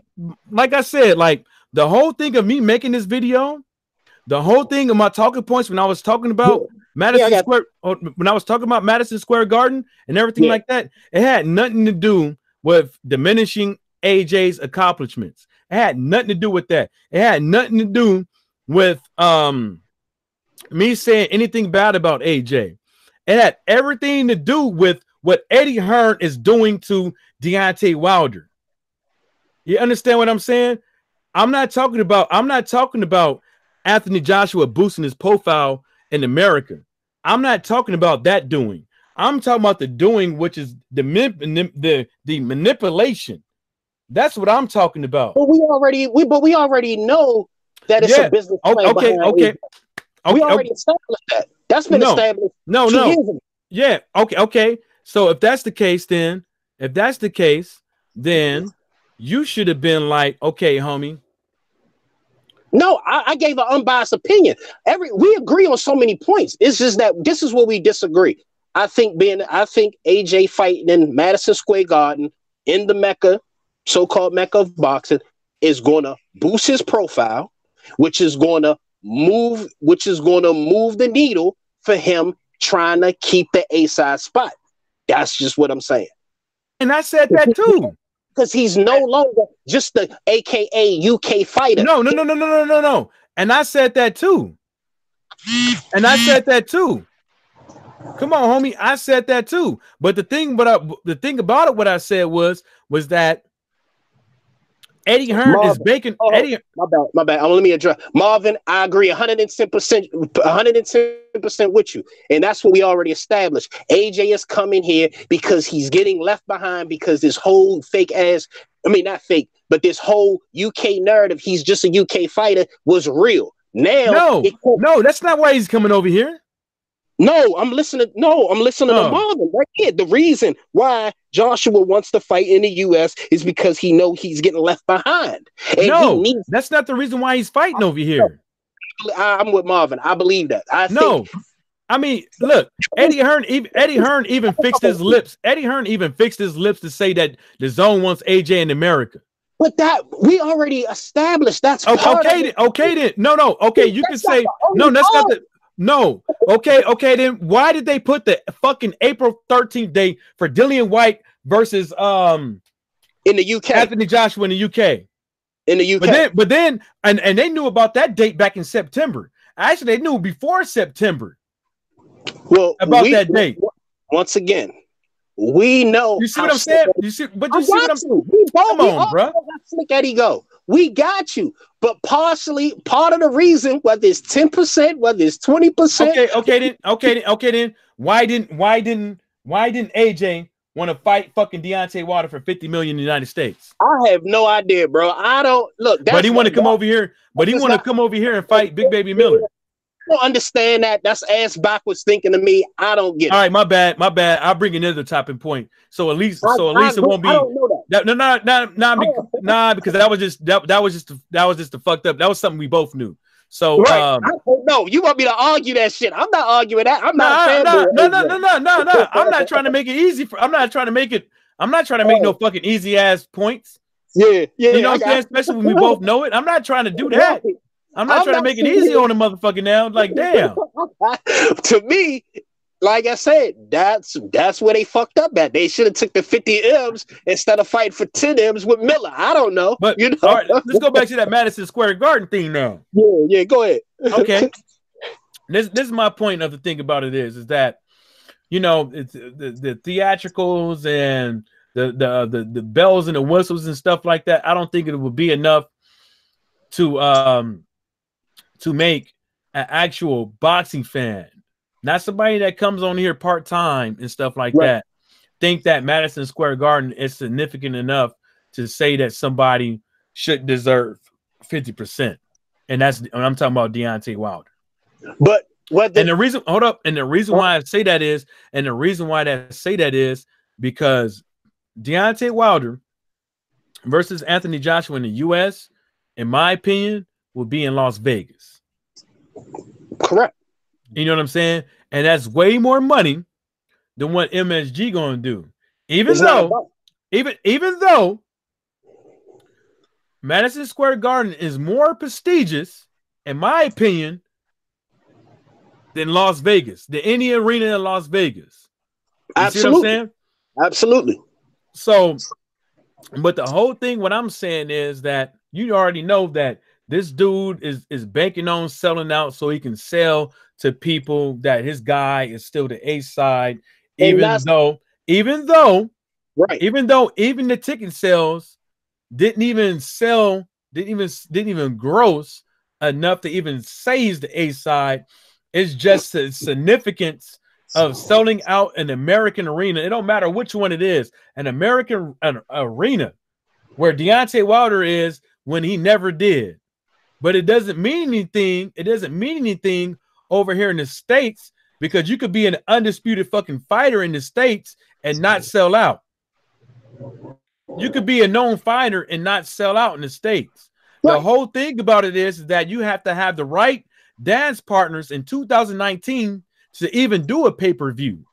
like I said, like the whole thing of me making this video, the whole thing of my talking points when I was talking about Madison Square Garden and everything like that, it had nothing to do with diminishing AJ's accomplishments. It had nothing to do with that. It had nothing to do with me saying anything bad about AJ. It had everything to do with what Eddie Hearn is doing to Deontay Wilder. You understand what I'm saying? I'm not talking about Anthony Joshua boosting his profile in America. I'm not talking about that doing. I'm talking about the doing, which is the manipulation. That's what I'm talking about. But we already know that it's a business plan. Okay. We already established that. That's been established. No. Yeah. Okay. So if that's the case, then you should have been like, okay, homie. No, I gave an unbiased opinion. We agree on so many points. It's just that this is where we disagree. I think AJ fighting in Madison Square Garden in the Mecca, so-called Mecca of boxing, is going to boost his profile, which is going to move the needle for him trying to keep the A-side spot. That's just what I'm saying. And I said that too. Because he's no longer just the AKA UK fighter. No. And I said that too. Come on, homie. I said that too. But the thing about it, what I said was that Eddie Hearn is baking. Eddie, my bad. Let me address Marvin. I agree 110% with you, and that's what we already established. AJ is coming here because he's getting left behind because this whole not fake, but this whole UK narrative, he's just a UK fighter, was real. Now, no, that's not why he's coming over here. No, I'm listening to Marvin right here. The reason why Joshua wants to fight in the U.S. is because he knows he's getting left behind. And that's not the reason why he's fighting over here. I'm with Marvin. I believe that. I mean, look, Eddie Hearn even fixed his lips. Eddie Hearn even fixed his lips to say that the zone wants AJ in America. But that we already established. That's okay. Then no. Okay, you can say no. That's not the. No. Okay. Then why did they put the fucking April 13th date for Dillian White versus in the UK, Anthony Joshua in the UK? In the UK. But then and they knew about that date back in September. Actually, they knew before September. Well, about that date. Once again, we know. You see what I'm saying? You see what I'm saying? Come on, bro. Slick Eddie go. We got you. But part of the reason, whether it's 10%, whether it's 20%. Okay then. Why didn't AJ want to fight fucking Deontay Wilder for $50 million in the United States? I have no idea, bro. I don't look. But he want to come over here. But he want to come over here and fight Big Baby Miller. I don't understand that. That's ass backwards thinking to me. I don't get it. All right, my bad. I'll bring another topping point. So at least it won't be. I don't know that. Nah, because that was just the fucked up. That was something we both knew. So no, you want me to argue that shit? I'm not arguing that. I'm not. No. I'm not trying to make it easy. I'm not trying to make no fucking easy ass points. Yeah. You know what I'm saying? Especially when we both know it. I'm not trying to do that. I'm not trying to make it easy on the motherfucker now. Like, damn. To me, like I said, that's where they fucked up at. They should have took the 50 M's instead of fighting for 10 M's with Miller. I don't know. But all right, let's go back to that Madison Square Garden thing now. Yeah, go ahead. Okay. This is my point of the thing about it is that, you know, it's the theatricals and the bells and the whistles and stuff like that. I don't think it would be enough to make an actual boxing fan, not somebody that comes on here part-time and stuff like that, think that Madison Square Garden is significant enough to say that somebody should deserve 50%. And I'm talking about Deontay Wilder. But and the reason why I say that is because Deontay Wilder versus Anthony Joshua in the US, in my opinion, will be in Las Vegas. Correct. You know what I'm saying? And that's way more money than what MSG gonna do. Even though Madison Square Garden is more prestigious, in my opinion, than Las Vegas, than any arena in Las Vegas. You see what I'm saying? Absolutely. So, but the whole thing, what I'm saying is that you already know that this dude is banking on selling out so he can sell to people that his guy is still the A side, even though the ticket sales didn't even gross enough to even say he's the A side. It's just the significance of selling out an American arena. It don't matter which one it is, an American arena where Deontay Wilder is when he never did. But it doesn't mean anything. It doesn't mean anything over here in the States, because you could be an undisputed fucking fighter in the States and not sell out. You could be a known fighter and not sell out in the States. The whole thing about it is that you have to have the right dance partners in 2019 to even do a pay-per-view.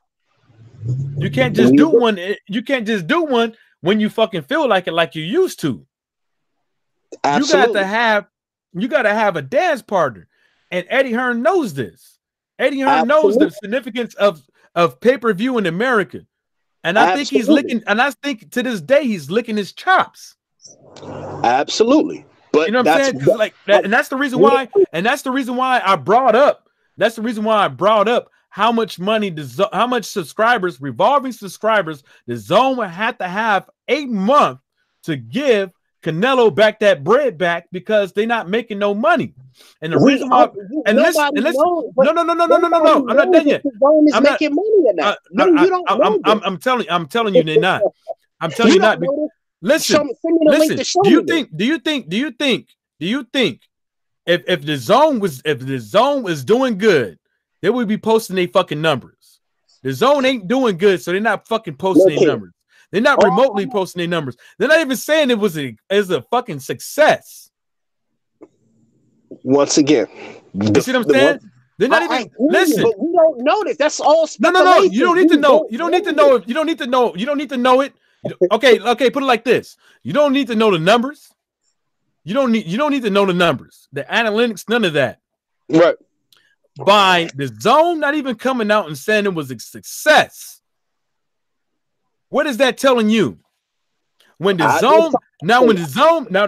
You can't just do one. You can't just do one when you fucking feel like it, like you used to. Absolutely. You got to have a dance partner, and Eddie Hearn knows this. Eddie Hearn knows the significance of pay-per-view in America, and I think he's licking. And I think to this day he's licking his chops. Absolutely. But you know what I'm saying? Like that, and that's the reason why. And that's the reason why I brought up. That's the reason why I brought up how much money, how much subscribers, revolving subscribers, the Zone would have to have a month to give Canelo back that bread back, because they're not making no money. And the reason why, and listen, no, I'm not done yet. I'm not making money or not. I'm telling you, they're not. I'm telling you not. Listen, do you think if the Zone was doing good, they would be posting their fucking numbers? The Zone ain't doing good, so they're not fucking posting their numbers. They're not remotely posting their numbers. They're not even saying it was a fucking success. Once again, you see what I'm saying? They're not even listen. But we don't know this. That's all speculation. No. You don't need to know. You don't need to know. You don't need to know. You don't need to know it. Okay. Put it like this. You don't need to know the numbers. You don't need to know the numbers, the analytics, none of that. Right. By the Zone not even coming out and saying it was a success. What is that telling you? When the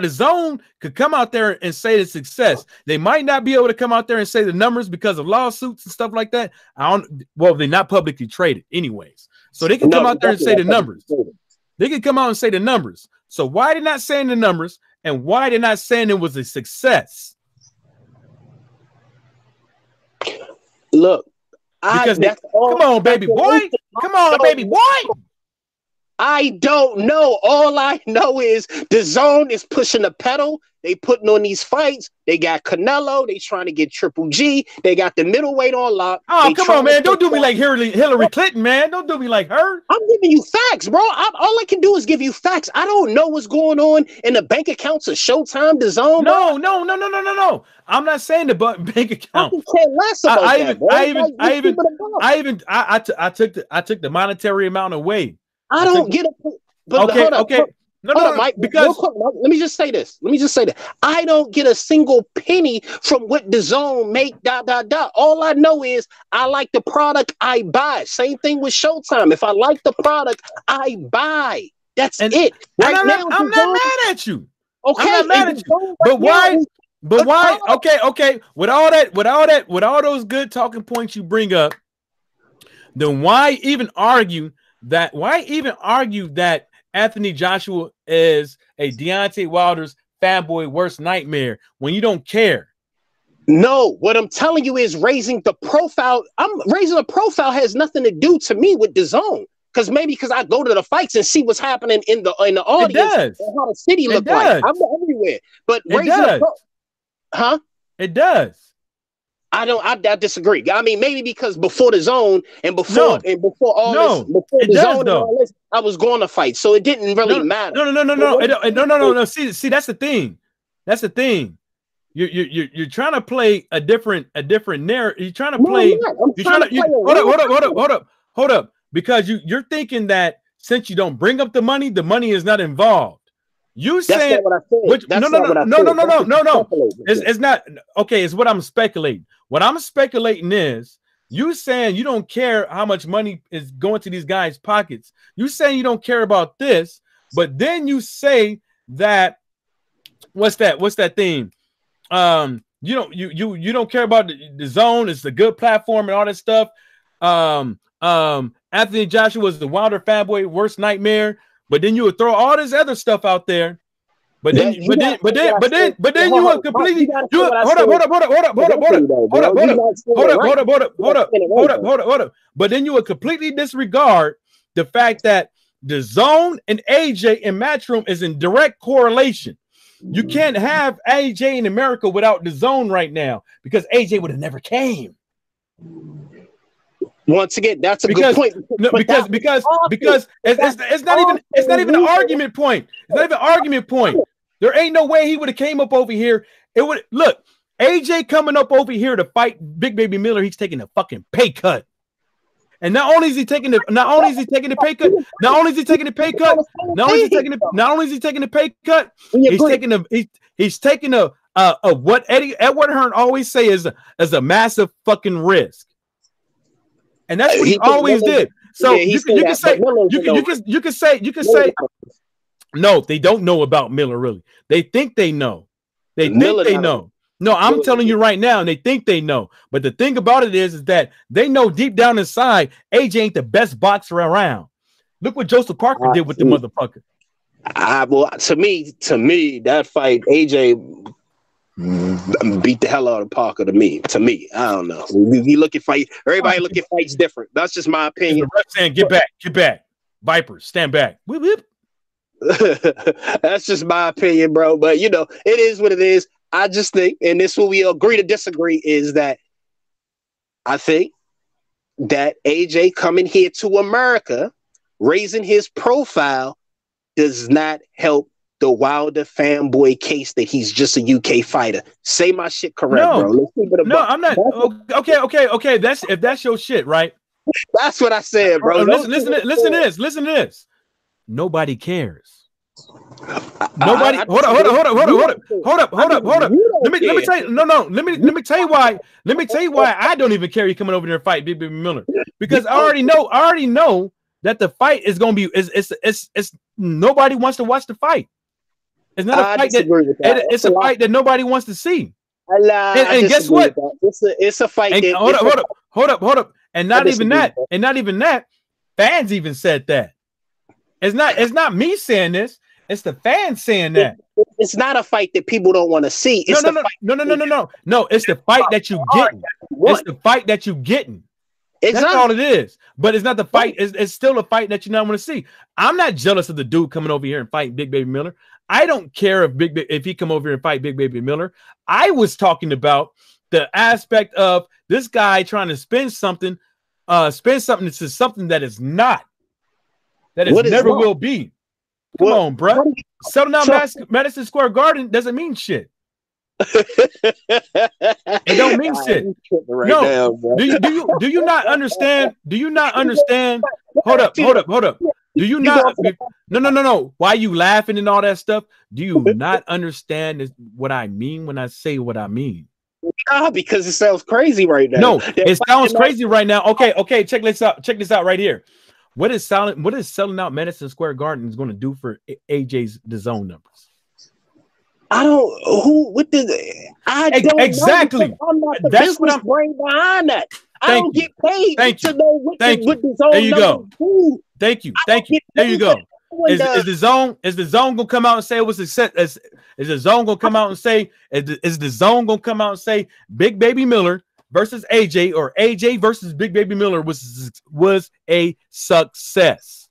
Zone could come out there and say the success, they might not be able to come out there and say the numbers because of lawsuits and stuff like that. They're not publicly traded anyways, so they can come out there and say the numbers. They can come out and say the numbers. So why they're not saying the numbers, and why they're not saying it was a success? Look, come on, baby boy. Come on, baby boy. I don't know. All I know is the Zone is pushing the pedal. They putting on these fights. They got Canelo. They trying to get Triple G. They got the middleweight on lock. Oh, come on, man. Don't do me like Hillary Clinton, man. Don't do me like her. I'm giving you facts, bro. All I can do is give you facts. I don't know what's going on in the bank accounts of Showtime, the Zone. No. I'm not saying the bank account. I took the monetary amount away. I don't get it. Okay. No, Mike, because let me just say this. I don't get a single penny from what the Zone make. All I know is I like the product, I buy. Same thing with Showtime. If I like the product, I buy. That's it. Right now, I'm not mad at you. Okay, I'm not mad at you. But why? But why? Okay. With all those good talking points you bring up, then why even argue that? Why even argue that Anthony Joshua is a Deontay Wilder's fanboy worst nightmare when you don't care. No, what I'm telling you is raising the profile. Raising a profile has nothing to do to me with DAZN. Because I go to the fights and see what's happening in the audience and how the city look like. I'm everywhere. But it does. I disagree. I mean, maybe because before DAZN and before all this, I was going to fight, so it didn't really matter. No. See, that's the thing. That's the thing. You're trying to play a different narrative. You're trying to play. Hold up. Because you're thinking that since you don't bring up the money is not involved. You saying no. It's not okay. It's what I'm speculating. What I'm speculating is you saying you don't care how much money is going to these guys' pockets. You saying you don't care about this, but then you say that what's that thing? You don't care about the zone. It's a good platform and all that stuff. Anthony Joshua was the Wilder fanboy worst nightmare, but then you would throw all this other stuff out there. But then you would completely do it. Hold up. But then you would completely disregard the fact that DAZN and AJ in Matchroom is in direct correlation. You can't have AJ in America without DAZN right now because AJ would have never came. Once again, that's a good point. Because it's not even an argument point. It's not even an argument point. There ain't no way he would have came up over here. It would look AJ coming up over here to fight Big Baby Miller. He's taking a fucking pay cut, and not only is he taking the pay cut. He's taking a what Edward Hearn always say is a massive fucking risk. And that's what he always did. So you can say no, they don't know about Miller really. They think they know. No, I'm telling you right now, and they think they know. But the thing about it is that they know deep down inside AJ ain't the best boxer around. Look what Joseph Parker did with the motherfucker. Well, to me, that fight, AJ beat the hell out of Parker. To me, I don't know. You look at fight. Everybody look at fights different. That's just my opinion. The ref saying, "Get back, Vipers, stand back." Whip, whip. That's just my opinion, bro. But it is what it is. I just think, and this will we agree to disagree, is that I think that AJ coming here to America, raising his profile, does not help the Wilder fanboy case that he's just a UK fighter. Say my shit correct, bro. Let's keep it I'm not. Okay. If that's your shit, right? That's what I said, bro. Listen to this. Nobody cares. Nobody. Hold up. Let me tell you. Let me tell you why. Let me tell you why I don't even care you coming over there and fight Big Baby Miller, because I already know that the fight is gonna be. It's nobody wants to watch the fight. It's not a fight it's a fight that nobody wants to see. And guess what? It's a fight. And hold up. And not even that. Fans even said that. It's not me saying this. It's the fans saying that. It's not a fight that people don't want to see. No. No, it's the fight that you getting. It's the fight that you getting. That's all it is. But it's not the fight. It's still a fight that you not want to see. I'm not jealous of the dude coming over here and fighting Big Baby Miller. I don't care if he come over here and fight Big Baby Miller. I was talking about the aspect of this guy trying to spin something into something that is not. That it never will be. Come on, bro. Selling out Madison Square Garden doesn't mean shit. It don't mean shit. Do you not understand? Do you not understand? Hold up. Do you not? No. Why are you laughing and all that stuff? Do you not understand what I mean when I say what I mean? Because it sounds crazy right now. No, it sounds crazy right now. Okay. Check this out right here. What is selling out Madison Square Garden is going to do for AJ's DAZN numbers? Exactly. Know I'm not the business brain behind that. I don't get paid to know what DAZN there you go. Thank you. There you go. Is the zone gonna come out and say it was success? Is the zone gonna come out and say is the zone gonna come out and say Big Baby Miller versus AJ or AJ versus Big Baby Miller was a success?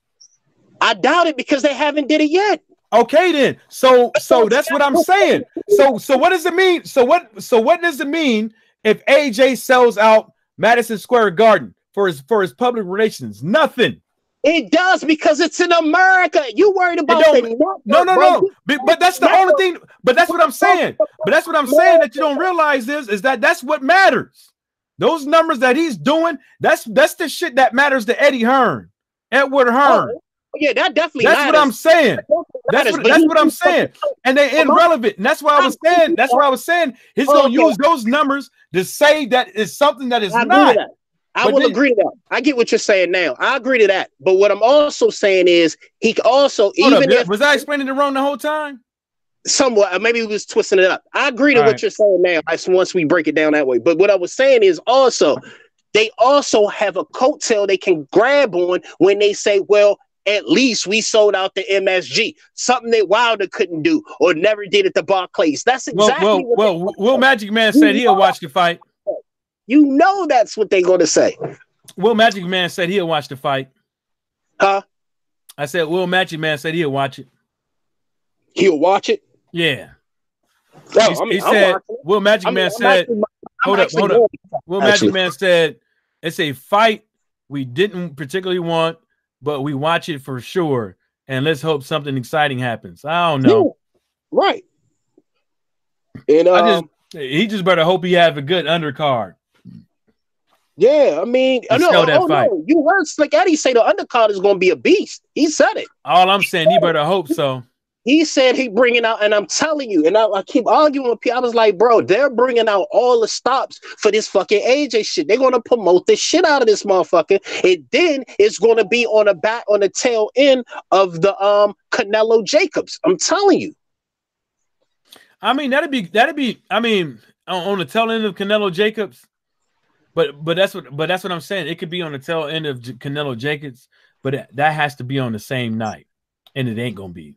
I doubt it because they haven't did it yet. Okay, then. So that's what I'm saying. So what does it mean? So what does it mean if AJ sells out Madison Square Garden for his public relations? Nothing. It does because it's in America. You worried about no. But that's the only thing. But that's what I'm saying. But that's what I'm saying that you don't realize is that that's what matters. Those numbers that he's doing, that's the shit that matters to Eddie Hearn, Edward Hearn. Oh, yeah, that definitely that's matters. What I'm saying. That's what I'm saying. And they're irrelevant. And that's why I was saying. That's why I was saying he's gonna use those numbers to say that is something that is not. I will agree to that. I get what you're saying now. I agree to that. But what I'm also saying is he also was I explaining it wrong the whole time? Somewhat, maybe he was twisting it up. I agree to what you're saying now. Once we break it down that way. But what I was saying is also they also have a coattail they can grab on when they say, well, at least we sold out the MSG, something that Wilder couldn't do or never did at the Barclays. That's exactly what Will Magic Man said he'll watch the fight. You know that's what they're going to say. Will Magic Man said he'll watch the fight. Huh? I said Will Magic Man said he'll watch it. He'll watch it? Yeah. No, he said Will Magic Man said hold up. Will Magic Man said it's a fight we didn't particularly want, but we watch it for sure, and let's hope something exciting happens. I don't know. Yeah, right. And he just better hope he have a good undercard. Yeah, I mean, no, you heard Slick Eddie say the undercard is going to be a beast. He said it. All I'm saying, he better hope so. He said he bringing out, and I'm telling you, and I keep arguing with people. I was like, bro, they're bringing out all the stops for this fucking AJ shit. They're going to promote the shit out of this motherfucker, and then it's going to be on the tail end of the Canelo Jacobs. I'm telling you. I mean, that'd be. I mean, on the tail end of Canelo Jacobs, but that's what I'm saying. It could be on the tail end of Canelo Jacobs, but that has to be on the same night, and it ain't gonna be.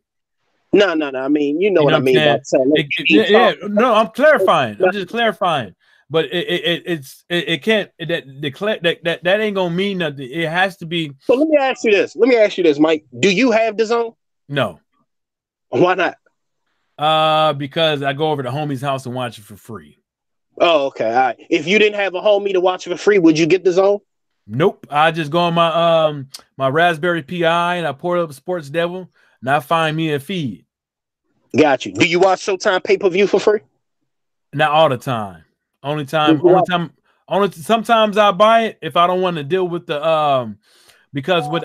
No. I mean, you know what I mean. No, I'm clarifying. I'm just clarifying. But it can't that ain't gonna mean nothing. It has to be. So let me ask you this, Mike. Do you have DAZN? No. Why not? Because I go over to homie's house and watch it for free. Oh, okay. All right. If you didn't have a homie to watch it for free, would you get DAZN? Nope. I just go on my my Raspberry Pi and I pour up Sports Devil and I find me a feed. Got you. Do you watch Showtime pay-per-view for free? Not all the time. Sometimes I buy it if I don't want to deal with the because with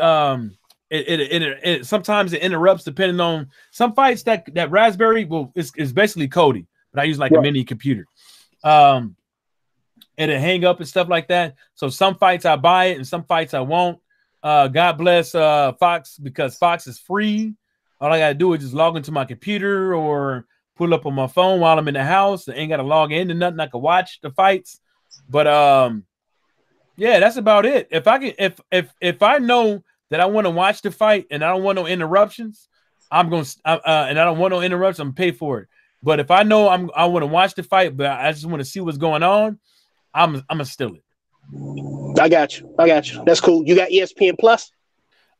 it sometimes it interrupts depending on some fights that Raspberry is basically Kodi, but I use like a mini computer. It'll hang up and stuff like that. So some fights I buy it and some fights I won't. God bless Fox, because Fox is free. All I gotta do is just log into my computer or pull up on my phone while I'm in the house. I ain't gotta log into nothing. I can watch the fights. But yeah, that's about it. If I can, if I know that I want to watch the fight and I don't want no interruptions, I'm gonna and I don't want no interruptions, I'm gonna pay for it. But if I know I want to watch the fight, but I just want to see what's going on, I'm gonna steal it. I got you. That's cool. You got ESPN Plus?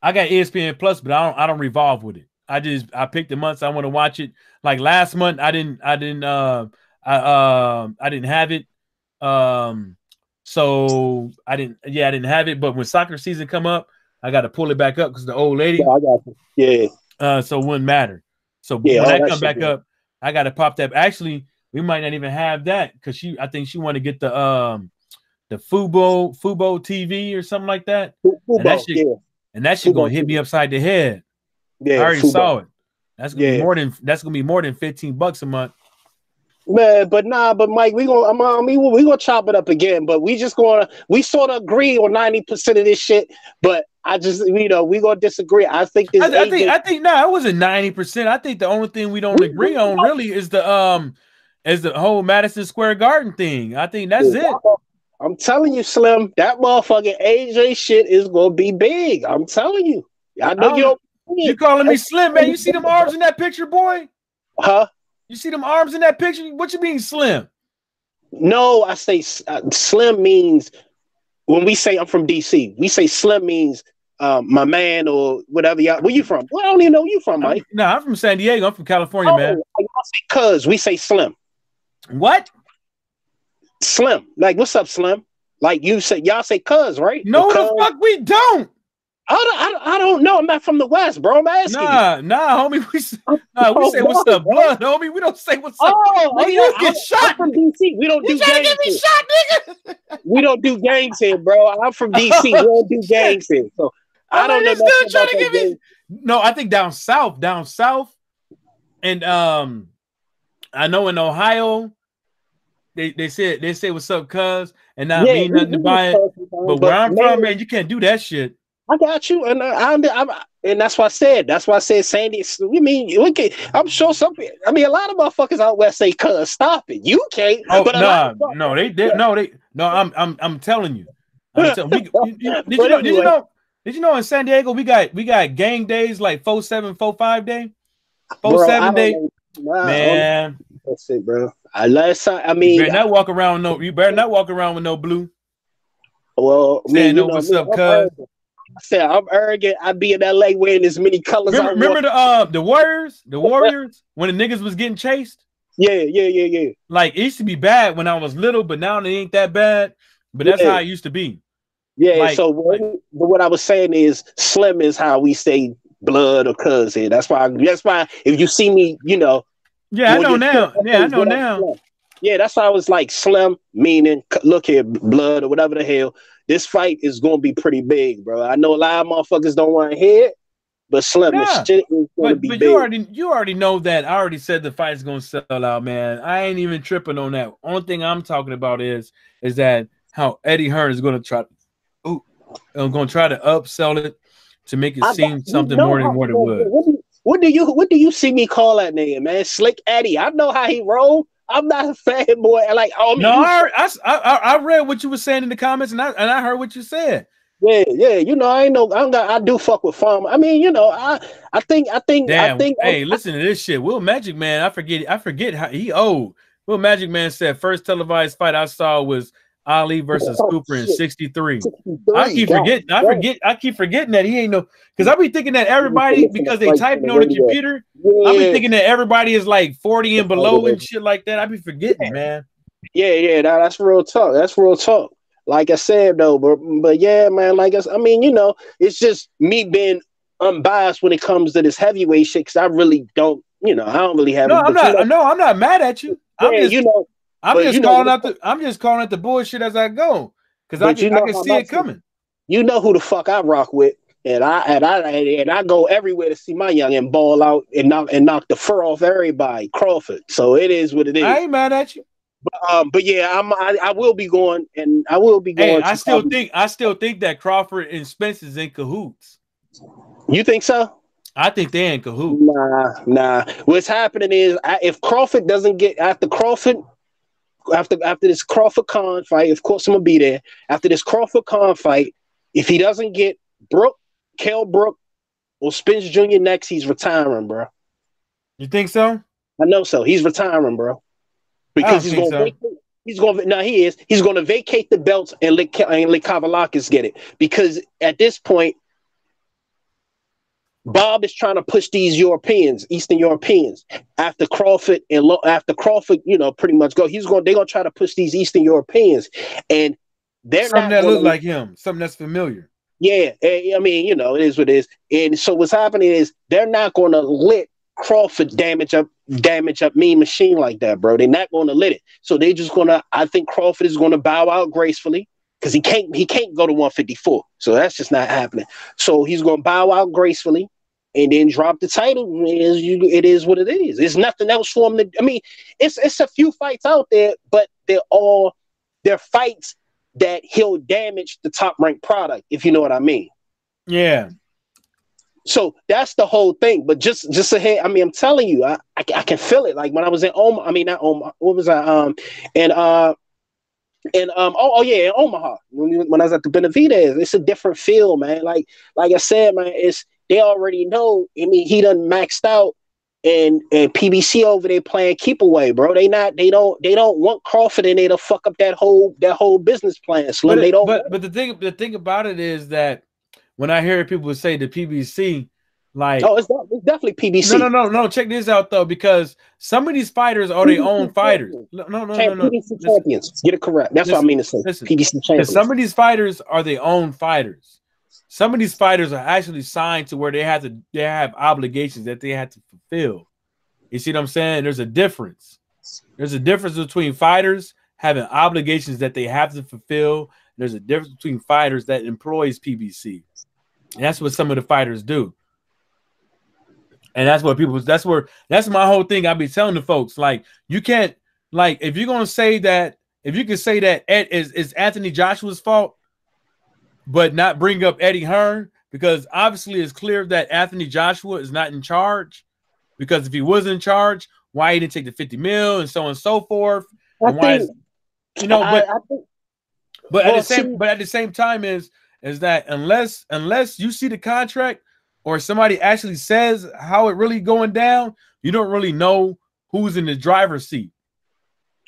I got ESPN Plus, but I don't revolve with it. I picked the months I want to watch it. Like last month, I didn't have it. So I didn't have it. But when soccer season come up, I got to pull it back up because the old lady. Yeah, I got you. Yeah. So it wouldn't matter. So when I come back up, I got to pop that. Actually, we might not even have that because I think she want to get the Fubo TV or something like that. Fubo, and that shit gonna hit me upside the head. Yeah, I already saw it. That's gonna be more than $15 a month. Man, but Mike, we gonna chop it up again. But we sort of agree on 90% of this shit. But I just we gonna disagree. I think it wasn't 90%. I think the only thing we don't agree on really is the whole Madison Square Garden thing. I think that's it. I'm telling you, Slim, that motherfucking AJ shit is gonna be big. I'm telling you. I know you don't You calling me slim, man? You see them arms in that picture, boy? Huh? You see them arms in that picture? What you mean slim? No, I say slim means when we say I'm from DC, we say slim means my man or whatever. Y'all, where you from? Well, I don't even know where you from, Mike. I'm from San Diego. I'm from California, man. Y'all say cuz, we say slim. What? Slim. Like, what's up, Slim? Like you say, y'all say cuz, right? No, the fuck we don't. I don't know. I'm not from the West, bro. I'm asking you. Nah, homie. We say what's up, blood, homie. We don't say what's up. You get shot. I'm from DC. We don't do gangs. Get me shot, nigga. We don't do gangs here, bro. I'm from DC. We don't do gangs here. So I don't know. Still trying to give me. No, I think down south, and I know in Ohio, they say what's up, cuz, and not mean nothing to buy it. But where I'm from, man, you can't do that shit. I got you, and and that's why I said. That's why I said Sandy. I mean, I'm sure a lot of motherfuckers out west say, "Cuz, stop it." You can't. Oh, but I'm telling you. Did you know in San Diego we got gang days like 4-7, 4-5 day, 4-7 day. Man, that's it, bro. You better not walk around with no blue. Well, saying no, what's up, cuz? I said I'm arrogant. I be in LA wearing as many colors. Remember the Warriors when the niggas was getting chased? Yeah. Like, it used to be bad when I was little, but now it ain't that bad. But that's how it used to be. Yeah. Like, so what I was saying is, slim is how we say blood or cuz here. That's why if you see me, you know. Yeah, I know now. Yeah, I know now. Yeah, that's why I was like slim, meaning look here, blood or whatever the hell. This fight is going to be pretty big, bro. I know a lot of motherfuckers don't want to hear it, but slim, the shit is going to be big. You already know that. I already said the fight's going to sell out, man. I ain't even tripping on that. Only thing I'm talking about is that how Eddie Hearn is going to try to upsell it to make it seem something more than what it was. What do you see me call that nigga, man? Slick Eddie. I know how he roll. I'm not a fanboy. Like, I read what you were saying in the comments, and I heard what you said. Yeah. You know, I do fuck with Farmer. I mean, you know, I think. Hey, listen to this shit. Will Magic Man. I forget how he old. Will Magic Man said first televised fight I saw was Ali versus Cooper in 63. I keep forgetting that he ain't no, because I be thinking that everybody, because they typing on the computer, I be thinking that everybody is like 40 and below and shit like that. I be forgetting, man. Yeah, that's real talk. That's real talk. Like I said though, but yeah, man, I mean, you know, it's just me being unbiased when it comes to this heavyweight shit, because I really don't, you know, I don't really have. I'm not mad at you. I'm just calling out the bullshit as I go, because I can see it coming. You know who the fuck I rock with, and I go everywhere to see my young and ball out and knock the fur off everybody. Crawford. So it is what it is. I ain't mad at you. But yeah, I will be going, and I will be going. Hey, I still think that Crawford and Spence is in cahoots. You think so? I think they're in cahoots. Nah. What's happening is, if Crawford doesn't get after this Crawford Khan fight, of course I'm gonna be there. After this Crawford Khan fight, if he doesn't get Kell Brook or Spence Jr. next, he's retiring, bro. You think so? I know so. He's retiring, bro. Because he's going to vacate the belts and let Kavaliauskas get it. Because at this point, Bob is trying to push these Eastern Europeans, after Crawford, you know, pretty much go. They're gonna try to push these Eastern Europeans, and they're something that looks like him, something that's familiar. Yeah, I mean, you know, it is what it is. And so what's happening is they're not going to let Crawford damage up Mean Machine like that, bro. They're not going to let it. So they just gonna. I think Crawford is going to bow out gracefully, because he can't go to 154. So that's just not happening. So he's going to bow out gracefully and then drop the title. It is what it is. There's nothing else for him to. I mean, it's a few fights out there, but they're fights that he'll damage the top ranked product, if you know what I mean. Yeah. So that's the whole thing. But just ahead, I mean, I'm telling you, I can feel it. Like when I was in Omaha, I mean, not Omaha. What was I? In Omaha, when I was at the Benavides, it's a different feel, man. Like I said, man, they already know. I mean, he done maxed out, and PBC over there playing keep away, bro. They don't want Crawford in there to fuck up that whole business plan. Slim. They don't. But the thing about it is that when I hear people say the PBC, like, oh, it's definitely PBC. No. Check this out though, because some of these fighters are their own fighters. No. PBC champions. Get it correct. That's what I mean to say. PBC champions. Some of these fighters are their own fighters. Some of these fighters are actually signed to where they have obligations that they have to fulfill. You see what I'm saying? There's a difference. There's a difference between fighters having obligations that they have to fulfill. There's a difference between fighters that employs PBC. And that's what some of the fighters do. And that's what that's my whole thing. I be telling the folks, like, you can't, like, if you're gonna say that, if you can say that is Anthony Joshua's fault, but not bring up Eddie Hearn, because obviously it's clear that Anthony Joshua is not in charge. Because if he was in charge, why he didn't take the 50 mil and so on and so forth? And at the same time is that unless you see the contract or somebody actually says how it really going down, you don't really know who's in the driver's seat.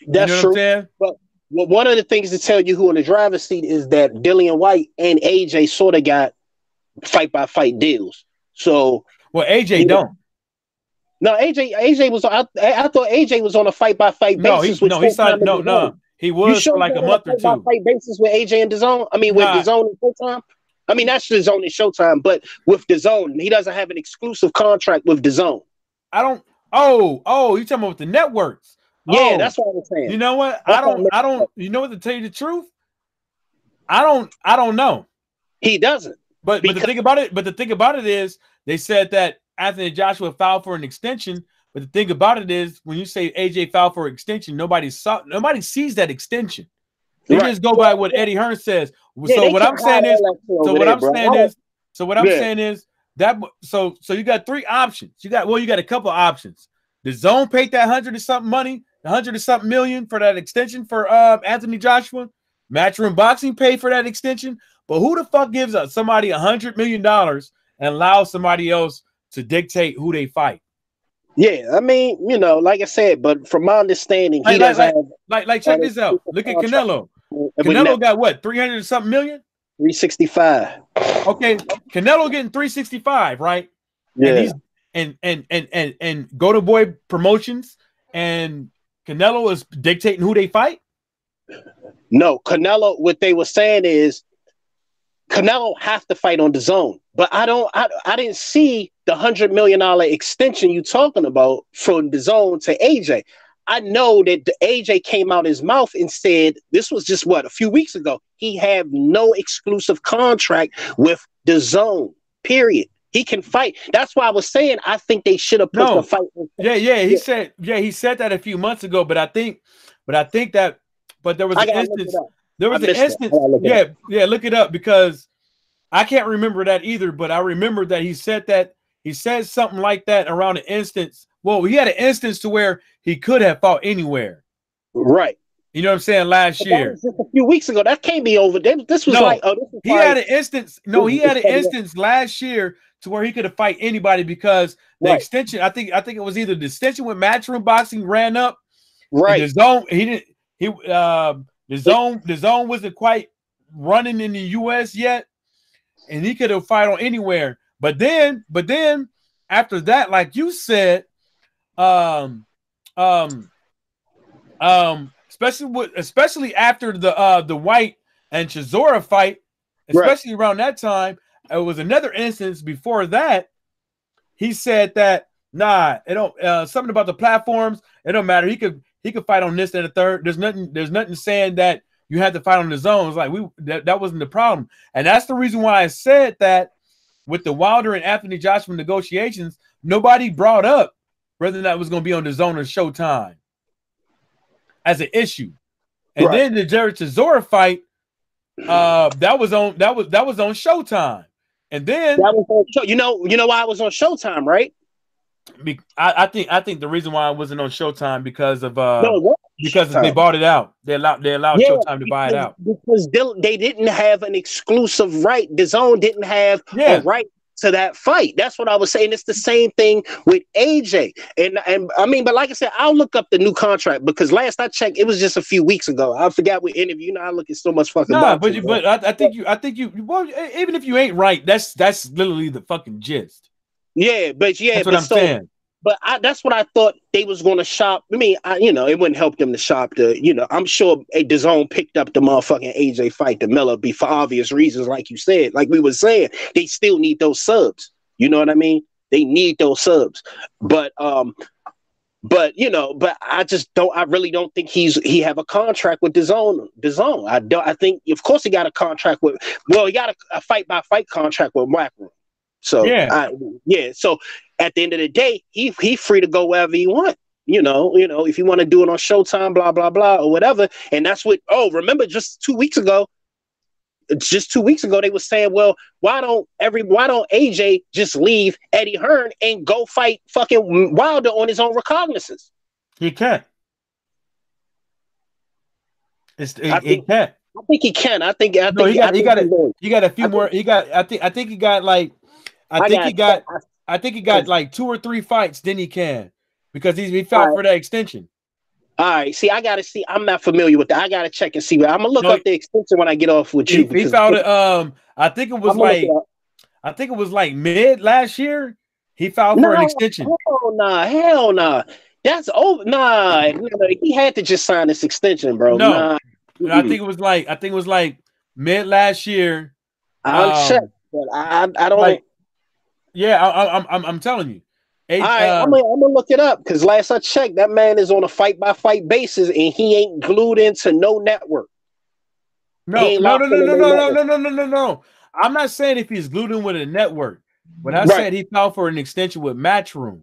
That's true. What I'm saying? But one of the things to tell you who in the driver's seat is that Dillian White and AJ sort of got fight by fight deals. So, well, AJ don't. No, AJ was. I thought AJ was on a fight by fight basis. He signed. No. He was for like a month or two. Fight by fight basis with AJ and DAZN. I mean, with DAZN and Showtime. I mean, that's DAZN and Showtime, but with DAZN, he doesn't have an exclusive contract with DAZN. I don't. Oh, you talking about with the networks? Yeah, that's what I was saying. You know what? I don't. You know what? To tell you the truth, I don't know. He doesn't. But the thing about it is, they said that Anthony Joshua filed for an extension. But the thing about it is, when you say AJ filed for an extension, nobody sees that extension. They just go by what Eddie Hearn says. So what I'm saying is that. So you got three options. You got a couple of options. DAZN paid that 100 and something money, 100 and something million for that extension for Anthony Joshua. Matchroom Boxing paid for that extension. But who the fuck gives somebody $100 million and allows somebody else to dictate who they fight? Yeah, I mean, like I said, but from my understanding, he doesn't have check this out. Look at Canelo. Canelo got what, 300 and something million? 365. Okay, Canelo getting 365, right? Yeah. And Go to Boy Promotions and Canelo is dictating who they fight? No, Canelo, what they were saying is Canelo have to fight on DAZN. But I didn't see the $100 million extension you talking about from DAZN to AJ. I know that the AJ came out his mouth and said, this was just a few weeks ago, he had no exclusive contract with DAZN, period. He can fight. That's why I was saying I think they should have put the fight. He said that a few months ago, but there was an instance. Look it up, because I can't remember that either, but I remember that he said something like that around an instance. Well, he had an instance to where he could have fought anywhere. Right. You know what I'm saying? Last year. That was just a few weeks ago. That can't be over. This was he had an instance. No, he had an instance last year to where he could have fight anybody, because the extension, I think it was either the extension with Matchroom Boxing ran up. Right. The zone wasn't quite running in the US yet, and he could have fight on anywhere. But then after that, like you said, especially after the White and Chisora fight, especially around that time, it was another instance before that. He said that it don't something about the platforms. It don't matter. He could fight on this and the third. There's nothing saying that you had to fight on the zone. It's like that wasn't the problem, and that's the reason why I said that with the Wilder and Anthony Joshua negotiations, nobody brought up whether that was going to be on the zone or Showtime as an issue. And then the Jared Chisora fight, that was on Showtime. And then that was on show. You know why it was on Showtime, right? I think the reason why it wasn't on Showtime because of they bought it out. They allowed Showtime to buy it out because they didn't have an exclusive right. DAZN didn't have a right to that fight. That's what I was saying. It's the same thing with AJ. And I mean, but like I said, I'll look up the new contract because last I checked, it was just a few weeks ago. I forgot what interview. You know, I look at so much fucking. Nah, boxing, but I think you. Well, even if you ain't right, that's literally the fucking gist. Yeah, but that's what I'm saying. But that's what I thought they was going to shop. I mean, it wouldn't help them to shop the, I'm sure DAZN picked up the motherfucking AJ fight to Miller for obvious reasons, like you said. Like we were saying, they still need those subs. You know what I mean? They need those subs. But I really don't think he have a contract with DAZN. I think, of course, he got a contract with. Well, he got a fight by fight contract with Blackroom. So So at the end of the day, he free to go wherever he want. If you want to do it on Showtime, blah blah blah, or whatever. And that's what. Oh, remember, just 2 weeks ago, they were saying, well, why don't AJ just leave Eddie Hearn and go fight fucking Wilder on his own recognizance? He can't. He can't. I think he can. I think he got a few more. I think he got like. I think he got like 2 or 3 fights. Then he can because he fought for that extension. All right. See, I gotta see. I'm not familiar with that. I gotta check and see. I'm gonna look up the extension when I get off with you. He fought it. I think it was like mid last year. He filed for an extension. Hell nah. That's over. Nah. He had to just sign this extension, bro. No. I think it was like mid last year. I'll check, but I don't. Like, yeah, I'm telling you. All right, I'm gonna look it up because last I checked, that man is on a fight by fight basis, and he ain't glued into no network. No. I'm not saying if he's glued in with a network, but I said he filed for an extension with Matchroom.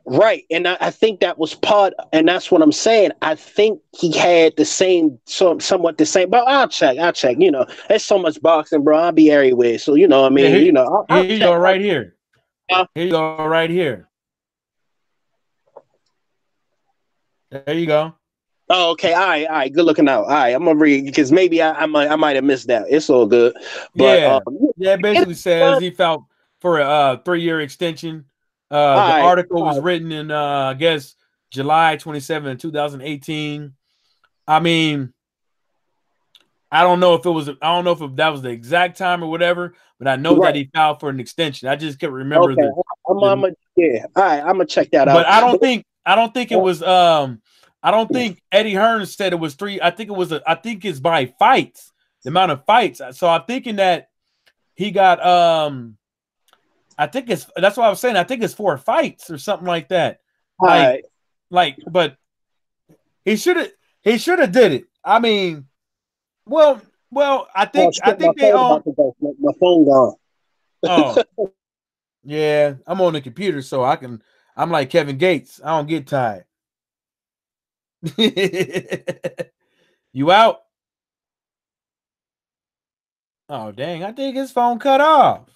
Right, and I think that was part, and that's what I'm saying. I think he had the same, somewhat the same. But I'll check. There's so much boxing, bro. I'll be everywhere. So you know what I mean. Here you go right here. Here you go right here. There you go. Oh, okay. All right. Good looking out. All right, I'm gonna read because maybe I might have missed that. It's all good. But, it basically says he filed for a 3-year extension. The article was written in I guess July 27, 2018. I mean, I don't know if that was the exact time or whatever, but I know that he filed for an extension. I just can't remember. Okay. All right, I'm gonna check that out. But I don't think it was. I don't think Eddie Hearn said it was 3. I think it's by fights, the amount of fights. So I'm thinking that he got. That's what I was saying. I think it's 4 fights or something like that. But he should have did it. I mean, well, I think they all. My phone gone. Oh, yeah. I'm on the computer, so I'm like Kevin Gates. I don't get tired. You out? Oh, dang. I think his phone cut off.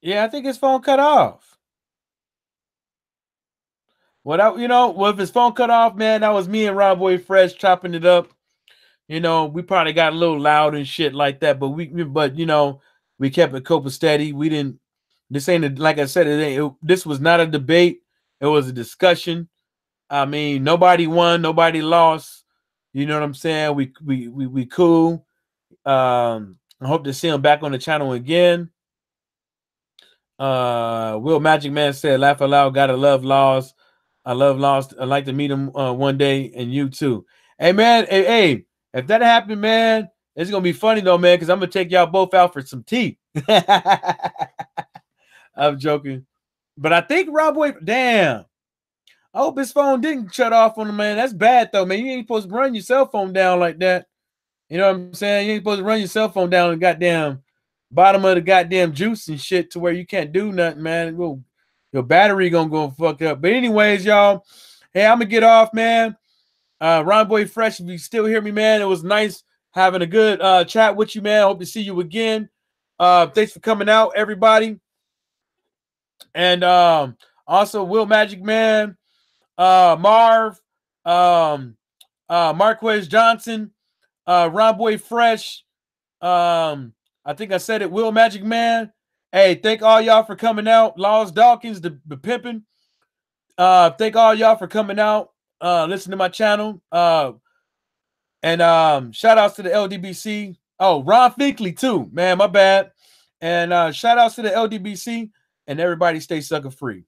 Yeah, I think his phone cut off. Well, if his phone cut off, man, that was me and Rob Boy Fresh chopping it up. We probably got a little loud and shit like that, but we kept it copacetic. We didn't. This ain't like I said. This was not a debate. It was a discussion. I mean, nobody won, nobody lost. You know what I'm saying? We cool. I hope to see him back on the channel again. Will Magic Man said, "Laugh aloud. Gotta love Laws. I love Laws. I'd like to meet him one day, and you too." Hey man, hey, if that happened, man, it's gonna be funny though, man, because I'm gonna take y'all both out for some tea. I'm joking, but I think Rob Boy. Damn, I hope his phone didn't shut off on him, man. That's bad though, man. You ain't supposed to run your cell phone down like that. You know what I'm saying? You ain't supposed to run your cell phone down and goddamn bottom of the goddamn juice and shit to where you can't do nothing, man. Your battery gonna go fuck up. But anyways, y'all, hey, I'm gonna get off, man. Ron Boy Fresh, if you still hear me, man, it was nice having a good chat with you, man. I hope to see you again. Thanks for coming out, everybody. And also Will Magic Man, Marv, Marquez Johnson, Ron Boy Fresh, I think I said it. Will Magic Man. Hey, thank all y'all for coming out. Laws Dawkins, the pimping. Thank all y'all for coming out. Listen to my channel. And shout outs to the LDBC. Oh, Ron Finkley too, man. My bad. And shout outs to the LDBC, and everybody stay sucker free.